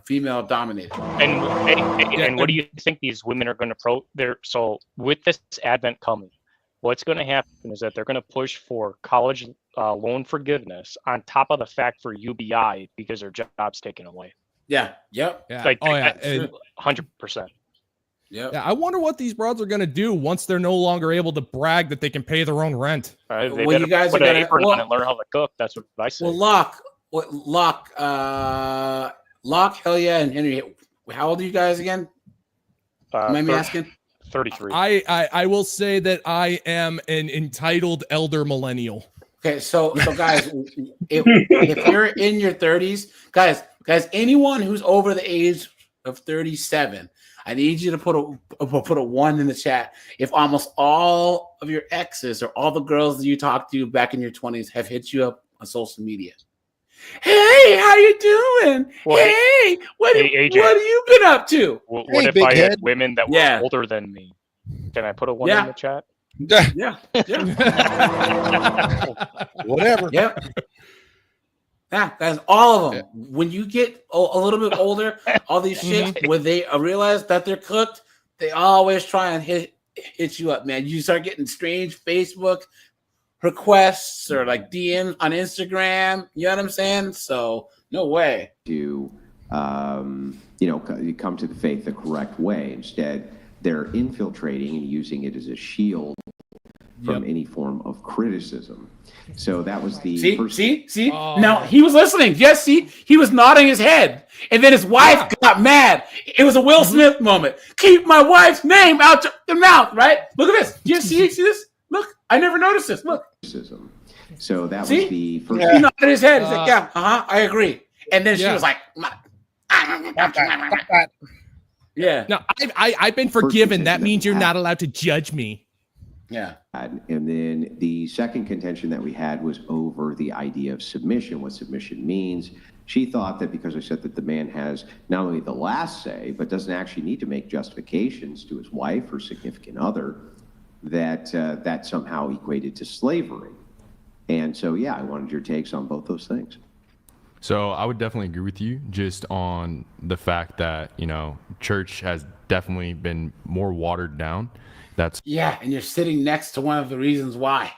female dominated. And what do you think these women are going to so with this advent coming, what's going to happen is that they're going to push for college loan forgiveness on top of the fact for UBI because their job's taken away. Yeah. Yep. Yeah. Like, 100%. Yeah. I wonder what these broads are going to do once they're no longer able to brag that they can pay their own rent. They you guys put an apron on and learn how to cook. That's what I say. Well, Locke, hell yeah, and Henry. How old are you guys again? Mind me asking? 33. I will say that I am an entitled elder millennial. Okay, so guys, if you're in your 30s, guys, anyone who's over the age of 37, I need you to put a 1 in the chat. If almost all of your exes or all the girls that you talked to back in your 20s have hit you up on social media. Hey, how you doing? Well, hey, what have you been up to? What if I had women that were older than me? Can I put a 1 in the chat? Yeah. Whatever. Yep. Yeah, guys, all of them. When you get a little bit older, all these chicks, when they realize that they're cooked, they always try and hit you up, man. You start getting strange Facebook requests or like DMs on Instagram. You know what I'm saying? So no way. To come to the faith the correct way. Instead, they're infiltrating and using it as a shield from any form of criticism. So that was the first. See? Oh. Now he was listening. Yes, see, he was nodding his head, and then his wife got mad. It was a Will Smith moment. Keep my wife's name out your mouth, right? Look at this. You see this? Look, I never noticed this. Look. So that was the first. He nodded his head. He's like, "Yeah, I agree." And then she was like, "Yeah." No, I've been forgiven. That means you're not allowed to judge me. Yeah. And then the second contention that we had was over the idea of submission, what submission means. She thought that because I said that the man has not only the last say, but doesn't actually need to make justifications to his wife or significant other, that somehow equated to slavery. And so, I wanted your takes on both those things. So I would definitely agree with you just on the fact that, church has definitely been more watered down. And you're sitting next to one of the reasons why.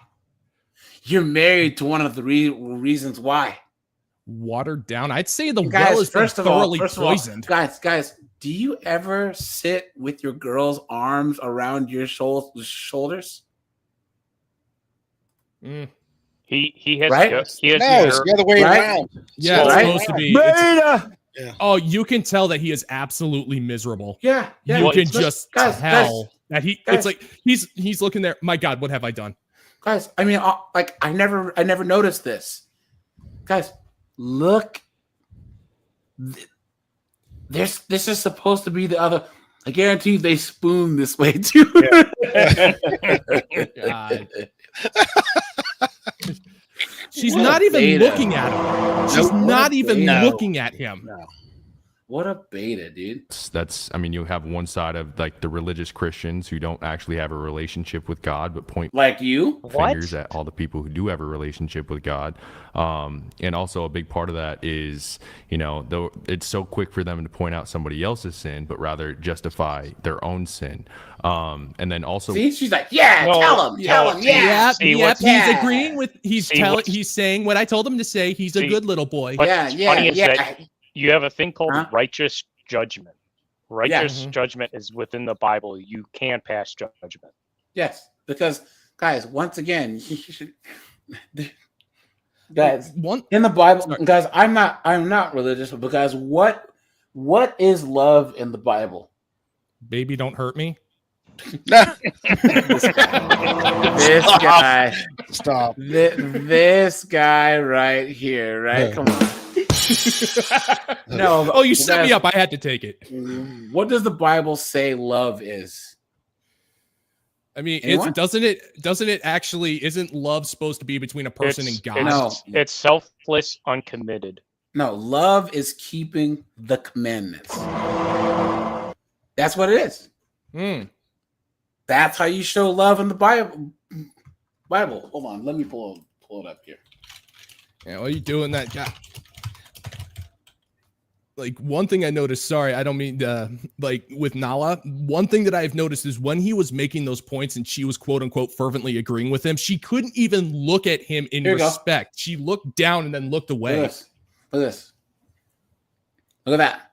You're married to one of the reasons why. Watered down? I'd say the well is thoroughly poisoned. Guys, do you ever sit with your girl's arms around your shoulders? He has right? he has no, it's the other way around. Yeah, it's supposed to be. Oh, you can tell that he is absolutely miserable. Yeah. You can just tell that guys. It's like he's looking there. My God, what have I done, guys? I mean, like I never noticed this, guys. Look, this is supposed to be the other. I guarantee they spoon this way too. God. She's not even looking at him. She's not even looking at him. No. What a beta, dude. That's, I mean, you have one side of like the religious Christians who don't actually have a relationship with God, but point like you fingers at all the people who do have a relationship with God. And also a big part of that is, you know, though it's so quick for them to point out somebody else's sin, but rather justify their own sin. And then also, see, she's like, tell him, yeah. Yep, he's agreeing with, he's saying what I told him to say. He's a good little boy. Funny is that you have a thing called righteous judgment. Righteous judgment is within the Bible. You can pass judgment. Yes, because guys, once again, guys, in the Bible, guys, I'm not religious, but guys, what is love in the Bible? Baby, don't hurt me. This guy. Stop. This guy right here, right? Come on. No. Oh, you set me up. I had to take it. What does the Bible say love is? I mean, doesn't it actually, isn't love supposed to be between a person and God? No. It's selfless, uncommitted. No, love is keeping the commandments. That's what it is. That's how you show love in the Bible. Hold on, let me pull it up here. Yeah, what are you doing that guy? Like, one thing I noticed, sorry, I don't mean to, like, with Nala, one thing that I've noticed is when he was making those points and she was quote unquote fervently agreeing with him, she couldn't even look at him in respect. She looked down and then looked away. Look at this. Look at that.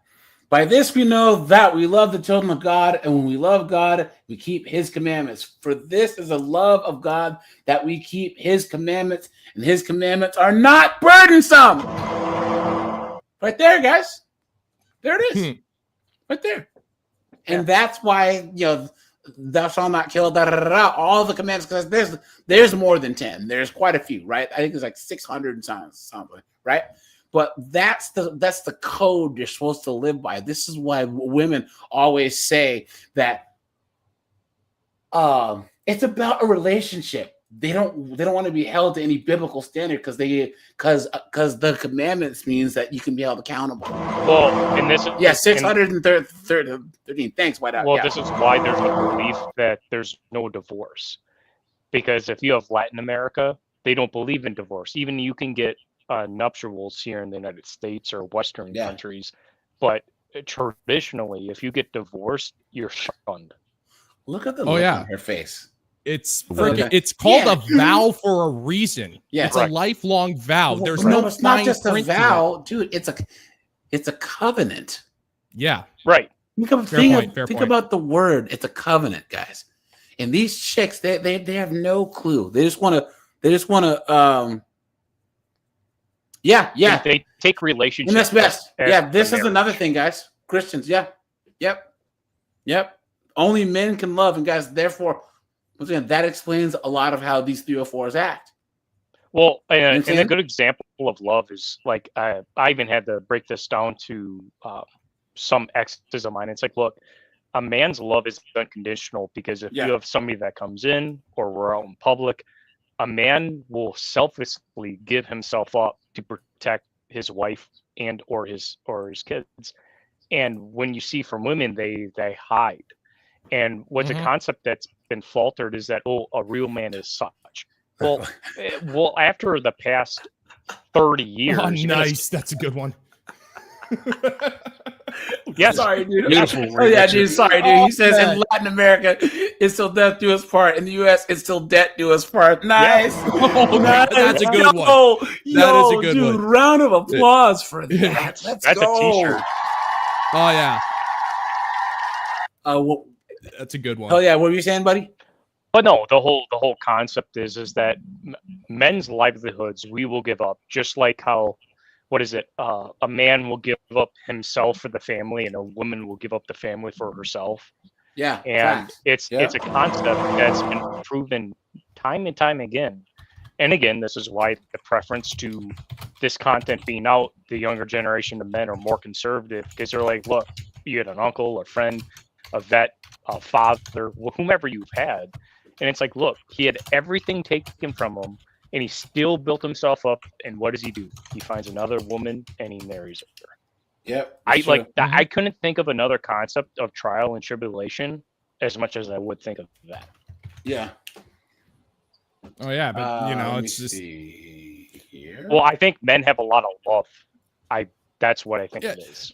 By this we know that we love the children of God, and when we love God, we keep his commandments. For this is a love of God, that we keep his commandments, and his commandments are not burdensome. Right there, guys. There it is. Right there. And that's why, you know, thou shalt not kill, all the commandments, because there's more than 10. There's quite a few, right? I think there's like 600 and something, right? But that's the code you're supposed to live by. This is why women always say that it's about a relationship. They don't want to be held to any biblical standard because the commandments means that you can be held accountable. Well, and this is 613. Thanks, Whiteout. Well, this is why there's a belief that there's no divorce, because if you have Latin America, they don't believe in divorce. Even you can get nuptials here in the United States or Western countries, but traditionally, if you get divorced, you're shunned. Look at the look on her face. It's called a vow for a reason. Yeah, it's a lifelong vow. Well, There's no, it's not just a vow, dude. It's a covenant. Yeah, right. Think about the word. It's a covenant, guys. And these chicks, they have no clue. They just want to. They take relationships. And that's best. This is another thing, guys. Christians, Yep. Only men can love, and guys, therefore, once again, that explains a lot of how these 304s act. Well, and a good example of love is like I even had to break this down to some exes of mine. It's like, look, a man's love is unconditional, because if you have somebody that comes in or we're out in public, a man will selflessly give himself up to protect his wife and or his kids. And when you see from women, they hide. And what's a concept that's been faltered is that, a real man is such. Well, after the past 30 years. Oh, nice. That's a good one. Yes. Sorry, dude. Beautiful. Dude. Sorry, dude. He says in Latin America, it's till death do us part. In the U.S., it's till debt do us part. Nice. Nice. That's a good one. That is a good one. Round of applause for that. That's a t-shirt. Oh, yeah. That's a good one. Oh, yeah. What were you saying, buddy? But no, the whole concept is that men's livelihoods we will give up, just like how what is it? A man will give up himself for the family, and a woman will give up the family for herself. Yeah, And facts. it's a concept that's been proven time and time again. And again, this is why the preference to this content being out, the younger generation of men are more conservative, because they're like, look, you had an uncle, a friend, a vet, a father, whomever you've had. And it's like, look, he had everything taken from him, and he still built himself up. And what does he do? He finds another woman and he marries her. Yep. I couldn't think of another concept of trial and tribulation as much as I would think of that. Yeah. Oh yeah, but you know, it's just here. Well, I think men have a lot of love. That's what I think it is.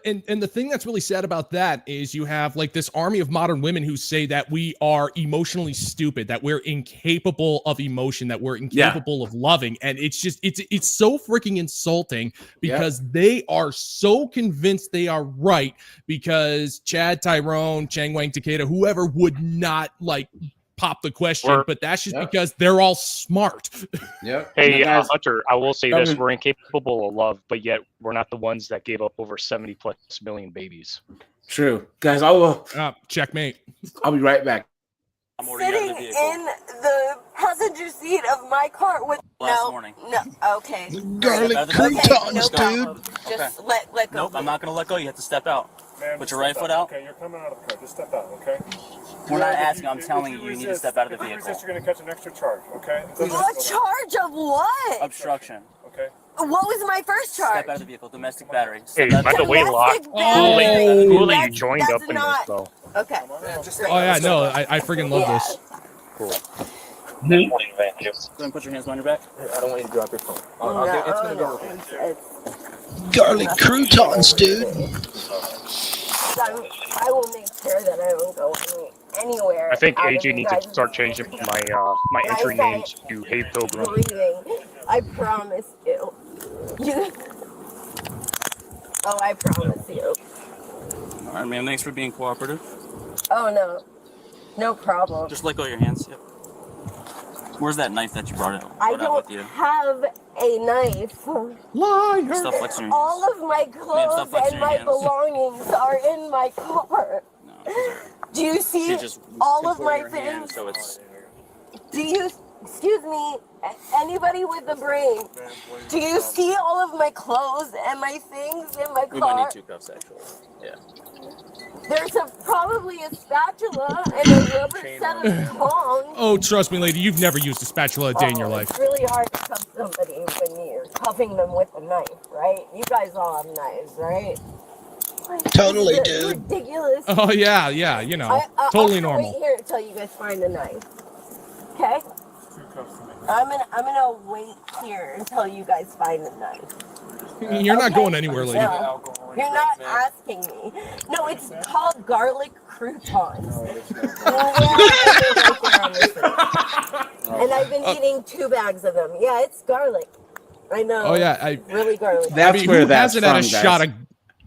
And the thing that's really sad about that is you have like this army of modern women who say that we are emotionally stupid, that we're incapable of emotion, that we're incapable of loving. And it's just, it's so freaking insulting because they are so convinced they are right, because Chad, Tyrone, Chang Wang, Takeda, whoever would not like pop the question, but that's just because they're all smart. Hey, Hunter, I will say this: we're incapable of love, but yet we're not the ones that gave up over 70+ million babies. True, guys. I will checkmate. I'll be right back. Sitting in the passenger seat of my car with no, okay. Garlic croutons, dude. Just let go. Nope, I'm not gonna let go. You have to step out. Put your right foot out. Okay, you're coming out of the car. Just step out, okay? We're not asking. I'm telling you, you need to step out of the vehicle. If you resist, you're gonna catch an extra charge, okay? What charge of what? Obstruction. Okay. What was my first charge? Step out of the vehicle. Domestic battery. Hey, by the way, Locke, cool that you joined up in this, though. Okay. Oh yeah, no, I freaking love this. Cool. Go ahead and put your hands behind your back. I don't want you to drop your phone. It's gonna go. Garlic croutons, dude. I will make sure that I don't go anywhere. I think AJ needs to start changing my my entry names to Hey Pilgrim. I promise you. Oh, I promise you. All right, ma'am. Thanks for being cooperative. Oh no, no problem. Just let go of your hands. Yep. Where's that knife that you brought out? I don't have a knife. Liar. Stop flexing your hands. All of my clothes and my belongings are in my car. Do you see all of my things? So it's. Do you, excuse me, anybody with a brain, do you see all of my clothes and my things in my car? We might need 2 cups, actually. Yeah. There's probably a spatula and a rubber set of tongs. Oh, trust me, lady, you've never used a spatula a day in your life. It's really hard to cuff somebody when you're cuffing them with a knife, right? You guys all have knives, right? Totally, It's dude. ridiculous. Oh yeah, you know, totally I'll normal. wait here until you guys find a knife. Okay? I'm gonna wait here until you guys find a knife. You're not going anywhere, lady. No, you're not asking me. No, it's called garlic croutons. And I've been eating 2 bags of them. Yeah, it's garlic. I know. Oh yeah, really garlic. That's where who that's hasn't had a from, shot guys. of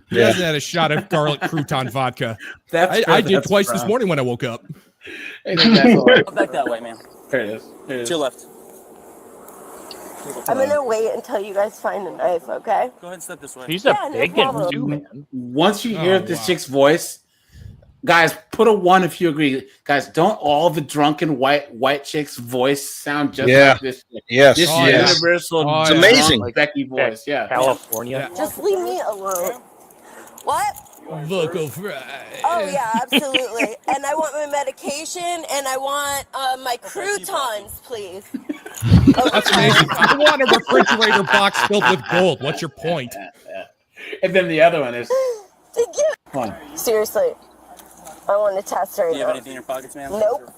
who hasn't had a shot of garlic crouton vodka? I did twice this morning when I woke up. Go back that way, man. There it is. To your left. I'm gonna wait until you guys find a knife, okay? Go ahead and step this way. He's Yeah, no problem. too, man. Once you hear this chick's voice, guys, put a 1 if you agree. Guys, don't all the drunken white chicks' voice sound just like this chick? Yes. This universal, It's amazing. Becky voice. Yeah. California. Just leave me alone. What? Vocal fry. Oh yeah, absolutely. And I want my medication and I want my croutons, please. That's amazing. I want a refrigerator box filled with gold. What's your point? And then the other one is. Come on. Seriously, I want to test right Do you have now. anything in your pockets, ma'am? Nope.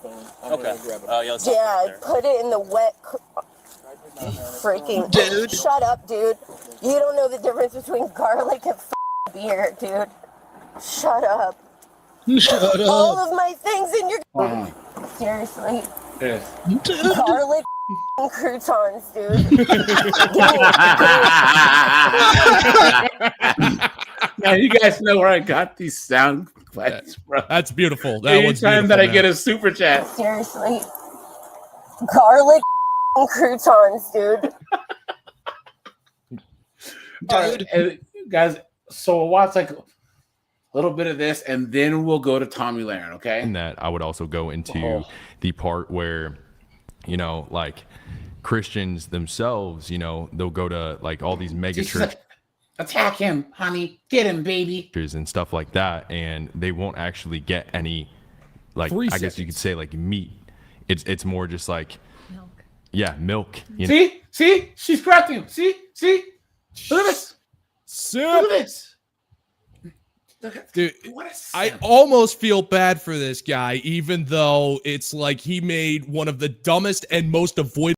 Okay. Yeah, let's Yeah, put it in the wet. Freaking dude. Shut up, dude. You don't know the difference between garlic and beer, dude. Shut up. Shut up. All of my things in your. Seriously. Garlic croutons, dude. Now you guys know where I got these sound bites from. That's beautiful. That was Anytime beautiful, that I man. get a super chat. Seriously. Garlic croutons, dude. Dude. And guys, so we'll watch like a little bit of this, and then we'll go to Tommy Lahren, okay? And that I would also go into the part where, you know, like Christians themselves, you know, they'll go to like all these mega churches. Attack him, honey. Get him, baby. And stuff like that, and they won't actually get any, like, I guess you could say, like, meat. It's more just like milk. Yeah, milk. You know? See, she's correcting him. See, look at this. Look at this. Dude, I almost feel bad for this guy, even though it's like he made one of the dumbest and most avoidable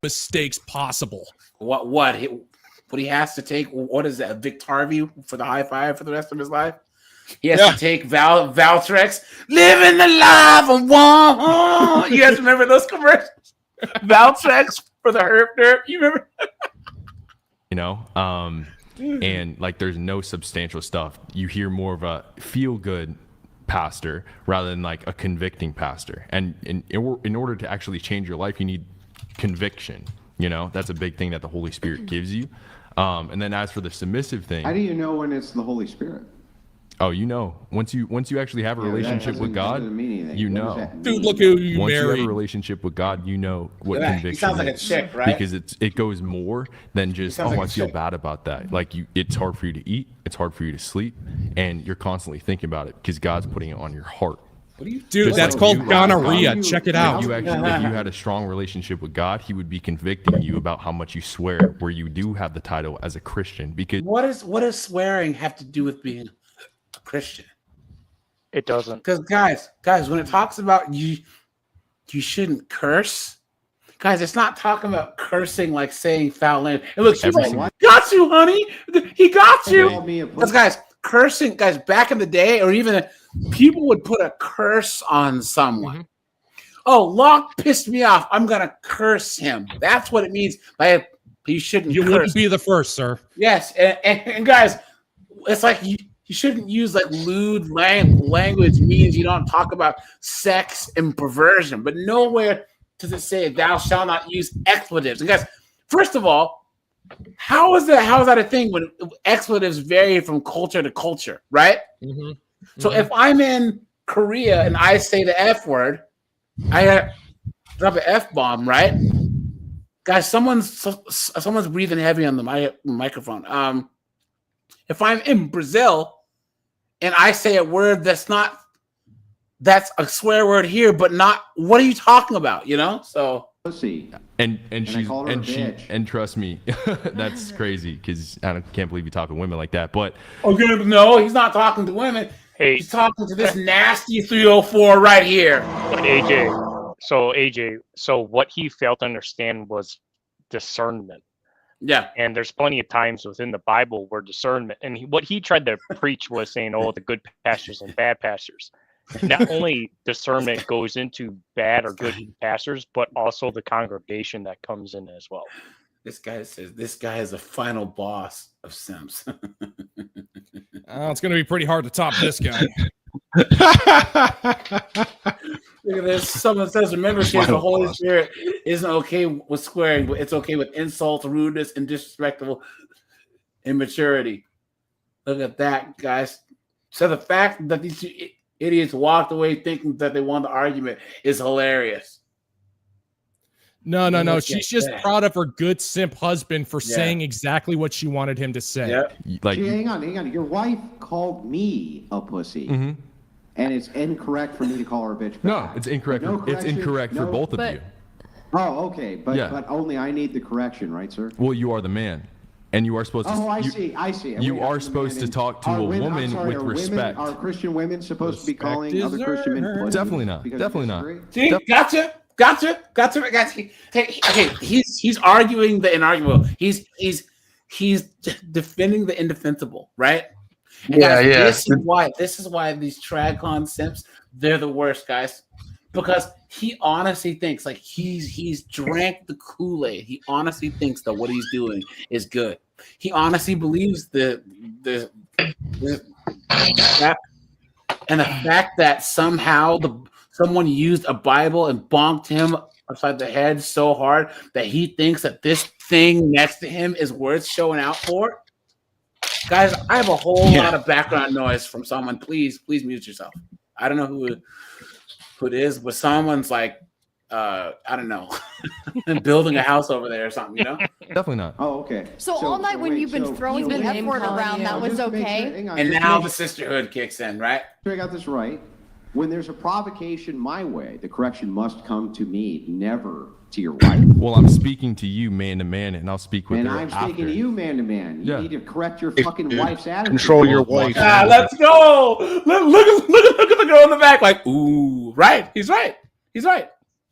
mistakes possible. What he has to take? What is that? Victarview for the high five for the rest of his life? He has to take Valtrex. Living the life of one. You guys remember those commercials? Valtrex for the herp derp. You remember? You know, and like there's no substantial stuff. You hear more of a feel-good pastor rather than like a convicting pastor. And in order to actually change your life, you need conviction. You know, that's a big thing that the Holy Spirit gives you. And then as for the submissive thing, how do you know when it's the Holy Spirit? Oh, you know, once you actually have a relationship with God, you know. Dude, look who you once married. you have a relationship with God, you know what conviction he sounds like a chick, right? Because it goes more than just I feel bad about that. Like it's hard for you to eat, it's hard for you to sleep, and you're constantly thinking about it because God's putting it on your heart. Dude, that's called gonorrhea. Check it out. If you had a strong relationship with God, He would be convicting you about how much you swear, where you do have the title as a Christian. Because what does swearing have to do with being a Christian? It doesn't. Because guys, when it talks about you shouldn't curse. Guys, it's not talking about cursing like saying foul language. And look, she's like, got you, honey. He got you. Because guys, cursing, guys, back in the day, or even people would put a curse on someone. Mm-hmm. Oh, Locke pissed me off. I'm gonna curse him. That's what it means by you shouldn't. You wouldn't be the first, sir. Yes, and guys, it's like you shouldn't use like lewd language. Means you don't talk about sex and perversion, but nowhere does it say thou shalt not use expletives. And guys, first of all, how is that a thing when expletives vary from culture to culture, right? Mm-hmm. So if I'm in Korea and I say the F word, I drop an F-bomb, right? Guys, someone's breathing heavy on the microphone. If I'm in Brazil and I say a word that's a swear word here, but not, what are you talking about? You know? So pussy. And trust me, that's crazy because I can't believe you talk to women like that. But okay, no, he's not talking to women. Hey, he's talking to this nasty 304 right here. But AJ, so what he failed to understand was discernment. Yeah. And there's plenty of times within the Bible where discernment, and what he tried to preach was saying, oh, the good pastors and bad pastors. Not only discernment goes into bad or good pastors, but also the congregation that comes in as well. This guy says this guy is the final boss of simps. It's going to be pretty hard to top this guy. Look at this. Someone says, remember, kids, the Holy Spirit isn't okay with swearing, but it's okay with insults, rudeness, and disrespectful immaturity. Look at that, guys. So the fact that these two idiots walked away thinking that they won the argument is hilarious. No. She's just proud of her good simp husband for saying exactly what she wanted him to say. Yeah. Like, hang on. Your wife called me a pussy. Mm-hmm. And it's incorrect for me to call her a bitch back. No, it's incorrect. It's incorrect for both of you. Oh, okay. But only I need the correction, right, sir? Well, you are the man. And you are supposed to. Oh, I see. You are supposed to talk to a woman with respect. Are Christian women supposed to be calling other Christian men pussy? Definitely not. Definitely not. See, gotcha. Okay, he's arguing the inarguable. He's defending the indefensible, right? And guys, This is why these TRADCON simps, they're the worst, guys. Because he honestly thinks, like, he's drank the Kool-Aid. He honestly thinks that what he's doing is good. He honestly believes that and the fact that somehow someone used a Bible and bonked him upside the head so hard that he thinks that this thing next to him is worth showing out for. Guys, I have a whole lot of background noise from someone. Please mute yourself. I don't know who it is, but someone's like, I don't know, building a house over there or something, you know? Definitely not. Oh, okay. So all night when you've been throwing the F word around, that was okay? And now the sisterhood kicks in, right? I got this right. When there's a provocation my way, the correction must come to me, never to your wife. Well, I'm speaking to you man to man, and I'll speak with And her I'm after. speaking to you man to man. You need to correct your fucking wife's attitude. Control your wife. Let's go. Look at the girl in the back, like, ooh, right. He's right.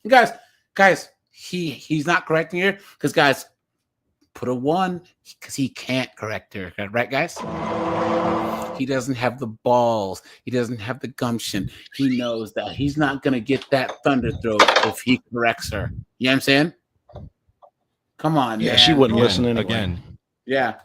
Guys, he's not correcting her because, guys, put a 1 because he can't correct her, right, guys? He doesn't have the balls. He doesn't have the gumption. He knows that he's not going to get that thunder throat if he corrects her. You know what I'm saying? Come on, Yeah, man. she wouldn't listen anyway. Again, Yeah.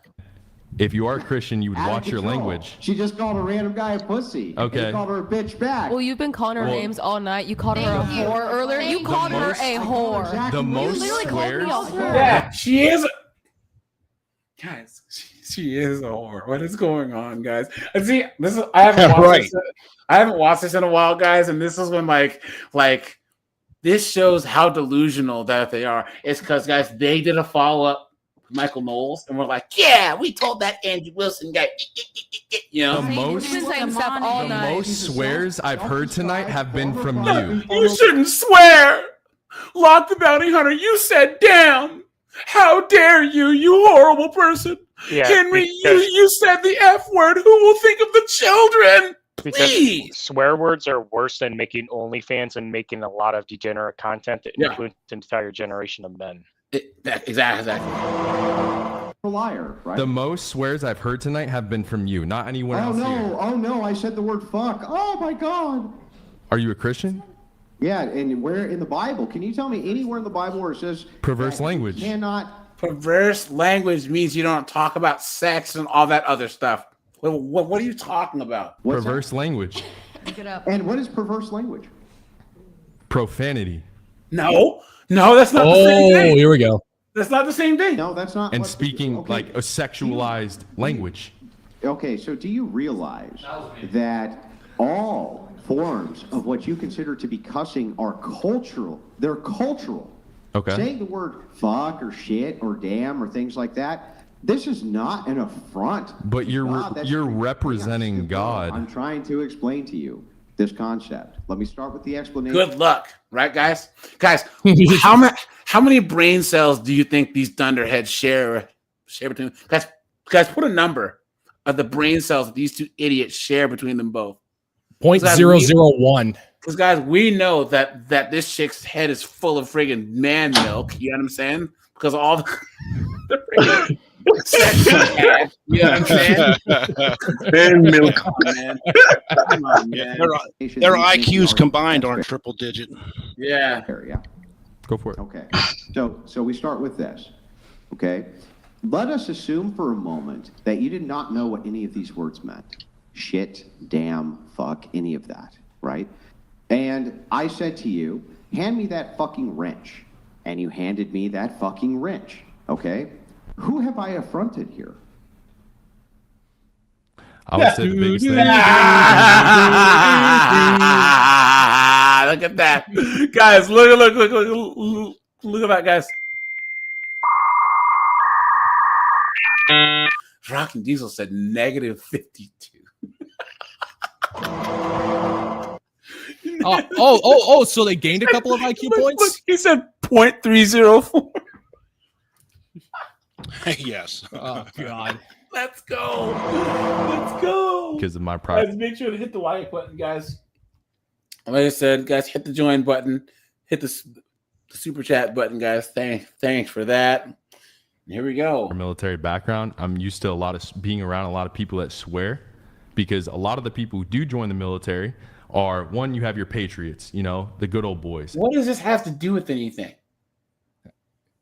if you are Christian, you would Out of watch your control. language. She just called a random guy a pussy. Okay. He called her a bitch back. Well, you've been calling her Well- names all night. You called her a whore earlier. You called her a whore. The most You literally called me a swears. whore. Yeah, she is. Guys, she is a whore. What is going on, guys? And see, this is I haven't watched this in a while, guys, and this is when like this shows how delusional that they are. It's because, guys, they did a follow-up with Michael Knowles, and we're like, yeah, we told that Andrew Wilson guy, you know. The most, You've been saying stuff all the night. most swears I've heard tonight have been from you. You shouldn't swear. Lock the bounty hunter. You said damn. How dare you, you horrible person. Yeah, Henry, because- you said the F word. Who will think of the children? Because Please. swear words are worse than making OnlyFans and making a lot of degenerate content that influence an entire generation of men. Exactly. A liar, right? The most swears I've heard tonight have been from you, not anyone else here. Oh no, I said the word fuck. Oh my God. Are you a Christian? Yeah, and where in the Bible? Can you tell me anywhere in the Bible where it says Perverse that language. You cannot. Perverse language means you don't talk about sex and all that other stuff. What are you talking about? Perverse language. Look it up. And what is perverse language? Profanity. No, that's not the same thing. Here we go. That's not the same thing. No, that's not. And what- speaking okay. like a sexualized language. Okay, so do you realize that all forms of what you consider to be cussing are cultural? They're cultural. Okay. Saying the word fuck or shit or damn or things like that, this is not an affront. But you're God, that's- you're representing God. I'm trying to explain to you this concept. Let me start with the explanation. Good luck, right, guys? Guys, how many brain cells do you think these thunderheads share between? Guys, put a number of the brain cells that these two idiots share between them both. 0.001. Because, guys, we know that this chick's head is full of friggin' man milk. You know what I'm saying? Because all the friggin' sex she had. You know what I'm saying? Man milk. Come on, man. Come on, man. Their IQs combined aren't triple digit. Yeah. Yeah. Go for it. Okay. So we start with this. Okay. Let us assume for a moment that you did not know what any of these words meant. Shit, damn, fuck, any of that, right? And I said to you, hand me that fucking wrench. And you handed me that fucking wrench. Okay? Who have I affronted here? I would say the biggest thing. Look at that. Guys, look at that, guys. Rockin' Diesel said negative 52. So they gained a couple of IQ points? Look, he said 0.304. Yes. Oh, God. Let's go. Because of my pride. Guys, make sure to hit the like button, guys. Like I said, guys, hit the join button. Hit the super chat button, guys. Thanks for that. And here we go. Our military background, I'm used to being around a lot of people that swear, because a lot of the people who do join the military are, one, you have your patriots, the good old boys. What does this have to do with anything?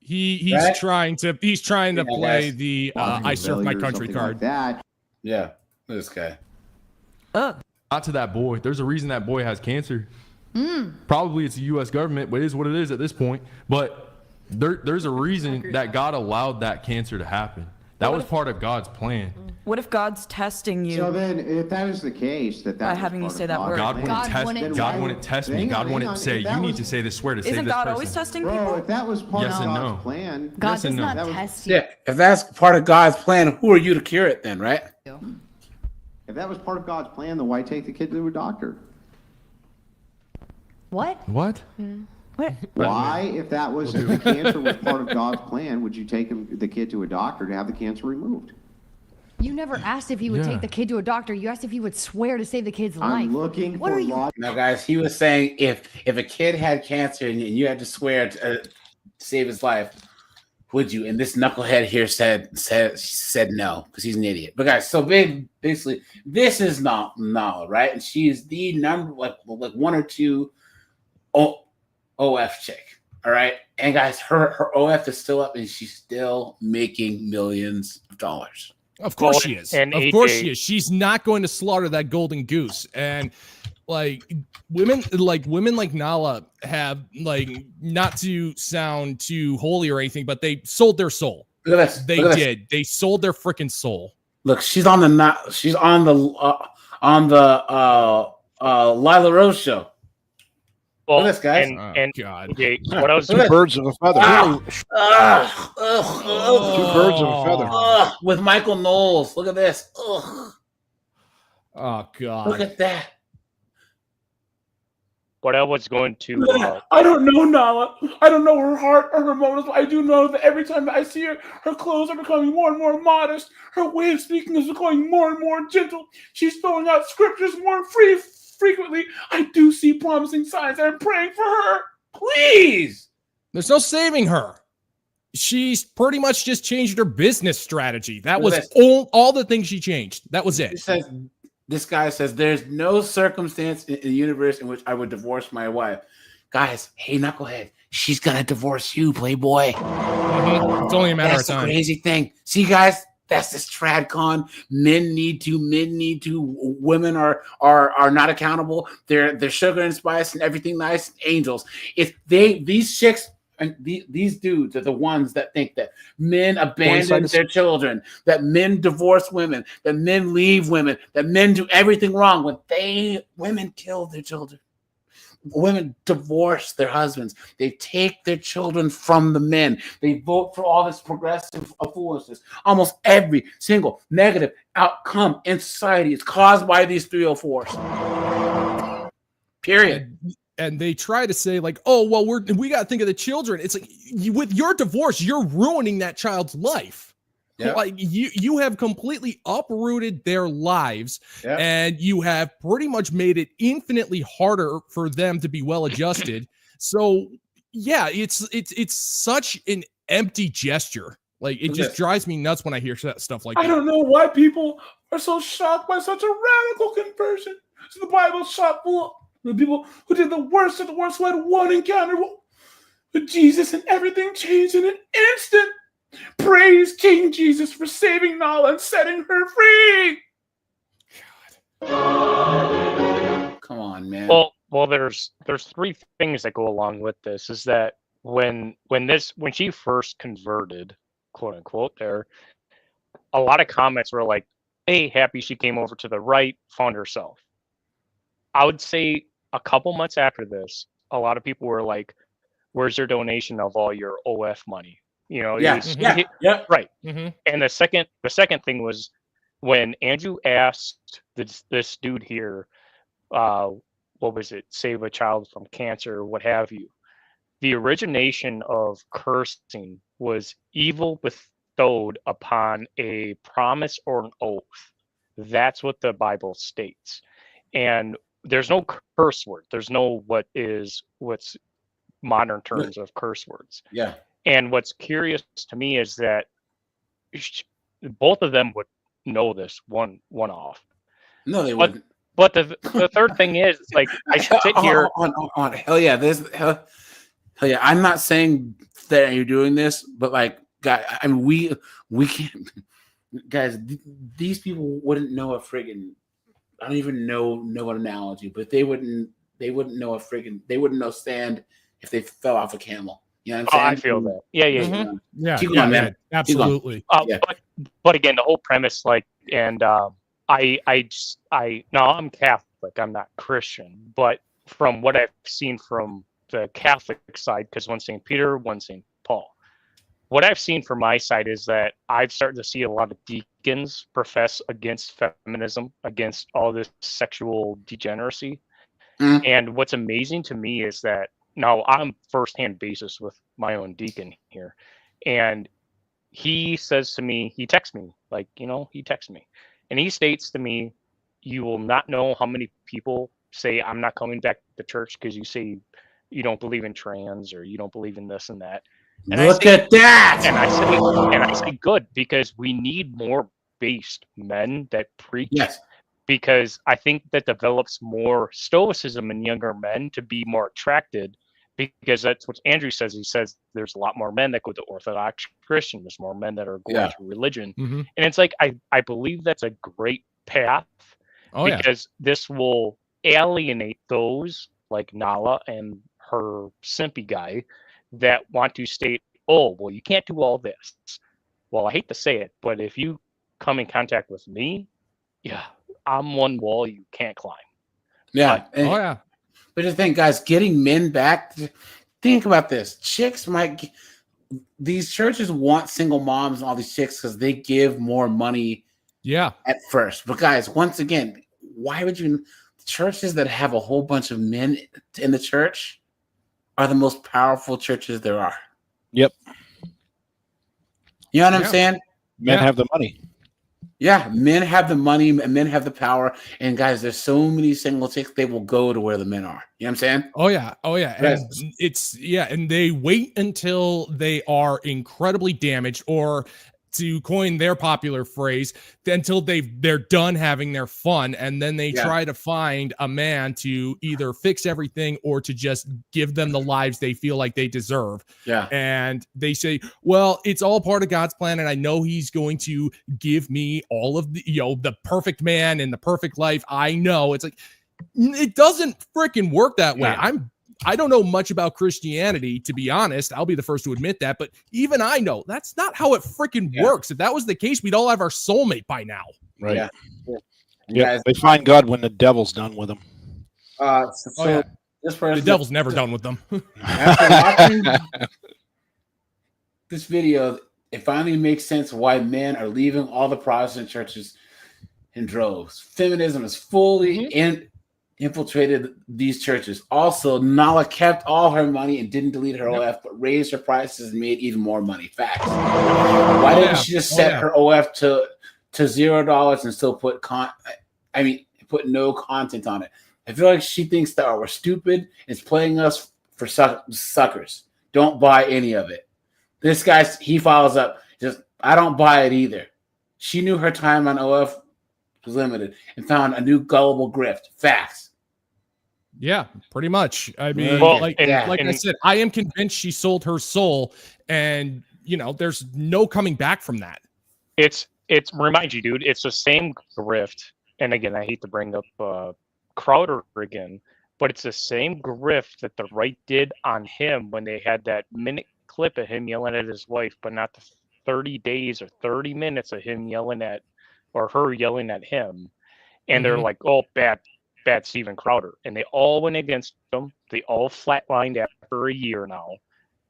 He's Right? trying to play guys. the I serve my country card. Yeah, this guy. Not to that boy. There's a reason that boy has cancer. Probably it's the U.S. government, but it is what it is at this point. But there's a reason that God allowed that cancer to happen. That was part of God's plan. What if God's testing you? So then, if that is the case, that by having you say that word, God wouldn't test me. God wouldn't say you need to say this swear to save this person. Isn't God always testing people? Bro, if that was part Yes of and God's no. plan, God Yes and does no. not test you. Yeah, if that's part of God's plan, who are you to cure it then, right? if that was part of God's plan, then why take the kid to a doctor? What? What? What? Why, if the cancer was part of God's plan, would you take the kid to a doctor to have the cancer removed? You never asked if he would take the kid to a doctor. You asked if he would swear to save the kid's life. I'm looking What for are you? Now, guys, he was saying if a kid had cancer and you had to swear to save his life, would you? And this knucklehead here said no because he's an idiot. But guys, so basically, this is not Nala, right? And she is the number like one or two OF chick. All right, and guys, her OF is still up, and she's still making millions of dollars. Of course she is. Of course she is. She's not going to slaughter that golden goose. And like women like Nala have, like, not to sound too holy or anything, but they sold their soul. Look at this. They Look at did. This. They sold their freaking soul. Look, she's on the Lila Rose show. Well, look at this, guys. And God. Okay, what I was Two birds of a feather. Two birds of a feather. With Michael Knowles. Look at this. Ugh. Oh God. Look at that. What I was going to. I don't know Nala. I don't know her heart or her motives, but I do know that every time that I see her, her clothes are becoming more and more modest. Her way of speaking is becoming more and more gentle. She's throwing out scriptures more frequently. I do see promising signs. I'm praying for her. Please. There's no saving her. She's pretty much just changed her business strategy. That was all the things she changed. That was it. This guy says, there's no circumstance in the universe in which I would divorce my wife. Guys, hey, knucklehead, she's going to divorce you, playboy. It's only a matter of time. That's the crazy thing. See, guys, that's this TRADCON. Men need to. Women are not accountable. They're sugar and spice and everything nice. Angels. If these chicks and these dudes are the ones that think that men abandon their children, that men divorce women, that men leave women, that men do everything wrong when women kill their children. Women divorce their husbands. They take their children from the men. They vote for all this progressive foolishness. Almost every single negative outcome in society is caused by these 304s. Period. And they try to say, like, oh, well, we got to think of the children. It's like, with your divorce, you're ruining that child's life. Yep. Like you have completely uprooted their lives, and you have pretty much made it infinitely harder for them to be well adjusted. So yeah, it's such an empty gesture. Like, it just drives me nuts when I hear stuff like that. I don't know why people are so shocked by such a radical conversion. So the Bible's shot full of the people who did the worst of the worst, who had one encounter with Jesus and everything changed in an instant. Praise King Jesus for saving Nala and setting her free. God. Come on, man. Well, there's three things that go along with this. Is that when she first converted, quote unquote, there, a lot of comments were like, "Hey, happy she came over to the right, found herself." I would say a couple months after this, a lot of people were like, "Where's your donation of all your OF money?" You know, right. Mm-hmm. And the second thing was when Andrew asked this dude here, what was it? Save a child from cancer, or what have you. The origination of cursing was evil bestowed upon a promise or an oath. That's what the Bible states. And there's no curse word. There's no what's modern terms of curse words. Yeah. And what's curious to me is that both of them would know this one off. No, they wouldn't. But the third thing is, like, I sit here. On hell yeah, hell yeah. I'm not saying that you're doing this, but like, guys, I mean, we can't, guys. These people wouldn't know a friggin'. I don't even know an analogy, but they wouldn't know they wouldn't know sand if they fell off a camel. You know what I'm saying? I feel that. Yeah. Keep going, man. Absolutely. But again, the whole premise, like, And now I'm Catholic, I'm not Christian, but from what I've seen from the Catholic side, because one's St. Peter, one's St. Paul. What I've seen from my side is that I've started to see a lot of deacons profess against feminism, against all this sexual degeneracy. And what's amazing to me is that now I'm firsthand basis with my own deacon here. And he says to me, he texts me, and he states to me, you will not know how many people say, I'm not coming back to church because you say you don't believe in trans or you don't believe in this and that. And Look at that! And I say good, because we need more based men that preach. Yes. Because I think that develops more stoicism in younger men to be more attracted, because that's what Andrew says. He says there's a lot more men that go to Orthodox Christian. There's more men that are going to religion. And it's like, I believe that's a great path, because this will alienate those like Nala and her simpy guy that want to state, oh, well, you can't do all this. Well, I hate to say it, but if you come in contact with me, I'm one wall you can't climb. Yeah. But the thing, guys, getting men back, think about this. These churches want single moms and all these chicks because they give more money at first. But guys, once again, why would you, churches that have a whole bunch of men in the church are the most powerful churches there are. Yep. You know what I'm saying? Men have the money. Yeah, men have the money and men have the power. And guys, there's so many single chicks, they will go to where the men are. You know what I'm saying? Oh yeah. And and they wait until they are incredibly damaged, or to coin their popular phrase, until they're done having their fun, and then they try to find a man to either fix everything or to just give them the lives they feel like they deserve. Yeah. And they say, well, it's all part of God's plan, and I know he's going to give me all of the, the perfect man and the perfect life. I know. It's like, it doesn't freaking work that way. I don't know much about Christianity, to be honest. I'll be the first to admit that. But even I know that's not how it freaking works. If that was the case, we'd all have our soulmate by now. Right. Yeah. They find God when the devil's done with them. This person, the devil's never done with them. After watching this video, it finally makes sense why men are leaving all the Protestant churches in droves. Feminism is fully infiltrated these churches. Also, Nala kept all her money and didn't delete her OF, but raised her prices and made even more money. Facts. Why didn't she just set her OF to $0 and still put put no content on it? I feel like she thinks that we're stupid. It's playing us for suckers. Don't buy any of it. This guy, he follows up, I don't buy it either. She knew her time on OF was limited and found a new gullible grift. Facts. Yeah, pretty much. I mean, like I said, I am convinced she sold her soul, and there's no coming back from that. It's remind you, dude, it's the same grift. And again, I hate to bring up Crowder again, but it's the same grift that the right did on him when they had that minute clip of him yelling at his wife, but not the 30 days or 30 minutes of him yelling at, or her yelling at him. And they're like, oh, bad Steven Crowder. And they all went against him. They all flatlined after a year now.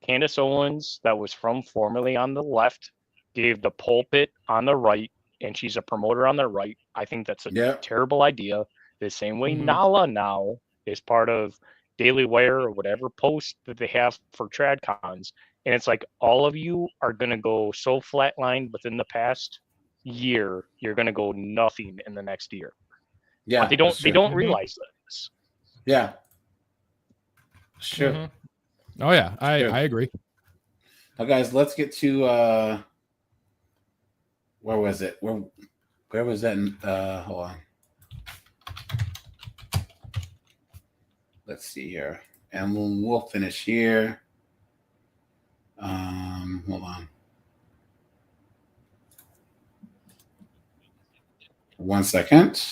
Candace Owens, that was from formerly on the left, gave the pulpit on the right, and she's a promoter on the right. I think that's a terrible idea. The same way Nala now is part of Daily Wire or whatever post that they have for TRADCONs. And it's like, all of you are going to go so flatlined within the past year, you're going to go nothing in the next year. Yeah, but they don't realize this. Yeah, sure. Oh yeah, I agree. Now, guys, let's get to where was it? Where was that? Hold on. Let's see here, and we'll finish here. Hold on. 1 second.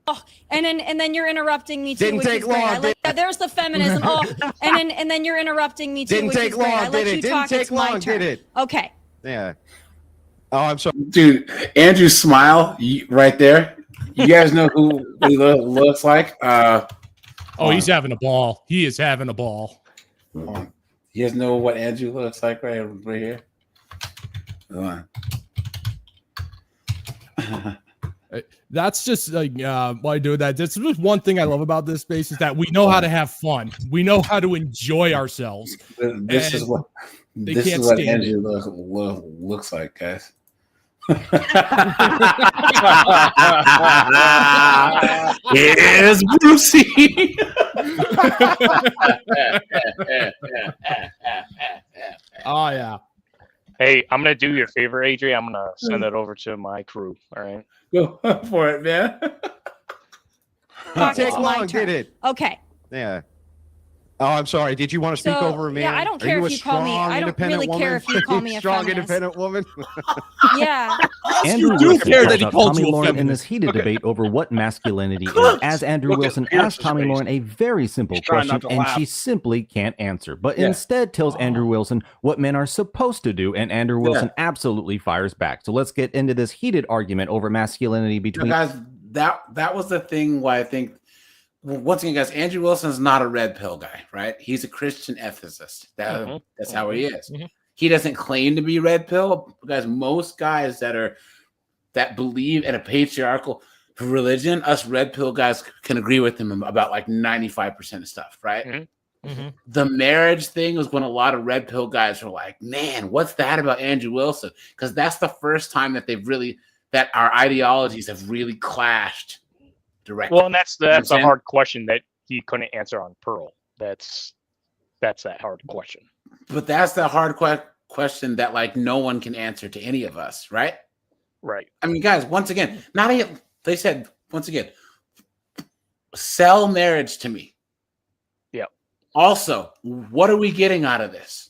Oh, and then you're interrupting me too. Didn't which take is great. long. I like that. There's the feminism. Oh, and then you're interrupting me too. Didn't which take is great. long. I let Did you it? Didn't talk. take It's my long. turn. Did it? Okay. Yeah. Oh, I'm sorry, dude. Andrew's smile right there. You guys know who he looks like? He's having a ball. He is having a ball. You guys know what Andrew looks like right here? Hold on. That's just like why do that. This is one thing I love about this space is that we know how to have fun. We know how to enjoy ourselves. This is what Andrew looks like, guys. Here's Brucey. Oh yeah. Hey, I'm gonna do you a favor, Adrian. I'm gonna send it over to my crew. All right. Go for it, man. Take long, did it? Okay. Yeah. Oh, I'm sorry. Did you want to speak over me? Yeah, I don't care if you call me. I don't really care if you call me a strong, feminist. independent woman. Yeah. Andrew do Wilson care that he calls out called Tommy you a Lauren in feminist. this heated Okay. debate over what masculinity is, as Andrew Wilson asked Tommy Lauren a very simple trying question, not to and laugh. she simply can't answer, but Yeah. instead tells Andrew Wilson what men are supposed to do, and Andrew Wilson absolutely fires back. So let's get into this heated argument over masculinity between... Guys, that was the thing why I think, once again, guys, Andrew Wilson is not a red pill guy, right? He's a Christian ethicist. That's how he is. He doesn't claim to be red pill. Guys, most guys that believe in a patriarchal religion, us red pill guys can agree with him about like 95% of stuff, right? The marriage thing was when a lot of red pill guys were like, man, what's that about Andrew Wilson? Because that's the first time that that our ideologies have really clashed directly. Well, and that's a hard question that he couldn't answer on Pearl. That's that hard question. But that's the hard question that like no one can answer to any of us, right? Right. I mean, guys, once again, they said once again, sell marriage to me. Yeah. Also, what are we getting out of this?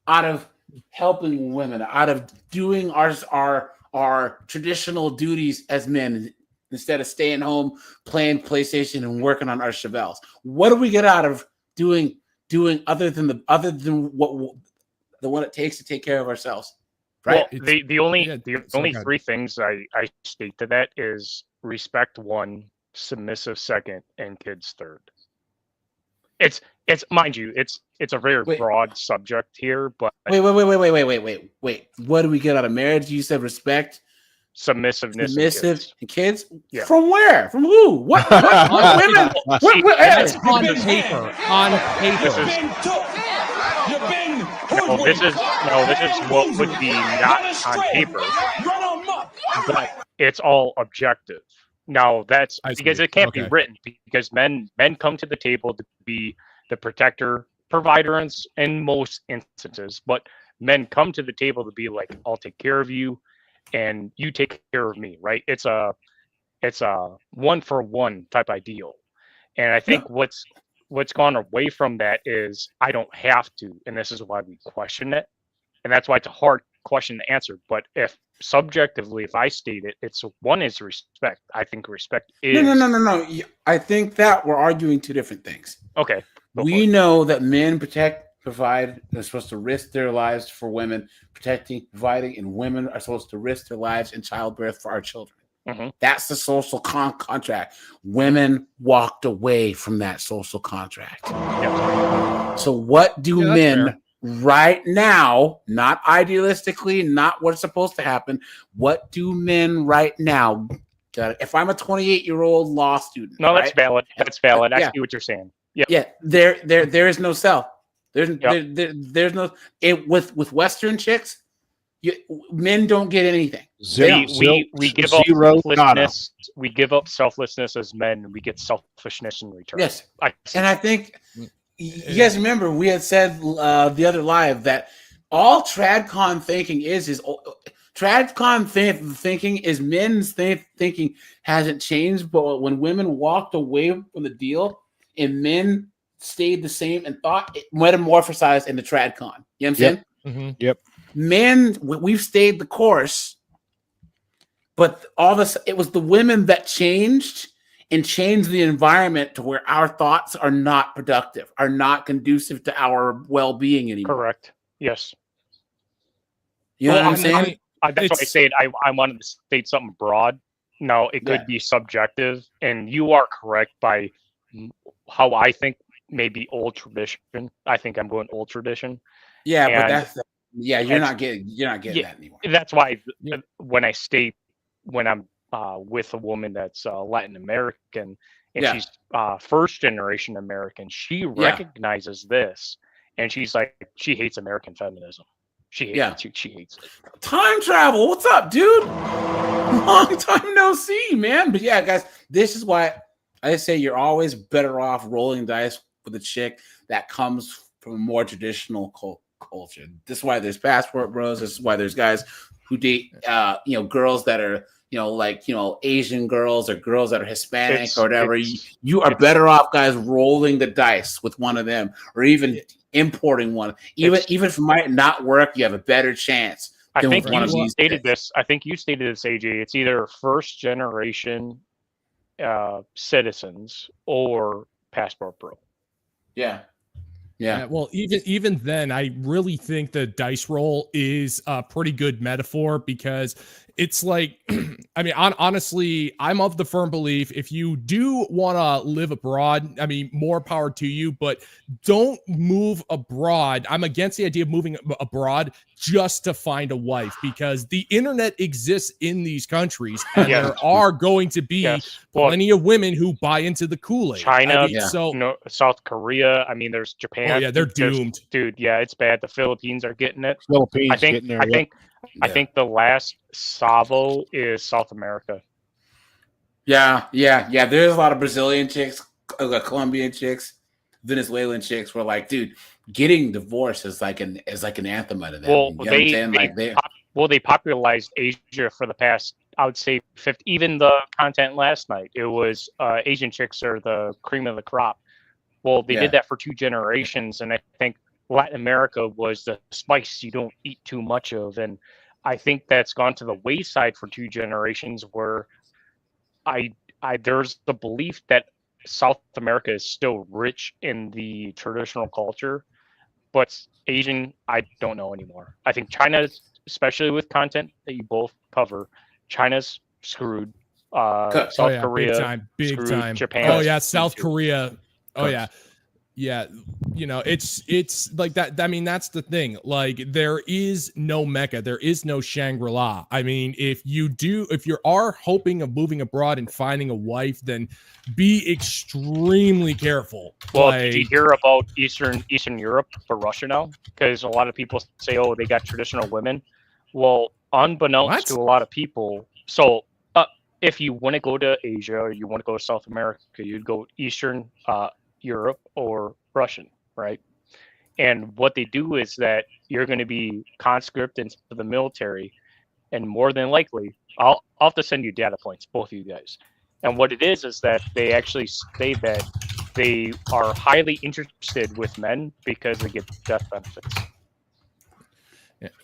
Out of helping women, out of doing our traditional duties as men instead of staying home, playing PlayStation and working on our Chevelles. What do we get out of doing other than what it takes to take care of ourselves? Right. Well, the only three things I state to that is respect one, submissive second, and kids third. It's mind you, it's a very broad subject here, but wait. What do we get out of marriage? You said respect, submissiveness, and kids. Yeah. From where? From who? What women? That's on paper. On paper. This is what would be not on paper, but it's all objective. Now that's because it can't be written, because men come to the table to be the protector, provider in most instances, but men come to the table to be like, I'll take care of you and you take care of me, right? It's a 1-for-1 type ideal. And I think what's gone away from that is I don't have to, and this is why we question it. And that's why it's a hard question to answer. But if subjectively, if I state it, it's one is respect. I think respect is No. I think that we're arguing two different things. Okay. We know that men provide, they're supposed to risk their lives for women, providing, and women are supposed to risk their lives in childbirth for our children. That's the social contract. Women walked away from that social contract. So what do men right now, not idealistically, not what's supposed to happen, what do men right now, if I'm a 28-year-old law student. No, that's valid. That's valid. I Yeah. see what you're saying. Yeah, there is no self. There's no with Western chicks, men don't get anything. We give up selflessness. We give up selflessness as men. We get selfishness in return. Yes, and I think you guys remember we had said the other live that all TRADCON thinking is TRADCON thinking is men's thinking hasn't changed, but when women walked away from the deal and men stayed the same and thought, it metamorphosized into TRADCON. You know what I'm saying? Yep. Men, we've stayed the course, but all this, it was the women that changed the environment to where our thoughts are not productive, are not conducive to our well-being anymore. Correct. Yes. You know what I'm saying? That's why I say it. I wanted to state something broad. No, it could be subjective, and you are correct by how I think maybe old tradition. I think I'm going old tradition. Yeah, and but that's you're not getting that anymore. That's why when I state when I'm with a woman that's Latin American and she's first generation American, she recognizes this, and she's like, she hates American feminism. She hates it. She hates it. Time travel. What's up, dude? Long time no see, man. But yeah, guys, this is why I say you're always better off rolling dice with a chick that comes from a more traditional culture. This is why there's passport bros. This is why there's guys who date, girls that are, Asian girls or girls that are Hispanic or whatever. You are better off, guys, rolling the dice with one of them, or even importing one. Even if it might not work, you have a better chance. I think you stated this. I think you stated this, AJ. It's either first generation citizens or passport bro. Yeah. Well, even then, I really think the dice roll is a pretty good metaphor, because it's like, I mean, honestly, I'm of the firm belief, if you do want to live abroad, I mean, more power to you, but don't move abroad. I'm against the idea of moving abroad just to find a wife, because the internet exists in these countries, and there are going to be plenty of women who buy into the Kool-Aid. China, South Korea. I mean, there's Japan. Oh yeah, they're doomed, dude. Yeah, it's bad. The Philippines are getting it. Philippines I think. getting there. I think the last Savo is South America. Yeah. There's a lot of Brazilian chicks, Colombian chicks, Venezuelan chicks. Were like, dude, getting divorced is like an anthem to them. Well, they popularized Asia for the past, I would say, 50. Even the content last night, it was Asian chicks are the cream of the crop. Well, they did that for 2 generations, and I think Latin America was the spice you don't eat too much of, and I think that's gone to the wayside for 2 generations. Where there's the belief that South America is still rich in the traditional culture, but Asian, I don't know anymore. I think China, especially with content that you both cover, China's screwed. South Korea, big time. Japan. Oh yeah, South Korea. Oh yeah. Yeah, it's like that. I mean, that's the thing. Like, there is no Mecca, there is no Shangri-La. I mean, if you are hoping of moving abroad and finding a wife, then be extremely careful. Well, did you hear about Eastern Europe for Russia now? Because a lot of people say, oh, they got traditional women. Well, unbeknownst to a lot of people, so if you want to go to Asia or you want to go to South America, you'd go Eastern Europe or Russian, right? And what they do is that you're going to be conscripted into the military, and more than likely, I'll have to send you data points, both of you guys. And what it is that they actually say that they are highly interested with men because they get death benefits.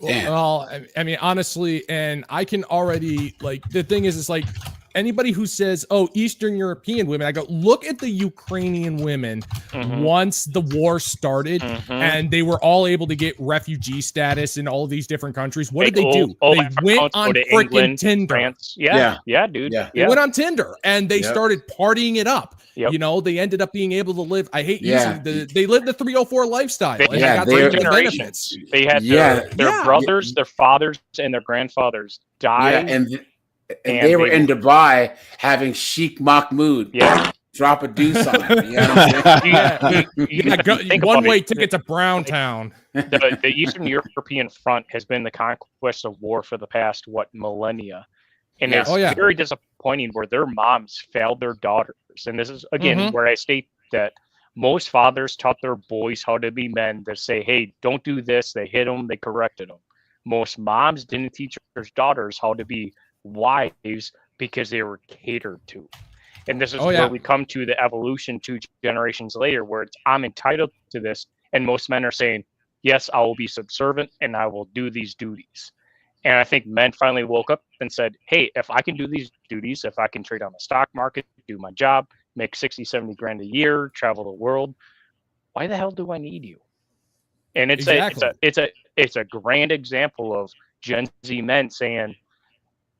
Well, I mean, honestly, and I can already, like, the thing is, it's like, anybody who says, oh, Eastern European women, I go, look at the Ukrainian women once the war started and they were all able to get refugee status in all of these different countries. What did they do? They went on freaking Tinder. France. Yeah, dude. Yeah. They went on Tinder and they started partying it up. Yep. You know, they ended up being able to live, I hate using they lived the 304 lifestyle. They got the benefits. They had their brothers, their fathers, and their grandfathers died. And they were in Dubai having Sheikh Mahmoud drop a deuce on him. You know what I'm saying? One-way ticket to Browntown. The Eastern European front has been the conquest of war for the past, millennia. And it's very disappointing where their moms failed their daughters. And this is, again, where I state that most fathers taught their boys how to be men. They say, hey, don't do this. They hit them. They corrected them. Most moms didn't teach their daughters how to be wives because they were catered to. And this is where we come to the evolution 2 generations later, where I'm entitled to this, and most men are saying, yes, I will be subservient and I will do these duties. And I think men finally woke up and said, hey, if I can do these duties, if I can trade on the stock market, do my job, make 60, 70 grand a year, travel the world, why the hell do I need you? And it's a grand example of Gen Z men saying,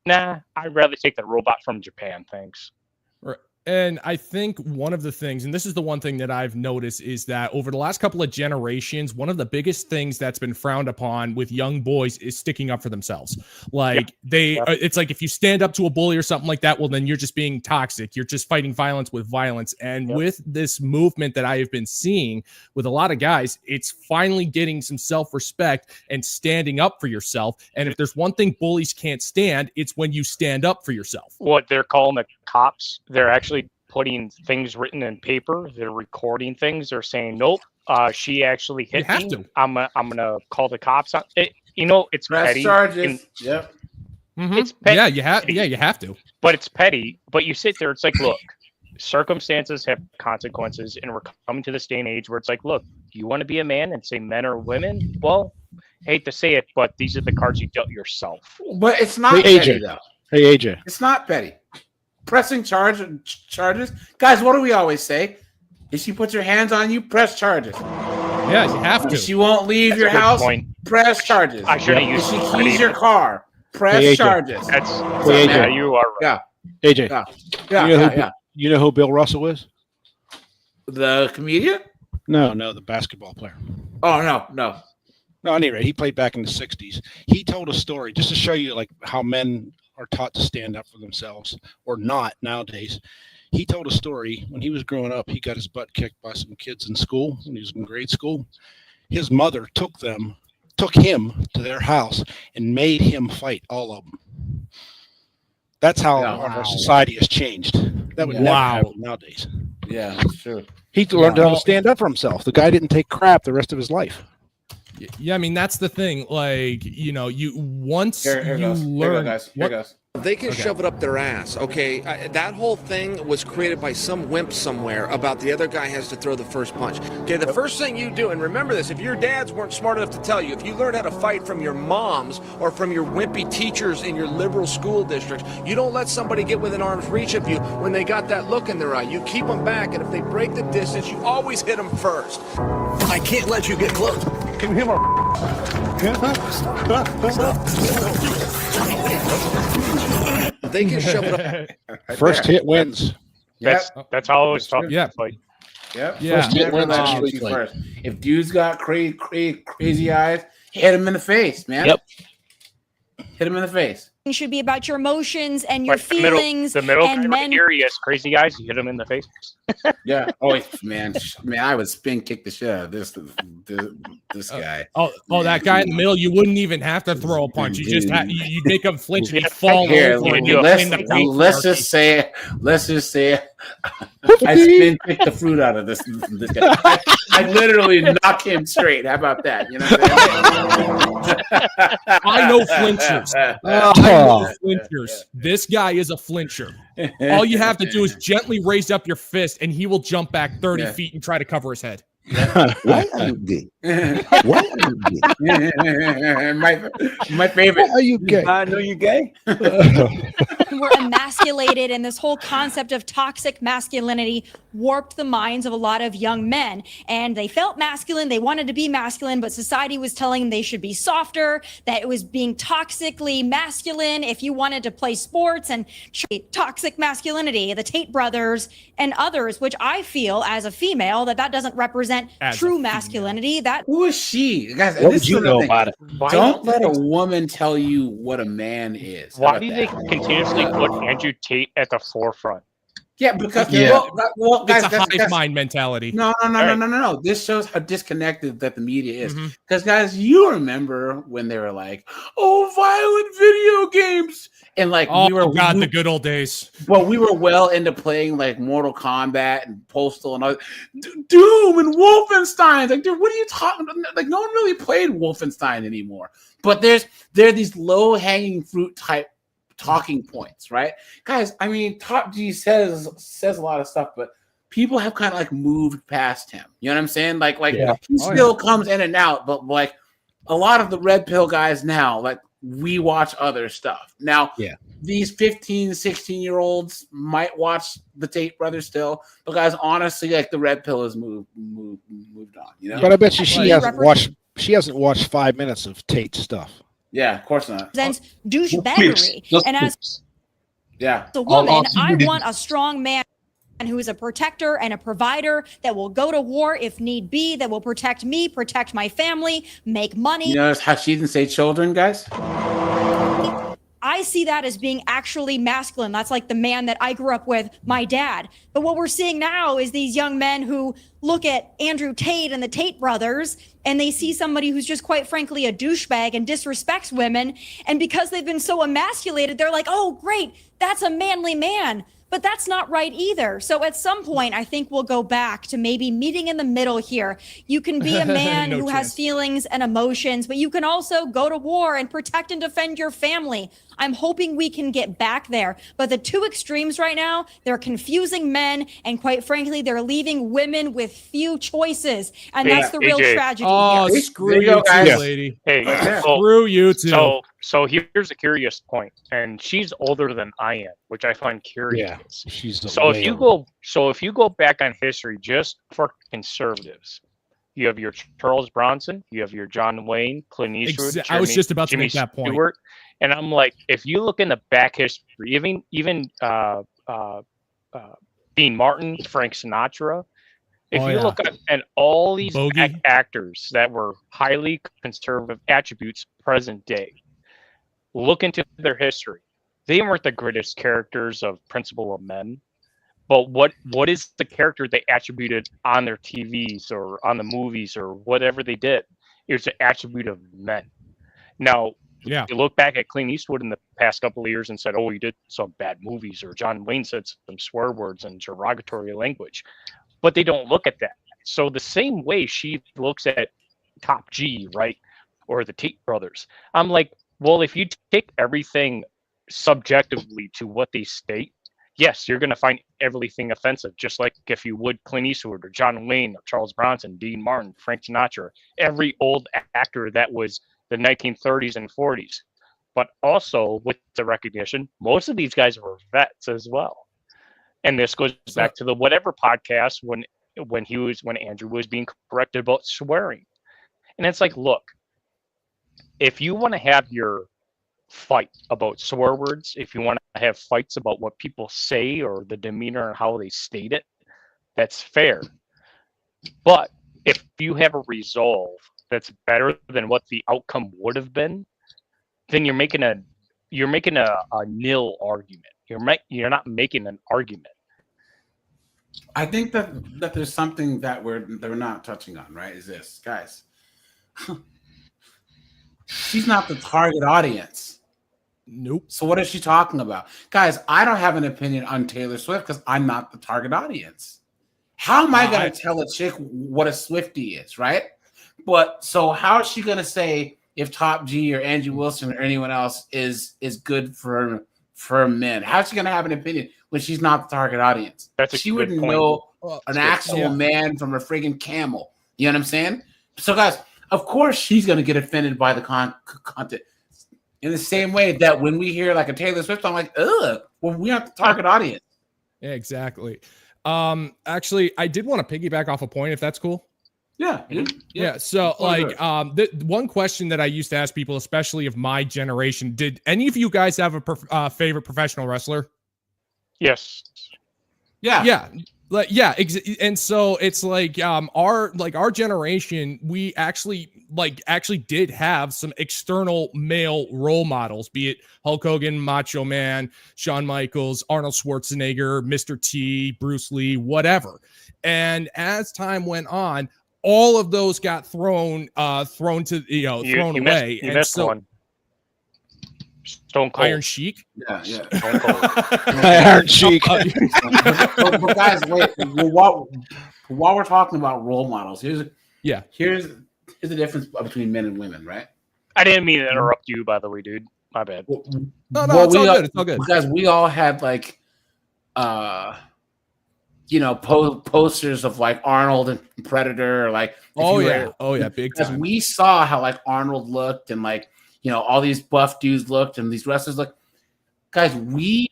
"Nah, I'd rather take the robot from Japan, thanks." And I think one of the things, and this is the one thing that I've noticed, is that over the last couple of generations, one of the biggest things that's been frowned upon with young boys is sticking up for themselves. Like it's like if you stand up to a bully or something like that, well, then you're just being toxic. You're just fighting violence with violence. And with this movement that I have been seeing with a lot of guys, it's finally getting some self-respect and standing up for yourself. And if there's one thing bullies can't stand, it's when you stand up for yourself. What they're calling the cops, they're actually putting things written in paper. They're recording things. They're saying, "Nope, she actually hit me. I'm gonna call the cops on it." You know, it's press petty. charges. Yep. It's petty. Yeah, you have. Yeah, you have to. But it's petty. But you sit there. It's like, look, circumstances have consequences, and we're coming to this day and age where it's like, look, you want to be a man and say men or women? Well, hate to say it, but these are the cards you dealt yourself. But it's not petty, though. Hey, AJ. It's not petty. Pressing charges. Guys, what do we always say? If she puts her hands on you, press charges. Yeah, you have to. If she won't leave your house, press charges. I should have used If she keys your car, press charges. That's AJ. you are right. Yeah. AJ. Yeah. You know who Bill Russell is? The comedian? No, the basketball player. Oh, no. No, at any rate, he played back in the 60s. He told a story just to show you like how men are taught to stand up for themselves or not nowadays. He told a story when he was growing up. He got his butt kicked by some kids in school when he was in grade school. His mother took him to their house and made him fight all of them. That's how our society has changed. That would never happen nowadays. Yeah, that's true. He learned how to stand up for himself. The guy didn't take crap the rest of his life. Yeah, I mean, that's the thing. Like, you know, once you learn. Here goes. They can shove it up their ass, okay? That whole thing was created by some wimp somewhere about the other guy has to throw the first punch. Okay, the first thing you do, and remember this, if your dads weren't smart enough to tell you, if you learned how to fight from your moms or from your wimpy teachers in your liberal school districts, you don't let somebody get within arm's reach of you when they got that look in their eye. You keep them back, and if they break the distance, you always hit them first. I can't let you get close. Can you hear They can shove it up. First hit wins. That's how I always talk. Yeah. Like, Yep. Yeah. First hit wins first. If dude's got crazy eyes, hit him in the face, man. Yep. Hit him in the face. Should be about your emotions and your like feelings. the middle and guy men. right here, he has crazy guys. You hit him in the face. Yeah. Oh man, I would spin kick the shit out of this guy. Oh, that guy in the middle, you wouldn't even have to throw a punch. You just you make him flinch and he'd fall Here, over. let's just say I spin kick the fruit out of this guy. I literally knock him straight. How about that? You know what I'm saying? I know flinchers. I know flinchers. This guy is a flincher. All you have to do is gently raise up your fist, and he will jump back 30 feet and try to cover his head. What are you gay? What are you gay? My favorite. Are you gay? I know you gay. Were emasculated, and this whole concept of toxic masculinity warped the minds of a lot of young men. And they felt masculine, they wanted to be masculine, but society was telling them they should be softer, that it was being toxically masculine if you wanted to play sports, and toxic masculinity, the Tate brothers and others, which I feel as a female that doesn't represent true masculinity. That who is she? Guys, what would you know about it? Don't let a woman tell you what a man is. Why do they continuously put Andrew Tate at the forefront? Yeah, because well, guys, it's a hive mind mentality. No. This shows how disconnected that the media is. Because guys, you remember when they were like, "Oh, violent video games," and like the good old days. But we were well into playing like Mortal Kombat and Postal and all, Doom and Wolfenstein. Like, dude, what are you talking about? Like, no one really played Wolfenstein anymore. But there are these low hanging fruit type talking points, right, guys? I mean, Top G says a lot of stuff, but people have kind of like moved past him. You know what I'm saying? Like he still comes in and out, but like a lot of the red pill guys now, like we watch other stuff now. These 15, 16-year-olds might watch the Tate brothers still, but guys, honestly, like the red pill has moved on. You know, but I bet you she hasn't watched 5 minutes of Tate stuff. Yeah, of course not. Presents douchebaggery. And as a woman, I want a strong man who is a protector and a provider that will go to war if need be, that will protect me, protect my family, make money. You notice how she didn't say children, guys? I see that as being actually masculine. That's like the man that I grew up with, my dad. But what we're seeing now is these young men who look at Andrew Tate and the Tate brothers, and they see somebody who's just quite frankly a douchebag and disrespects women. And because they've been so emasculated, they're like, oh, great, that's a manly man. But that's not right either. So at some point, I think we'll go back to maybe meeting in the middle here. You can be a man who has feelings and emotions, but you can also go to war and protect and defend your family. I'm hoping we can get back there. But the two extremes right now, they're confusing men, and quite frankly, they're leaving women with few choices. And that's the real tragedy Oh, here. screw you too, lady. Hey, screw you too. So here's a curious point, and she's older than I am, which I find curious. Yeah, she's if you go back on history just for conservatives, you have your Charles Bronson, you have your John Wayne, Clint Eastwood. I was just about to Jimmy make that point. Stewart, and I'm like, if you look in the back history, even Dean Martin, Frank Sinatra. If you look at all these actors that were highly conservative attributes present day, look into their history. They weren't the greatest characters of Principle of Men, but what is the character they attributed on their TVs or on the movies or whatever they did? It was an attribute of men. Now, you look back at Clint Eastwood in the past couple of years and said, oh, he did some bad movies, or John Wayne said some swear words and derogatory language, but they don't look at that. So the same way she looks at Top G, right, or the Tate brothers, I'm like, well, if you take everything subjectively to what they state, yes, you're going to find everything offensive, just like if you would Clint Eastwood or John Wayne or Charles Bronson, Dean Martin, Frank Sinatra, every old actor that was the 1930s and 40s. But also with the recognition, most of these guys were vets as well. And this goes back to the whatever podcast when Andrew was being corrected about swearing. And it's like, look, if you want to have your fight about swear words, if you want to have fights about what people say or the demeanor and how they state it, that's fair. But if you have a resolve that's better than what the outcome would have been, then you're making a nil argument. You're not making an argument. I think that there's something that they're not touching on, right? Is this, guys? She's not the target audience. Nope. So what is she talking about? Guys, I don't have an opinion on Taylor Swift because I'm not the target audience. How am I going to tell a chick what a Swiftie is, right? But so how is she going to say if Top G or Angie Wilson or anyone else is good for men? How's she going to have an opinion when she's not the target audience? She wouldn't know an actual man from a friggin' camel. You know what I'm saying? So guys, of course she's going to get offended by the content. In the same way that when we hear like a Taylor Swift, I'm like, ugh, well, we aren't the target audience. Yeah, exactly. Actually, I did want to piggyback off a point, if that's cool. Yeah. So, the one question that I used to ask people, especially of my generation, did any of you guys have a favorite professional wrestler? Yes. Yeah. And so it's like our generation, we actually did have some external male role models, be it Hulk Hogan, Macho Man, Shawn Michaels, Arnold Schwarzenegger, Mr. T, Bruce Lee, whatever. And as time went on, all of those got thrown away. You missed one. Stone Cold. Iron Sheik? Yeah. Stone Cold. Iron Sheik. But guys, wait. While we're talking about role models, here's the difference between men and women, right? I didn't mean to interrupt you, by the way, dude. My bad. No, it's all good. It's all good. Because we all had like, posters of like Arnold and Predator, or like. Big time. We saw how like Arnold looked and like. All these buff dudes looked and these wrestlers looked. Guys, we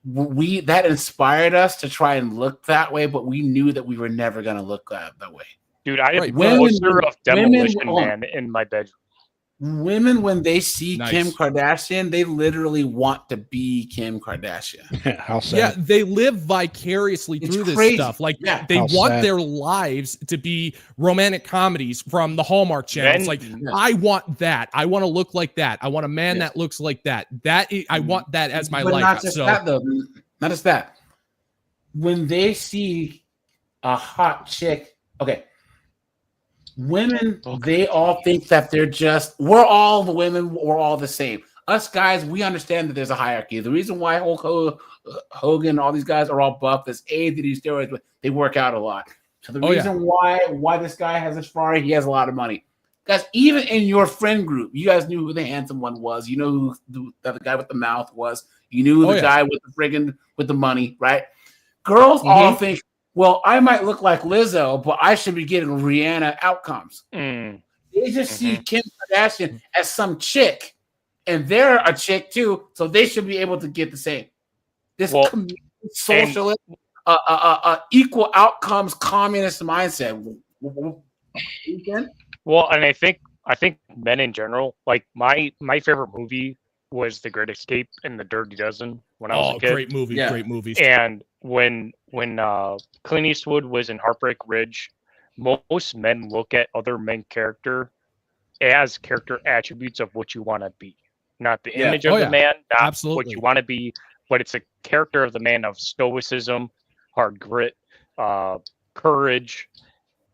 that inspired us to try and look that way, but we knew that we were never going to look that way. Dude, I have a poster of Demolition Man in my bedroom. Women, when they see Nice. Kim Kardashian, they literally want to be Kim Kardashian. How sad. Yeah, they live vicariously It's through this crazy. stuff. Like Yeah. they How want sad. their lives to be romantic comedies from the Hallmark Channel. It's like I want that. I want to look like that. I want a man that looks like that. I want that as my But life. not just So that, though. Not just that. When they see a hot chick, okay, women, they all think that we're all the women, we're all the same. Us guys, we understand that there's a hierarchy. The reason why Hulk Hogan, all these guys are all buff is A, they do steroids, but they work out a lot. So the reason why this guy has a Ferrari, he has a lot of money. Guys, even in your friend group, you guys knew who the handsome one was. You know who the guy with the mouth was. You knew who the guy with the friggin' with the money, right? Girls all think, well, I might look like Lizzo, but I should be getting Rihanna outcomes. They just see Kim Kardashian as some chick, and they're a chick too, so they should be able to get the same. This socialist, equal outcomes, communist mindset. Well, and I think men in general, like my favorite movie was The Great Escape and The Dirty Dozen when I was a kid. Great movie, great movies. And when Clint Eastwood was in Heartbreak Ridge, most men look at other men character as character attributes of what you want to be, not the image of the man, not what you want to be, but it's a character of the man of stoicism, hard grit, courage,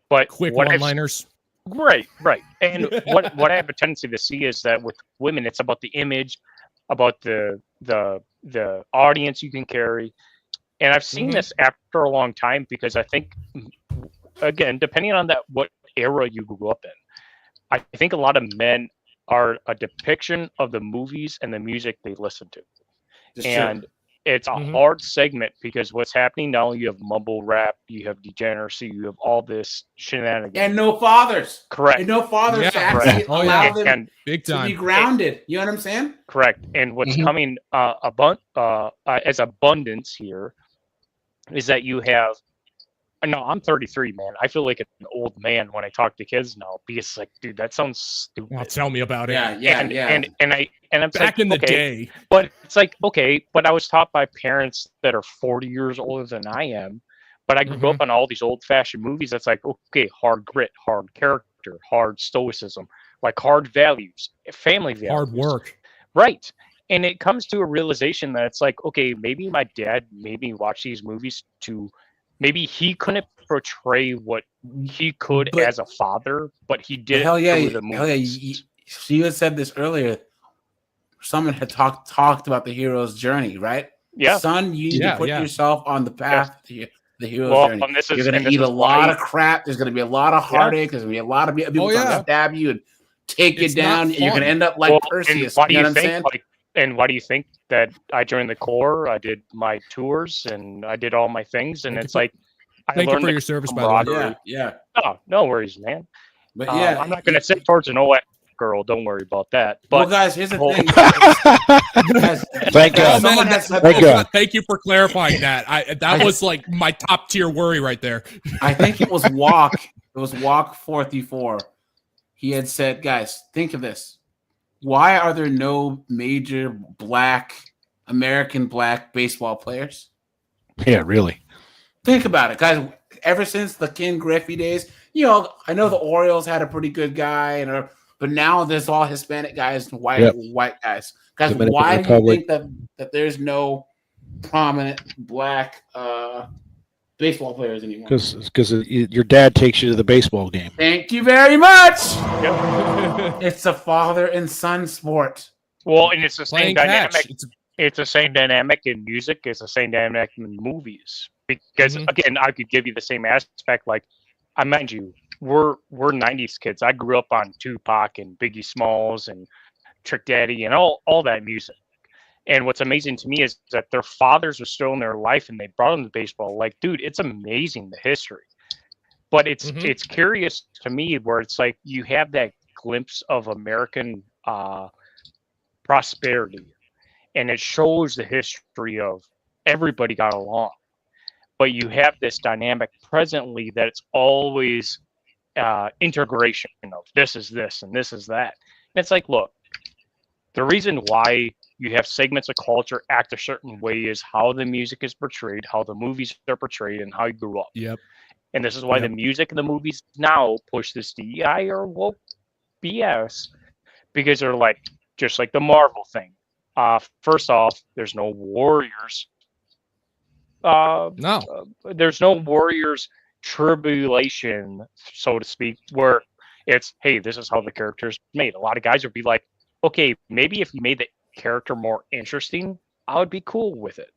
but quick one-liners. Right. And what I have a tendency to see is that with women, it's about the image, about the audience you can carry. And I've seen this after a long time because I think, again, depending on what era you grew up in, I think a lot of men are a depiction of the movies and the music they listen to. And it's a hard segment because what's happening now, you have mumble rap, you have degeneracy, you have all this shenanigans. And no fathers. Correct. And no fathers to actually allow them and big to time. be grounded. You know what I'm saying? Correct. And what's coming as abundance here is that you have, no, I'm 33, man. I feel like an old man when I talk to kids now because, like, dude, that sounds stupid. Well, tell me about it. And I'm back like, in the okay, day. but it's like, okay, but I was taught by parents that are 40 years older than I am. But I grew up on all these old-fashioned movies. That's like, okay, hard grit, hard character, hard stoicism, like hard values, family values, hard work, right? And it comes to a realization that it's like, okay, maybe my dad made me watch these movies to. Maybe he couldn't portray what he could as a father, but he did. Hell yeah, through the movies. You had said this earlier. Someone had talked about the hero's journey, right? Yeah, son, you need to put yourself on the path to the hero's journey. You're going to eat a lot of crap. There's going to be a lot of heartache. There's going to be a lot of people trying to stab you and take you down. You're going to end up like Perseus. Why do you think? And why do you think that I joined the Corps? I did my tours and I did all my things, and it's like thank you for your service, by the way. Yeah. Oh, no worries, man. But yeah, I'm not going to sit towards an old girl. Don't worry about that. But well, guys, here's the thing. Thank God. Thank you for clarifying that. That was like my top tier worry right there. I think it was Walk. It was Walk 44. He had said, guys, think of this. Why are there no major American black baseball players? Yeah, really. Think about it, guys. Ever since the Ken Griffey days, I know the Orioles had a pretty good guy, but now there's all Hispanic guys and white guys. Guys, Dominican why Republic. do you think that there's no prominent black baseball players anymore? Because your dad takes you to the baseball game. Thank you very much. It's a father and son sport. Well, and it's the same dynamic. Catch. It's the same dynamic in music. It's the same dynamic in movies. Because again, I could give you the same aspect. Like, I mind you, we're 90s kids. I grew up on Tupac and Biggie Smalls and Trick Daddy and all that music. And what's amazing to me is that their fathers were still in their life and they brought them to baseball. Like, dude, it's amazing, the history. But it's curious to me where it's like you have that glimpse of American prosperity. And it shows the history of everybody got along. But you have this dynamic presently that it's always integration of this is this and this is that. It's like, look, the reason why you have segments of culture act a certain way is how the music is portrayed, how the movies are portrayed, and how you grew up. Yep. And this is why the music and the movies now push this DEI or woke BS, because they're like, just like the Marvel thing. First off, there's no warriors. There's no warriors tribulation, so to speak, where it's, hey, this is how the character's made. A lot of guys would be like, okay, maybe if you made the character more interesting, I would be cool with it.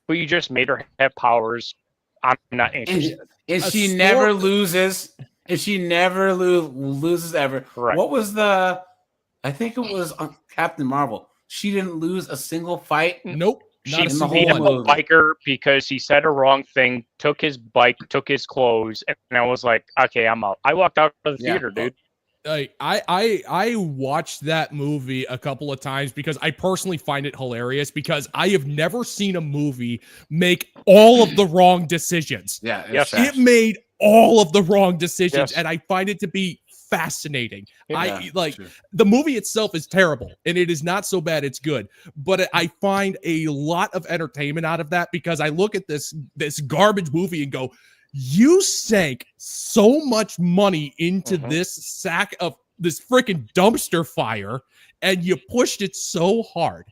But you just made her have powers. I'm not interested. And she never loses. And she never loses ever. Right. What was I think it was on Captain Marvel. She didn't lose a single fight. Nope. She beat up a biker because he said a wrong thing, took his bike, took his clothes, and I was like, okay, I'm out. I walked out of the theater, dude. I watched that movie a couple of times because I personally find it hilarious because I have never seen a movie make all of the wrong decisions. Yeah, it made all of the wrong decisions, and I find it to be fascinating. The movie itself is terrible, and it is not so bad it's good, but I find a lot of entertainment out of that because I look at this garbage movie and go, you sank so much money into this sack of this freaking dumpster fire, and you pushed it so hard,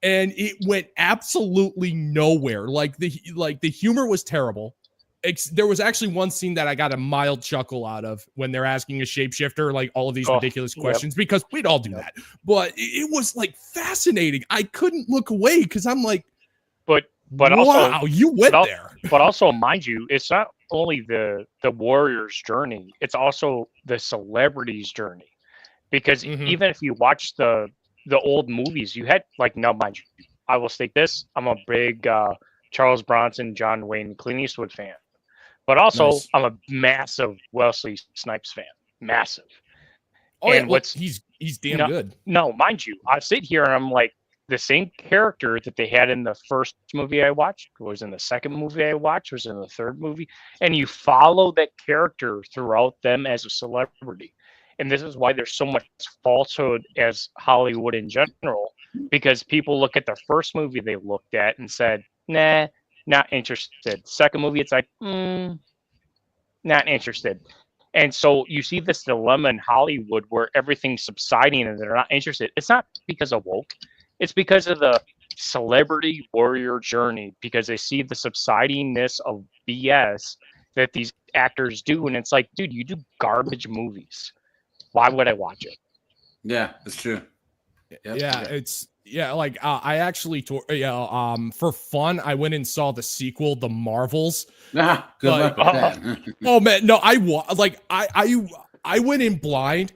and it went absolutely nowhere. Like the humor was terrible. There was actually one scene that I got a mild chuckle out of when they're asking a shapeshifter like all of these ridiculous questions, because we'd all do that. But it was like fascinating. I couldn't look away because I'm like, but wow, also, you went there. But also, mind you, it's not only the warrior's journey; it's also the celebrity's journey. Because even if you watch the old movies, you had now, mind you, I will state this: I'm a big Charles Bronson, John Wayne, Clint Eastwood fan. But also, I'm a massive Wesley Snipes fan. Massive. Oh, and he's damn good. No, mind you, I sit here and I'm like, the same character that they had in the first movie I watched was in the second movie I watched, was in the third movie. And you follow that character throughout them as a celebrity. And this is why there's so much falsehood as Hollywood in general, because people look at the first movie they looked at and said, nah, not interested. Second movie, it's like, not interested. And so you see this dilemma in Hollywood where everything's subsiding and they're not interested. It's not because of woke. It's because of the celebrity warrior journey, because they see the subsidingness of BS that these actors do. And it's like, dude, you do garbage movies. Why would I watch it? Yeah, it's true. I actually for fun I went and saw the sequel, The Marvels. Good luck with that. Oh man, no, I went in blind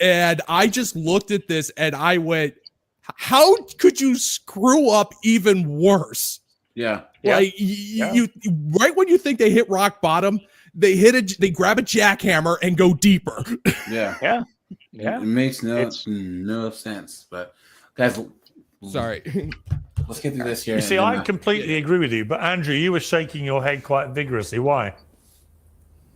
and I just looked at this and I went, how could you screw up even worse? Yeah. You right when you think they hit rock bottom, they grab a jackhammer and go deeper. Yeah. It makes no sense. But guys, sorry. Let's get through this here. You see, I completely agree with you, but Andrew, you were shaking your head quite vigorously. Why?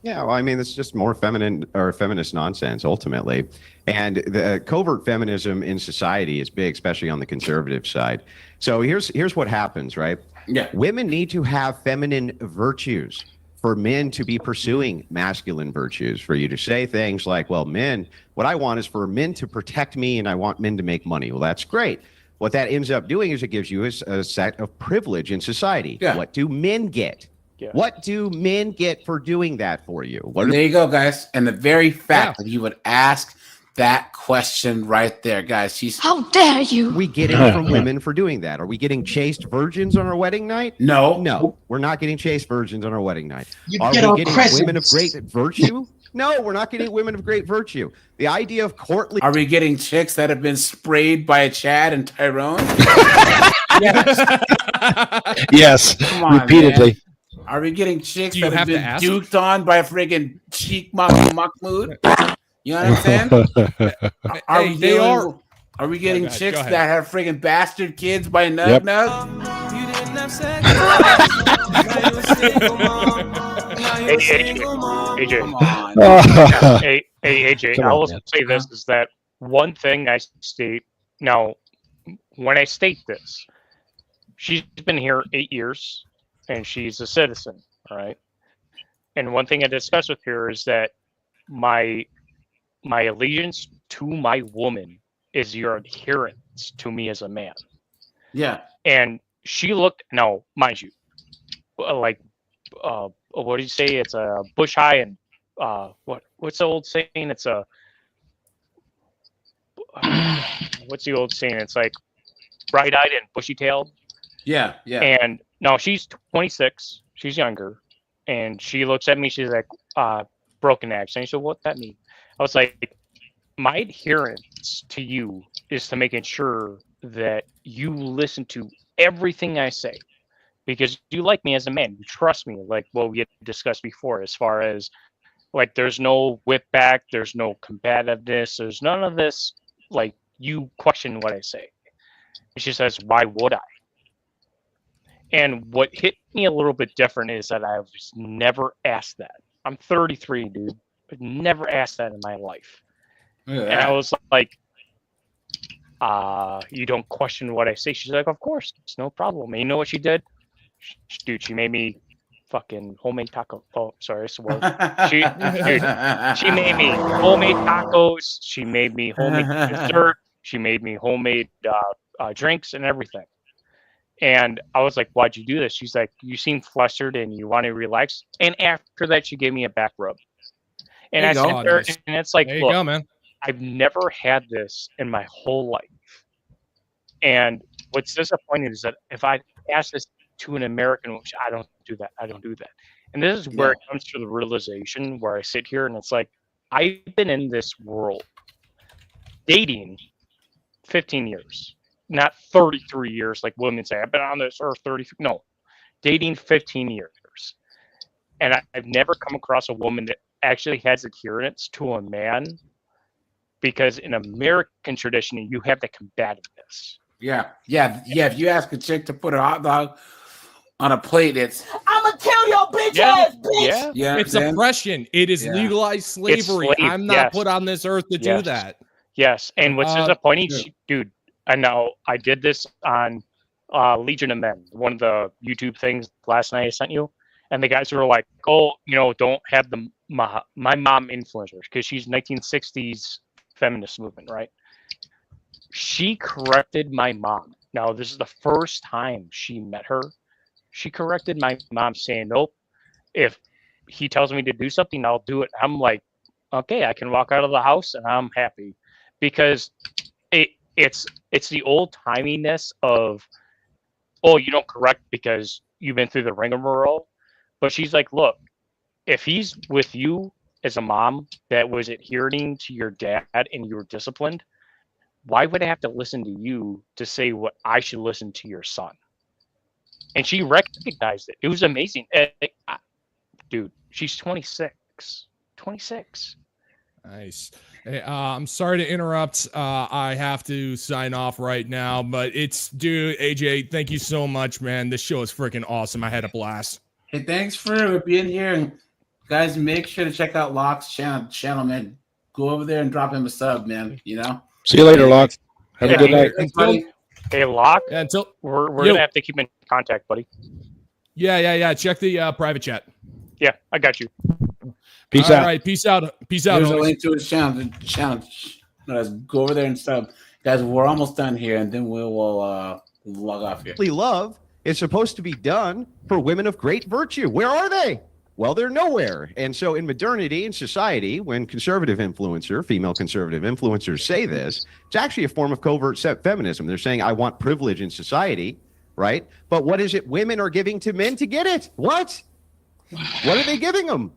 Yeah, well, I mean, it's just more feminine or feminist nonsense, ultimately. And the covert feminism in society is big, especially on the conservative side. So here's what happens, right? Yeah. Women need to have feminine virtues for men to be pursuing masculine virtues, for you to say things like, well, men, what I want is for men to protect me and I want men to make money. Well, that's great. What that ends up doing is it gives you a set of privilege in society. Yeah. What do men get? Yeah. What do men get for doing that for you? There you go, guys. And the very fact that you would ask that question right there, guys. How dare you? Are we getting from women for doing that? Are we getting chaste virgins on our wedding night? No, we're not getting chaste virgins on our wedding night. Are we getting women of great virtue? No, we're not getting women of great virtue. The idea of courtly. Are we getting chicks that have been sprayed by Chad and Tyrone? Yes. Come on, repeatedly. Man. Are we getting chicks that have been duked on by a friggin' Cheek Mahmoud? You know what I'm saying? Are we getting chicks that have friggin' bastard kids by Nug Nug? You didn't have sex. AJ, I will say this, is that one thing I state now, when I state this, she's been here 8 years and she's a citizen, all right? And one thing I discussed with her is that my allegiance to my woman is your adherence to me as a man. Yeah. And she looked, now, mind you, like, what do you say? It's a bush high and what's the old saying? It's a what's the old saying? It's like bright-eyed and bushy-tailed. Yeah, yeah. And now she's 26. She's younger, and she looks at me. She's like, broken accent. So what that mean? I was like, my adherence to you is to making sure that you listen to everything I say, because you like me as a man. You trust me, like what we had discussed before, as far as like there's no whip back, there's no combativeness, there's none of this. Like, you question what I say. And she says, why would I? And what hit me a little bit different is that I was never asked that. I'm 33, dude. I've never asked that in my life. And I was like, you don't question what I say? She's like, of course, it's no problem. And you know what she did? Dude, she made me fucking homemade taco. Oh, sorry, I swore. She made me homemade tacos. She made me homemade dessert. She made me homemade drinks and everything. And I was like, why'd you do this? She's like, you seem flustered and you want to relax. And after that, she gave me a back rub. And I sat there, and it's like, look, go, man. I've never had this in my whole life. And what's disappointing is that if I ask this to an American, which I don't do that. I don't do that. And this is where it comes to the realization where I sit here and it's like, I've been in this world dating 15 years, not 33 years like women say. I've been on this earth 30. No, dating 15 years. And I've never come across a woman that actually has adherence to a man, because in American tradition, you have the combativeness. Yeah. If you ask a chick to put a hot dog on a plate, it's I'ma kill your bitch ass, bitch. Yeah. It's oppression. It is legalized slavery. I'm not put on this earth to do that. Yes. And what's disappointing, dude, I know I did this on Legion of Men, one of the YouTube things last night I sent you. And the guys were like, oh, don't have my mom influence her, because she's 1960s feminist movement, right? She corrected my mom. Now, this is the first time she met her. She corrected my mom, saying, nope, if he tells me to do something, I'll do it. I'm like, okay, I can walk out of the house and I'm happy, because it's the old timiness of, oh, you don't correct because you've been through the rigmarole. But she's like, look, if he's with you as a mom that was adhering to your dad and you were disciplined, why would I have to listen to you to say what I should listen to your son? And she recognized it. It was amazing. Dude, she's 26. 26. Nice. Hey, I'm sorry to interrupt. I have to sign off right now, but dude, AJ, thank you so much, man. This show is freaking awesome. I had a blast. Hey, thanks for being here. And guys, make sure to check out Locke's channel, man. Go over there and drop him a sub, man. See you later, Locke. Have a good night. Thanks, buddy. Hey, Locke. Yeah, we're gonna have to keep in contact, buddy. Yeah. Check the private chat. Yeah, I got you. Peace out. All right, peace out. Peace out. There's a link to his channel. Guys, go over there and sub. Guys, we're almost done here, and then we'll log off here. Love is supposed to be done for women of great virtue. Where are they? Well, they're nowhere. And so in modernity and society, when female conservative influencers say this, it's actually a form of covert feminism. They're saying, I want privilege in society, right? But what is it women are giving to men to get it? What are they giving them?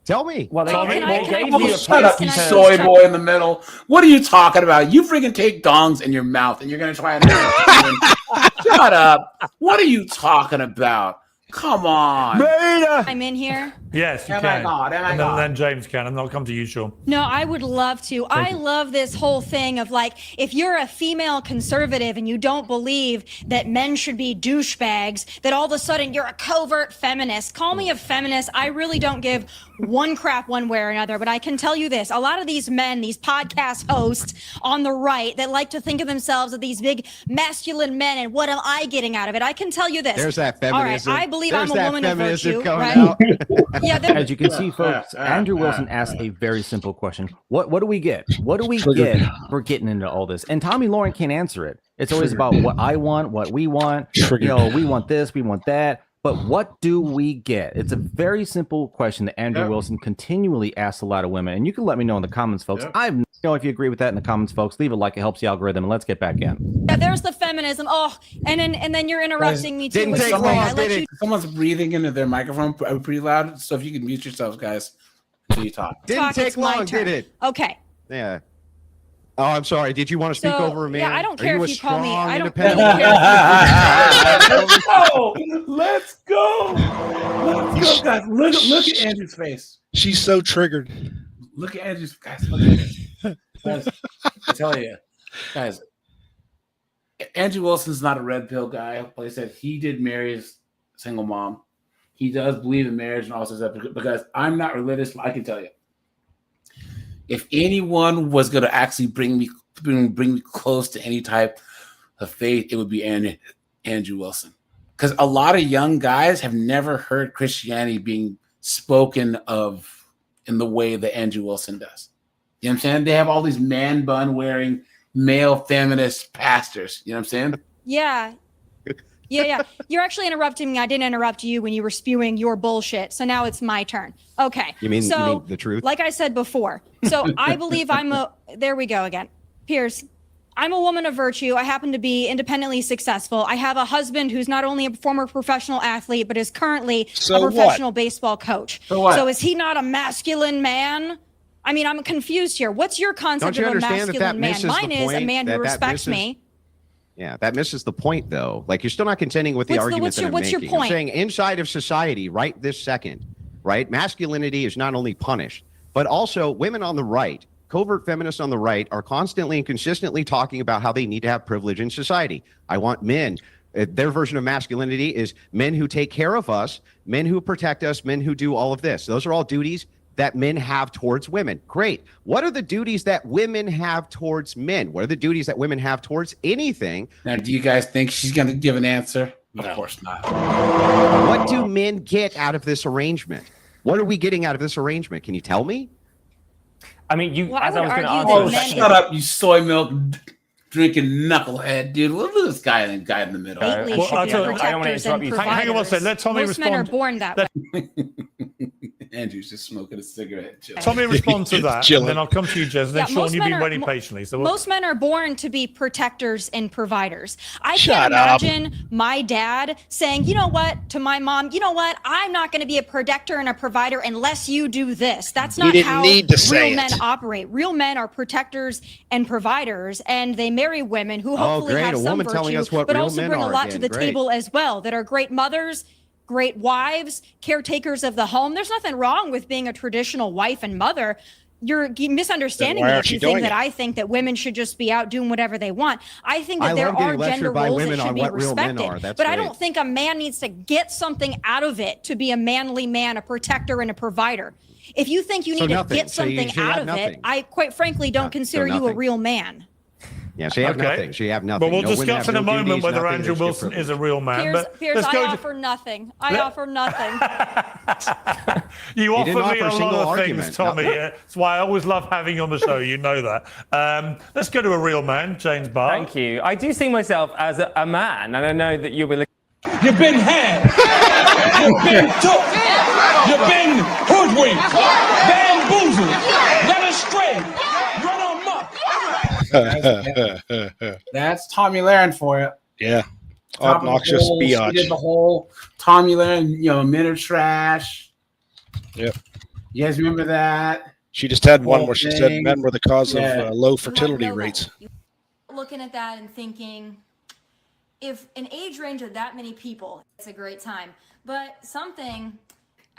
Tell me. Well, shut up, you soy boy in the middle. What are you talking about? You freaking take dongs in your mouth and you're going to try and shut up. What are you talking about? Come on. I'm in here. Yes, you Oh can. my God, oh my and God. then James can, and I'll come to you, Sean. No, I would love to. I love this whole thing of like, if you're a female conservative and you don't believe that men should be douchebags, that all of a sudden you're a covert feminist. Call me a feminist. I really don't give one crap one way or another, but I can tell you this. A lot of these men, these podcast hosts on the right that like to think of themselves as these big masculine men, and what am I getting out of it? I can tell you this. There's that feminism. All right, I believe There's I'm a that woman of feminism virtue, coming right? out. Yeah, As you can see, folks, Andrew Wilson asked a very simple question. What do we get? What do we get for getting into all this? And Tommy Lauren can't answer it. It's always about what I want, what we want. You know, we want this, we want that. But what do we get? It's a very simple question that Andrew Wilson continually asks a lot of women. And you can let me know in the comments, folks. I know if you agree with that in the comments, folks. Leave a like. It helps the algorithm. And let's get back in. Yeah, there's the feminism. Oh, and then you're interrupting me too. Which is great. I let you. Someone's breathing into their microphone pretty loud. So if you can mute yourselves, guys, until you talk. Didn't take long, did it? Okay. Yeah. Oh, I'm sorry. Did you want to speak over me? Yeah, I don't care if you call me. I don't care. Let's go. Let's go, guys. Look at Andrew's face. She's so triggered. Look at Andrew's guys. Look at it. Guys, I tell you, guys. Andrew Wilson's not a red pill guy. Like I said, he did marry his single mom. He does believe in marriage and all this stuff. Because I'm not religious, I can tell you. If anyone was going to actually bring me close to any type of faith, it would be Andrew Wilson. Because a lot of young guys have never heard Christianity being spoken of in the way that Andrew Wilson does. You know what I'm saying? They have all these man bun wearing male feminist pastors. You know what I'm saying? Yeah. Yeah. You're actually interrupting me. I didn't interrupt you when you were spewing your bullshit. So now it's my turn. Okay. You mean the truth? Like I said before. So I believe there we go again. Pierce, I'm a woman of virtue. I happen to be independently successful. I have a husband who's not only a former professional athlete, but is currently a professional baseball coach. So is he not a masculine man? I mean, I'm confused here. What's your concept of a masculine man? Mine is a man who respects me. Yeah, that misses the point, though. Like, you're still not contending with the argument that I'm making. What's your point? I'm saying inside of society, right this second, right, masculinity is not only punished, but also women on the right, covert feminists on the right, are constantly and consistently talking about how they need to have privilege in society. I want men. Their version of masculinity is men who take care of us, men who protect us, men who do all of this. Those are all duties that men have towards women. Great. What are the duties that women have towards men? What are the duties that women have towards anything? Now, do you guys think she's going to give an answer? No. Of course not. What do men get out of this arrangement? What are we getting out of this arrangement? Can you tell me? I mean, I was going to answer. Shut up, you soy milk drinking knucklehead, dude. Look at this guy in the middle. I don't want to interrupt you. Hang on one second. Let Tommy respond. Men are born that way. Andrew's just smoking a cigarette. Tommy, respond to that, and then I'll come to you, Jez. And then Sean, you've been waiting patiently. So most men are born to be protectors and providers. I can't imagine my dad saying, you know what, to my mom, you know what, I'm not going to be a protector and a provider unless you do this. That's not how real men operate. Real men are protectors and providers, and they marry women who hopefully have some virtue, but also bring a lot to the table as well, that are great mothers, great wives, caretakers of the home. There's nothing wrong with being a traditional wife and mother. You're misunderstanding me if you think that I think that women should just be out doing whatever they want. I think that there are gender roles that should be respected. But I don't think a man needs to get something out of it to be a manly man, a protector and a provider. If you think you need to get something out of it, I quite frankly don't consider you a real man. Yeah, she have nothing. She have nothing. But we'll discuss in a moment whether Andrew Wilson is a real man. Pierce, I offer nothing. I offer nothing. You offer me a lot of things, Tommy. That's why I always love having you on the show. You know that. Let's go to a real man, James Barr. Thank you. I do see myself as a man, and I know that you'll be looking. You've been had. You've been took. You've been hoodwinked, bamboozled, led astray. That's Tommy Lahren for you. Yeah. Obnoxious biatch. She did the whole Tommy Lahren, men are trash. Yep. You guys remember that? She just had one where she said men were the cause of low fertility rates. Looking at that and thinking, if an age range of that many people, it's a great time. But something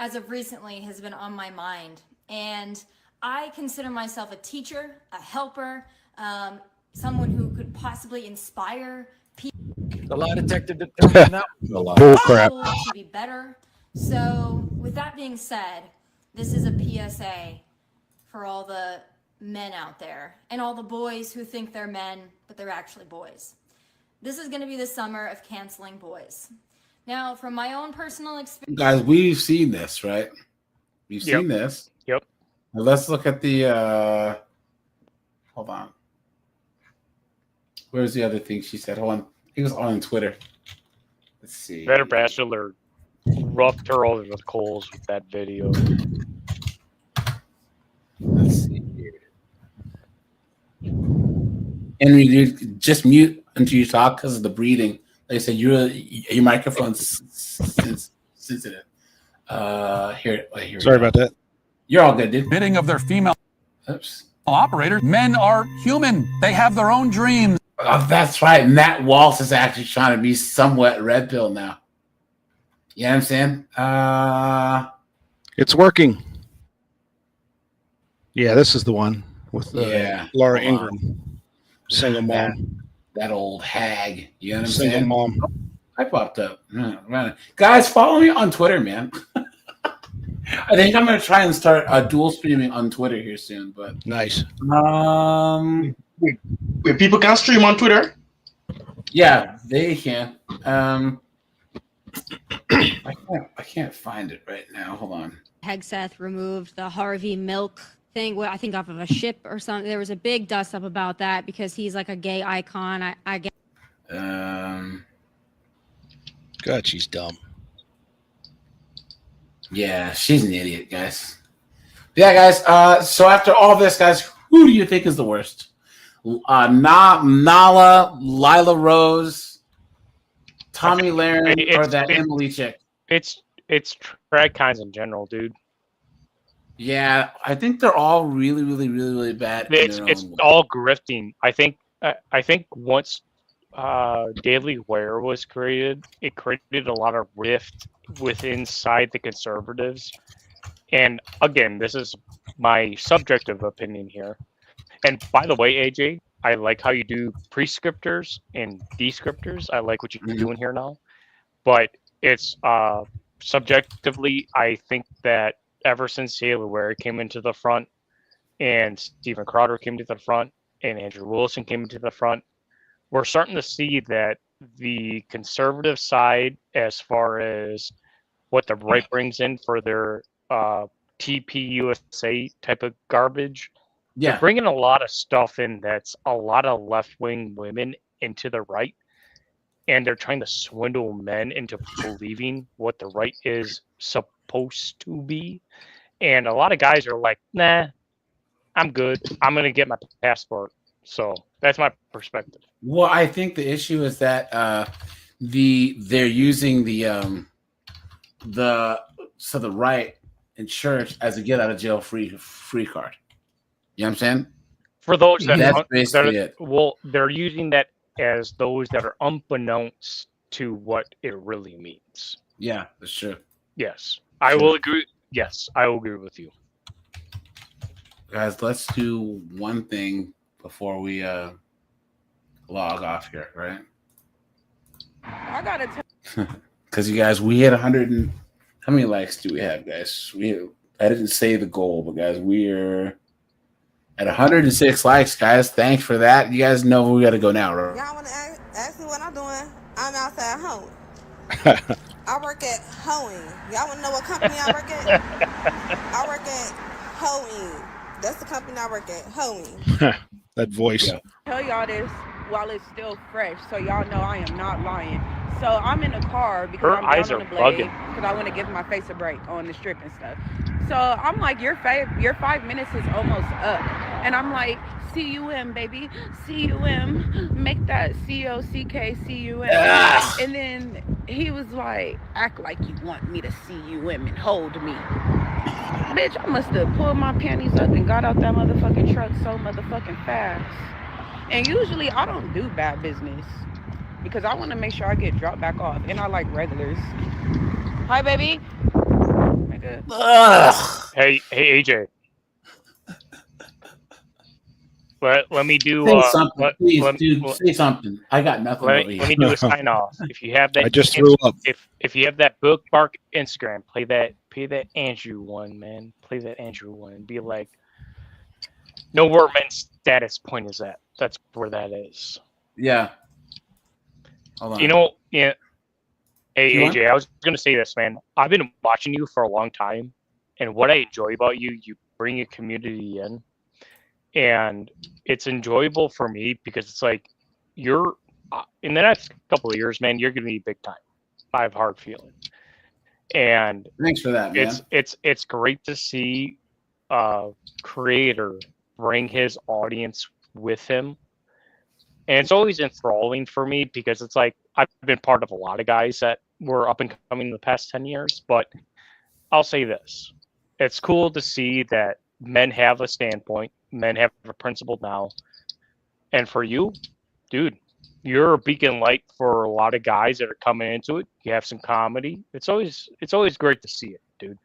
as of recently has been on my mind. And I consider myself a teacher, a helper, someone who could possibly inspire people. The lie detector determined that was a lie. Bull crap. To be better. So, with that being said, this is a PSA for all the men out there and all the boys who think they're men, but they're actually boys. This is going to be the summer of canceling boys. Now, from my own personal experience, Guys, we've seen this, right? We've seen this. Yep. Now let's look at the. Hold on. Where's the other thing she said? Hold on. It was on Twitter. Let's see. Better Bachelor roughed her over the coals with that video. Let's see here. Henry, dude, just mute until you talk because of the breathing. Like I said, your microphone's sensitive. Here. Sorry about that. You're all good, dude. Bidding of their female operators. Men are human. They have their own dreams. Oh, that's right. Matt Walsh is actually trying to be somewhat red pill now. You know what I'm saying? It's working. Yeah, this is the one with Laura Ingraham, single mom. That old hag. You know what I'm Single saying? mom. I popped up. Guys, follow me on Twitter, man. I think I'm gonna try and start dual streaming on Twitter here soon. But nice. Wait, people can stream on Twitter? Yeah, they can. I can't find it right now. Hold on. Hegseth removed the Harvey Milk thing, I think off of a ship or something. There was a big dust up about that because he's like a gay icon. I guess. God, she's dumb. Yeah, she's an idiot, guys. Yeah, guys. So after all this, guys, who do you think is the worst? Nala, Lila Rose, Tommy Lahren, or that Emily chick? It's TRADCONs in general, dude. Yeah, I think they're all really, really, really, really bad. It's all grifting. I think once Daily Wire was created, it created a lot of rift inside the conservatives. And again, this is my subjective opinion here. And by the way, AJ, I like how you do prescriptors and descriptors. I like what you're doing here now. But it's subjectively, I think that ever since Daily Wire came into the front and Stephen Crowder came to the front and Andrew Wilson came into the front, we're starting to see that the conservative side, as far as what the right brings in for their TPUSA type of garbage, they're bringing a lot of stuff in that's a lot of left-wing women into the right, and they're trying to swindle men into believing what the right is supposed to be. And a lot of guys are like, nah, I'm good. I'm going to get my passport. So that's my perspective. Well, I think the issue is that they're using the right and church as a get out of jail free card. You know what I'm saying? For those that that's basically it. Well, they're using that as those that are unbeknownst to what it really means. Yeah, that's true. Yes, I will agree. Yes, I will agree with you. Guys, let's do one thing before we log off here, right? I gotta because you guys, we hit 100 and how many likes do we have, guys? I didn't say the goal, but guys, we're at 106 likes, guys. Thanks for that. You guys know we got to go now, right? Y'all want to ask me what I'm doing? I'm outside hoeing. I work at hoeing. Y'all want to know what company I work at? I work at hoeing. That's the company I work at, hoeing. That voice. Yeah. Tell y'all this while it's still fresh, so y'all know I am not lying. So I'm in the car because I'm down on the blade because I want to give my face a break on the strip and stuff. So I'm like, your 5 minutes is almost up, and I'm like, CUM, baby, CUM, make that COCKCUM. And then he was like, act like you want me to CUM and hold me. Bitch, I must have pulled my panties up and got out that motherfucking truck so motherfucking fast. And usually I don't do bad business because I want to make sure I get dropped back off, and I like regulars. Hi, baby. nigga. Ugh. Hey, AJ. Let me do. Say something, please, let, dude. let, say something. I got nothing. let me do a sign off. If you have that, I just threw up. If you have that bookmark Instagram, play that Andrew one, man. Play that Andrew one and be like, know where men's status point is at. That's where that is. Yeah. Hold on. You know, yeah. Hey, You AJ, I was gonna say this, man. I've been watching you for a long time, and what I enjoy about you, you bring a community in. And it's enjoyable for me because it's like you're in the next couple of years, man, you're gonna be big time. I have hard feeling. And thanks for that, man. It's great to see a creator bring his audience with him. And it's always enthralling for me because it's like I've been part of a lot of guys that were up and coming in the past 10 years, but I'll say this. It's cool to see that men have a standpoint. Men have a principle now. And for you, dude, you're a beacon light for a lot of guys that are coming into it. You have some comedy. It's always great to see it, dude.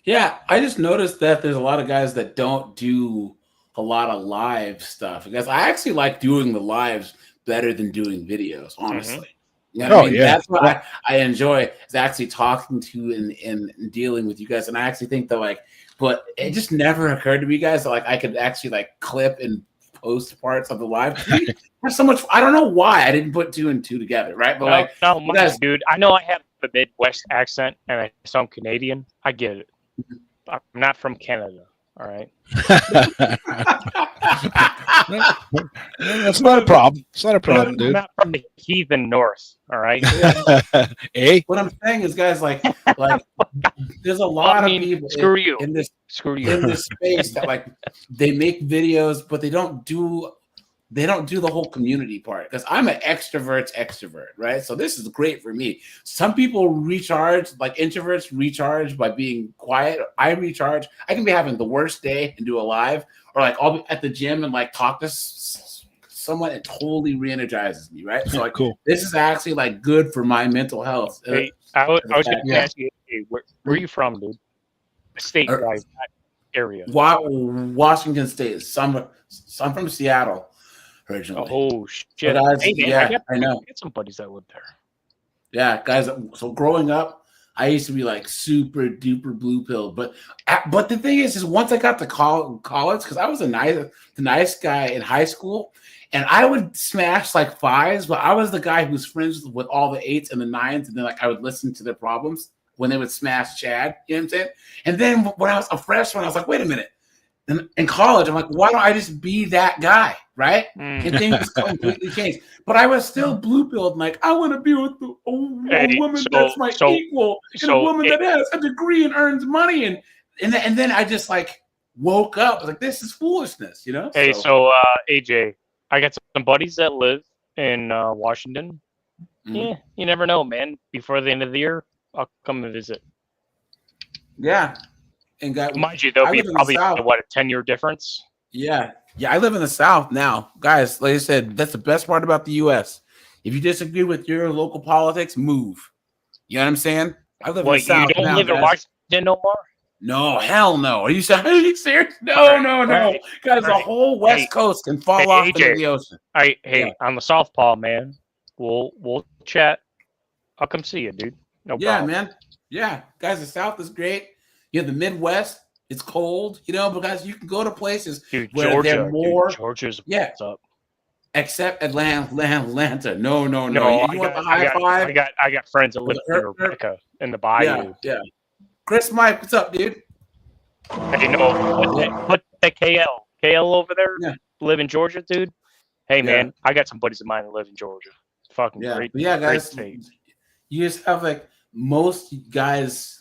Yeah, I just noticed that there's a lot of guys that don't do a lot of live stuff. Because I actually like doing the lives better than doing videos, honestly. Mm-hmm. You know what I mean? That's what I enjoy, is actually talking to and dealing with you guys. And I actually think that, like, but it just never occurred to me, guys, that like I could actually like clip and post parts of the live. There's so much. I don't know why I didn't put 2 and 2 together, right? But no, dude. I know I have the Midwest accent and I sound Canadian. I get it. I'm not from Canada. All right. That's not a problem. It's not a problem, dude. I'm not from the heathen north. All right. Hey. What I'm saying is, guys, like there's a lot of people in this space that like they make videos, but they don't do the whole community part. Because I'm an extrovert, right? So this is great for me. Some people recharge, like introverts recharge by being quiet. I recharge. I can be having the worst day and do a live, or like I'll be at the gym and like talk to someone. It totally re-energizes me, right? So like, cool. This is actually like good for my mental health. Hey, I was going to ask you, hey, where are you from, dude? State, right? Area. Washington State. I'm from Seattle originally. Oh shit! Guys, hey, man, yeah, I know. I get some buddies that live there. Yeah, guys. So growing up, I used to be like super duper blue pill, but the thing is once I got to college, because I was the nice guy in high school, and I would smash like 5s, but I was the guy who was friends with all the 8s and the 9s, and then like I would listen to their problems when they would smash Chad. You know what I'm saying? And then when I was a freshman, I was like, wait a minute. In college, I'm like, why don't I just be that guy, right? And things completely changed. But I was still blue-pilled, like, I want to be with a woman that's my equal, and a woman that has a degree and earns money. And then I just, like, woke up. I was like, this is foolishness, you know? Hey, so AJ, I got some buddies that live in Washington. Mm-hmm. Yeah, you never know, man. Before the end of the year, I'll come and visit. Yeah. And mind you, there'll be probably a 10-year difference. Yeah, I live in the South now, guys. Like I said, that's the best part about the U.S. If you disagree with your local politics, move. You know what I'm saying? I live in the South. You don't live in Washington no more? No, hell no. Are you serious? No. Right. Guys, the whole West Coast can fall off into the ocean. On the Southpaw, man. We'll chat. I'll come see you, dude. No problem. Yeah, man. Yeah, guys, the South is great. You have the Midwest. It's cold, you know, but guys, you can go to places where they're more. Georgia's what's up. Except Atlanta. No. You want the high five? I got friends that live in the bayou. Yeah. Chris Mike, what's up, dude? Hey, put that KL over there. Yeah. Live in Georgia, dude. Hey, man, I got some buddies of mine that live in Georgia. It's fucking great. Yeah, guys, you just have like most guys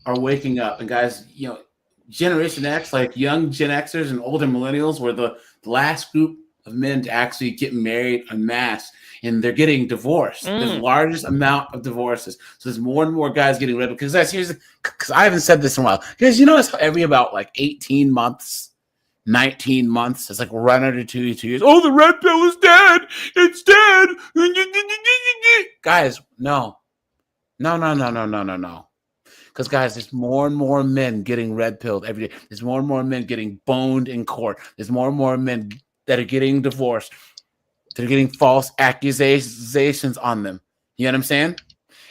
are waking up, and guys, you know, Generation X, like young Gen Xers and older millennials, were the last group of men to actually get married en masse, and they're getting divorced. There's the largest amount of divorces. So there's more and more guys getting rid of it. Because I haven't said this in a while. Because you notice every about like 18 months, 19 months, it's like run under 2 years. Oh, the red pill is dead. It's dead. Guys, no. Because guys, there's more and more men getting red pilled every day. There's more and more men getting boned in court. There's more and more men that are getting divorced. They're getting false accusations on them. You know what I'm saying?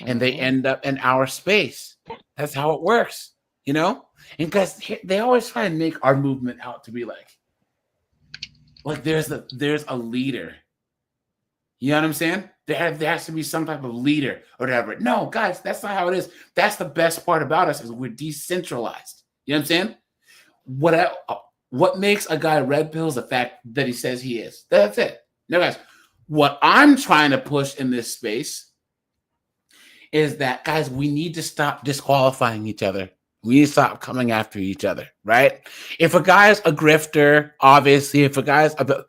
And they end up in our space. That's how it works, you know? And guys, they always try to make our movement out to be like there's a leader. You know what I'm saying? There has to be some type of leader or whatever. No, guys, that's not how it is. That's the best part about us is we're decentralized. You know what I'm saying? What makes a guy red pill is the fact that he says he is. That's it. No, guys, what I'm trying to push in this space is that, guys, we need to stop disqualifying each other. We need to stop coming after each other, right? If a guy's a grifter, obviously, if a guy's a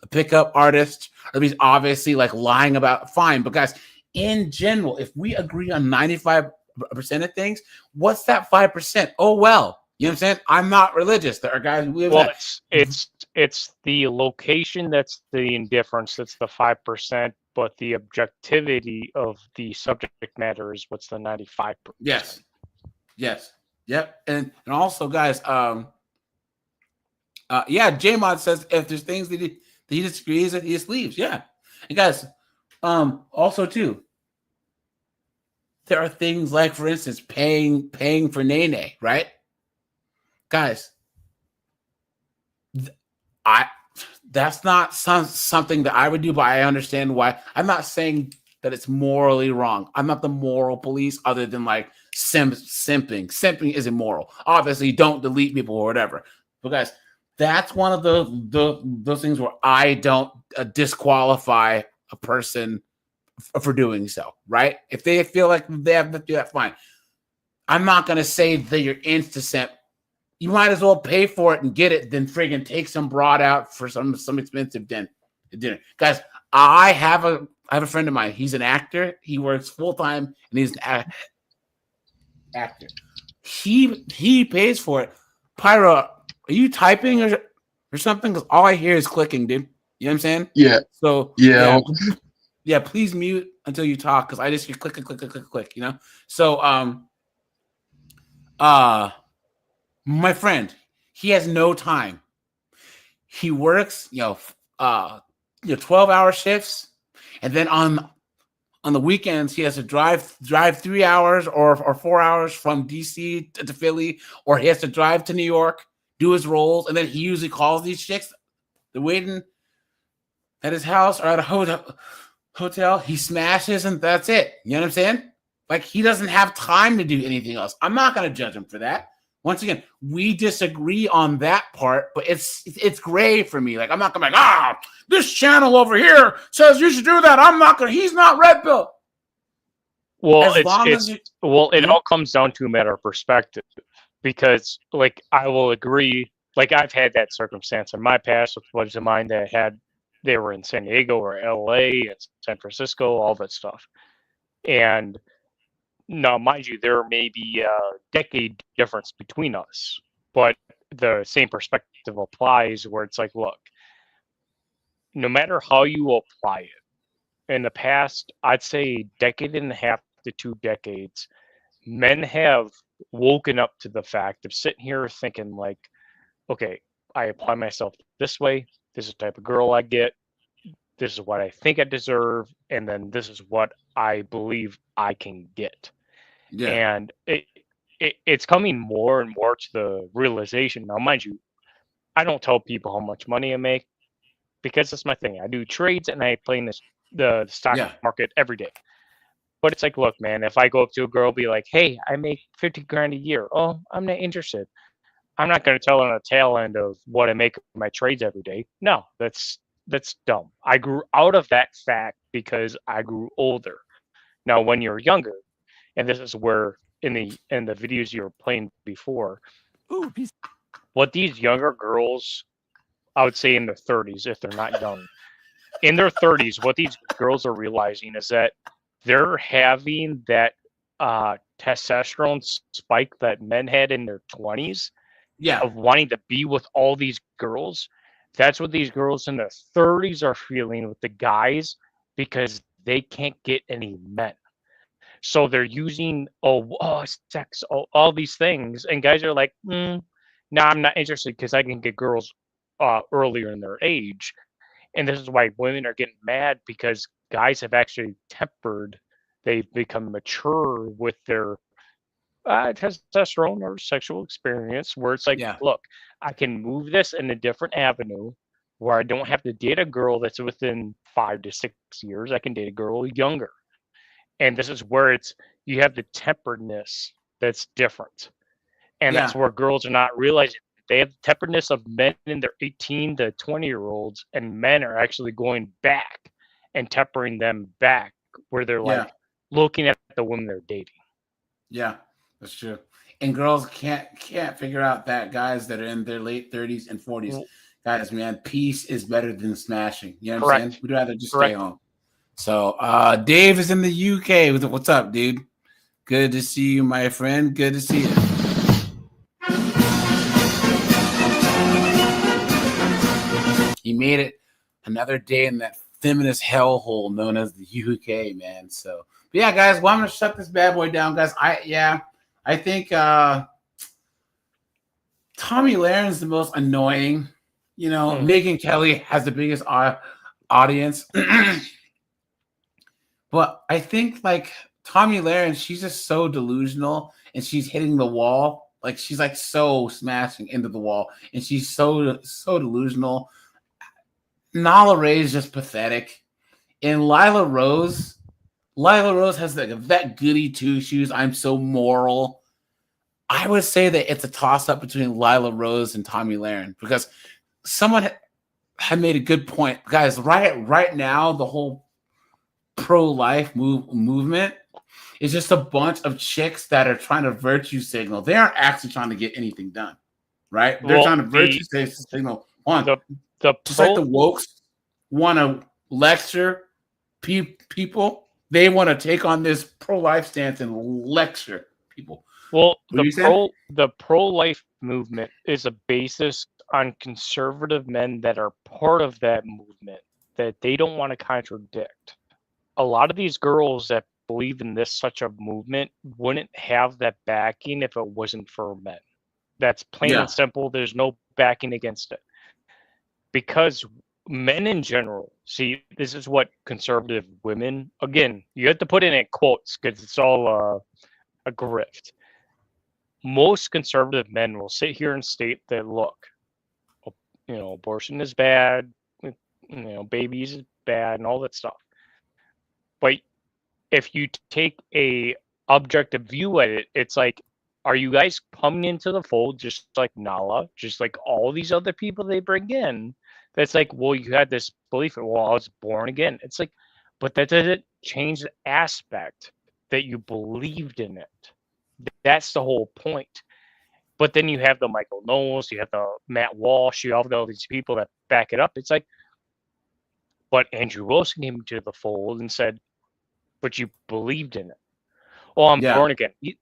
pickup artist, or he's obviously like lying about, fine. But guys, in general, if we agree on 95% of things, what's that 5%? Oh, well, you know what I'm saying? I'm not religious. There are guys who live that. It's the location that's the indifference. That's the 5%. But the objectivity of the subject matter is what's the 95%. Yes. Yep. And also, guys, J-Mod says if there's things that he disagrees with, he just leaves. Yeah. And guys, also too, there are things like, for instance, paying for Nene, right? Guys, that's not something that I would do, but I understand why. I'm not saying that it's morally wrong. I'm not the moral police other than like simping. Simping is immoral. Obviously, don't delete people or whatever. But guys, that's one of those things where I don't disqualify a person for doing so, right? If they feel like they have to do that, fine. I'm not going to say that you're insta-simp. You might as well pay for it and get it than friggin' take some broad out for some expensive dinner. Guys, I have a friend of mine. He's an actor. He works full-time, and he's an actor. He pays for it. Pyro, are you typing or something? Because all I hear is clicking, dude. You know what I'm saying? Yeah. So yeah, please mute until you talk because I just hear click, you know? So my friend, he has no time. He works, 12-hour shifts, and then on the weekends he has to drive 3 hours or 4 hours from DC to Philly, or he has to drive to New York, do his roles, and then he usually calls these chicks. They're waiting at his house or at a hotel. He smashes, and that's it. You know what I'm saying? Like, he doesn't have time to do anything else. I'm not going to judge him for that. Once again, we disagree on that part, but it's gray for me. Like, I'm not going to be like, this channel over here says you should do that. I'm not going to. He's not red pill. Well, it all comes down to a matter of perspective, because, like, I will agree. Like, I've had that circumstance in my past with buddies of mine that they were in San Diego or LA and San Francisco, all that stuff. And now, mind you, there may be a decade difference between us, but the same perspective applies where it's like, look, no matter how you apply it, in the past, I'd say decade and a half to 2 decades, men have woken up to the fact of sitting here thinking like, okay, I apply myself this way. This is the type of girl I get. This is what I think I deserve. And then this is what I believe I can get. Yeah. And it's coming more and more to the realization. Now, mind you, I don't tell people how much money I make because that's my thing. I do trades and I play in the stock market every day. But it's like, look, man, if I go up to a girl, be like, hey, I make 50 grand a year. Oh, I'm not interested. I'm not going to tell her on the tail end of what I make of my trades every day. No, that's dumb. I grew out of that fact because I grew older. Now, when you're younger, and this is where in the videos you were playing before, what these younger girls, I would say in their 30s, if they're not young, in their 30s, what these girls are realizing is that they're having that testosterone spike that men had in their 20s, of wanting to be with all these girls. That's what these girls in their 30s are feeling with the guys because they can't get any men. So they're using sex, all these things, and guys are like, no, I'm not interested because I can get girls earlier in their age. And this is why women are getting mad, because guys have actually tempered. They've become mature with their testosterone or sexual experience, where it's like, look, I can move this in a different avenue where I don't have to date a girl that's within 5 to 6 years. I can date a girl younger. And this is where you have the temperedness that's different. And that's where girls are not realizing. They have the temperedness of men in their 18 to 20-year-olds, and men are actually going back and tempering them back, where they're like looking at the women they're dating. Yeah, that's true. And girls can't figure out that guys that are in their late 30s and 40s, guys, man, peace is better than smashing. You know what I'm saying? We'd rather just stay home. So Dave is in the UK. What's up, dude? Good to see you, my friend. Good to see you. You made it another day in that feminist hellhole known as the UK, man. So, but yeah, guys, well, I'm gonna shut this bad boy down, guys. I think Tomi Lahren's the most annoying. You know, Megyn Kelly has the biggest audience. But I think like Tomi Lahren, she's just so delusional, and she's hitting the wall. Like she's like so smashing into the wall, and she's so delusional. Nala Ray is just pathetic. And Lila Rose has like that goody two shoes. I'm so moral. I would say that it's a toss up between Lila Rose and Tomi Lahren, because someone had made a good point, guys. Right now, the whole pro-life movement is just a bunch of chicks that are trying to virtue signal. They aren't actually trying to get anything done, right? They're trying to virtue signal. Just like the wokes want to lecture people, they want to take on this pro-life stance and lecture people. Well, the pro-life movement is a basis on conservative men that are part of that movement that they don't want to contradict. A lot of these girls that believe in this such a movement wouldn't have that backing if it wasn't for men. That's plain and simple. There's no backing against it. Because men in general, see, this is what conservative women, again, you have to put in quotes because it's all a grift. Most conservative men will sit here and state that, look, you know, abortion is bad, you know, babies is bad and all that stuff. But if you take a objective view at it, it's like, are you guys coming into the fold just like Nala, just like all these other people they bring in? That's like, well, you had this belief, well, I was born again. It's like, but that doesn't change the aspect that you believed in it. That's the whole point. But then you have the Michael Knowles, you have the Matt Walsh, you have all these people that back it up. It's like, but Andrew Wilson came to the fold and said, but you believed in it. Oh, I'm born again. You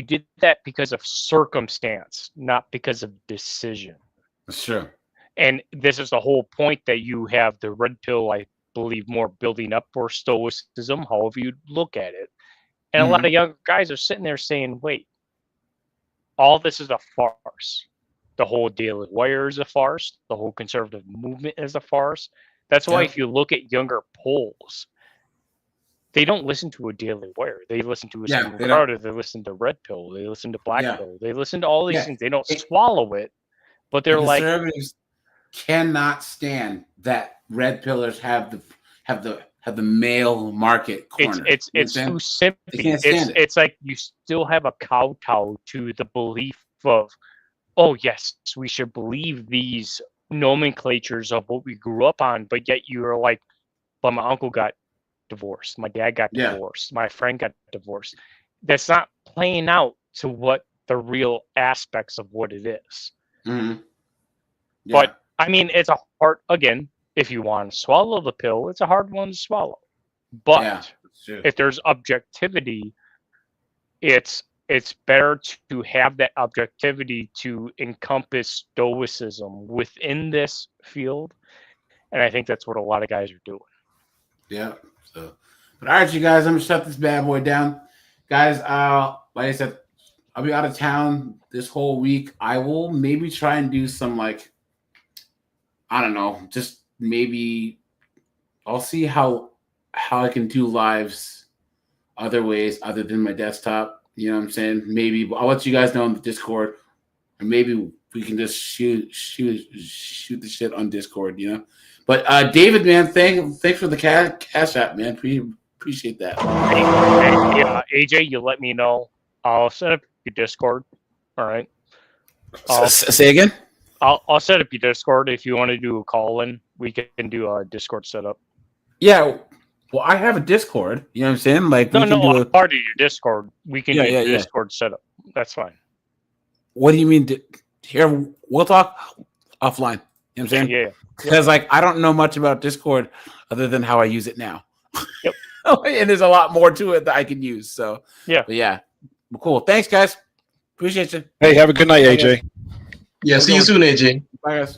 did that because of circumstance, not because of decision. Sure. And this is the whole point that you have the red pill, I believe, more building up for stoicism, however you look at it. And a lot of young guys are sitting there saying, wait, all this is a farce. The whole Daily Wire is a farce. The whole conservative movement is a farce. That's why if you look at younger polls, they don't listen to a Daily Wire. They listen to a Stephen Crowder. They listen to Red Pill. They listen to Black Pill. They listen to all these things. They don't swallow it, but they're like, conservatives cannot stand that red pillars have the male market corner. It's too simple. It's like you still have a kowtow to the belief of, oh yes, we should believe these nomenclatures of what we grew up on, but yet you're like, but my uncle got divorced, my dad got divorced, my friend got divorced. That's not playing out to what the real aspects of what it is. But I mean, it's a hard, again, if you want to swallow the pill, it's a hard one to swallow. But if there's objectivity, it's better to have that objectivity to encompass stoicism within this field. And I think that's what a lot of guys are doing. Yeah. So, But all right, you guys, I'm gonna shut this bad boy down, guys. Like I said, I'll be out of town this whole week. I will maybe try and do some like, I don't know, just maybe I'll see how I can do lives other ways other than my desktop. You know what I'm saying? Maybe I'll let you guys know on the Discord, or maybe we can just shoot the shit on Discord. You know. But David, man, thanks for the cash app, man. Appreciate that. Hey, AJ, you let me know. I'll set up your Discord. All right. Say again. I'll set up your Discord if you want to do a call in. We can do a Discord setup. Yeah. Well, I have a Discord. You know what I'm saying? Like, I'm part of your Discord. We can do a Discord setup. That's fine. What do you mean? Here, we'll talk offline. You know what I'm saying? Yeah. Because like I don't know much about Discord other than how I use it now. Yep. And there's a lot more to it that I can use. So yeah. But yeah. Well, cool. Thanks, guys. Appreciate you. Hey, have a good night, AJ. Yeah, see you soon, AJ. Bye, guys.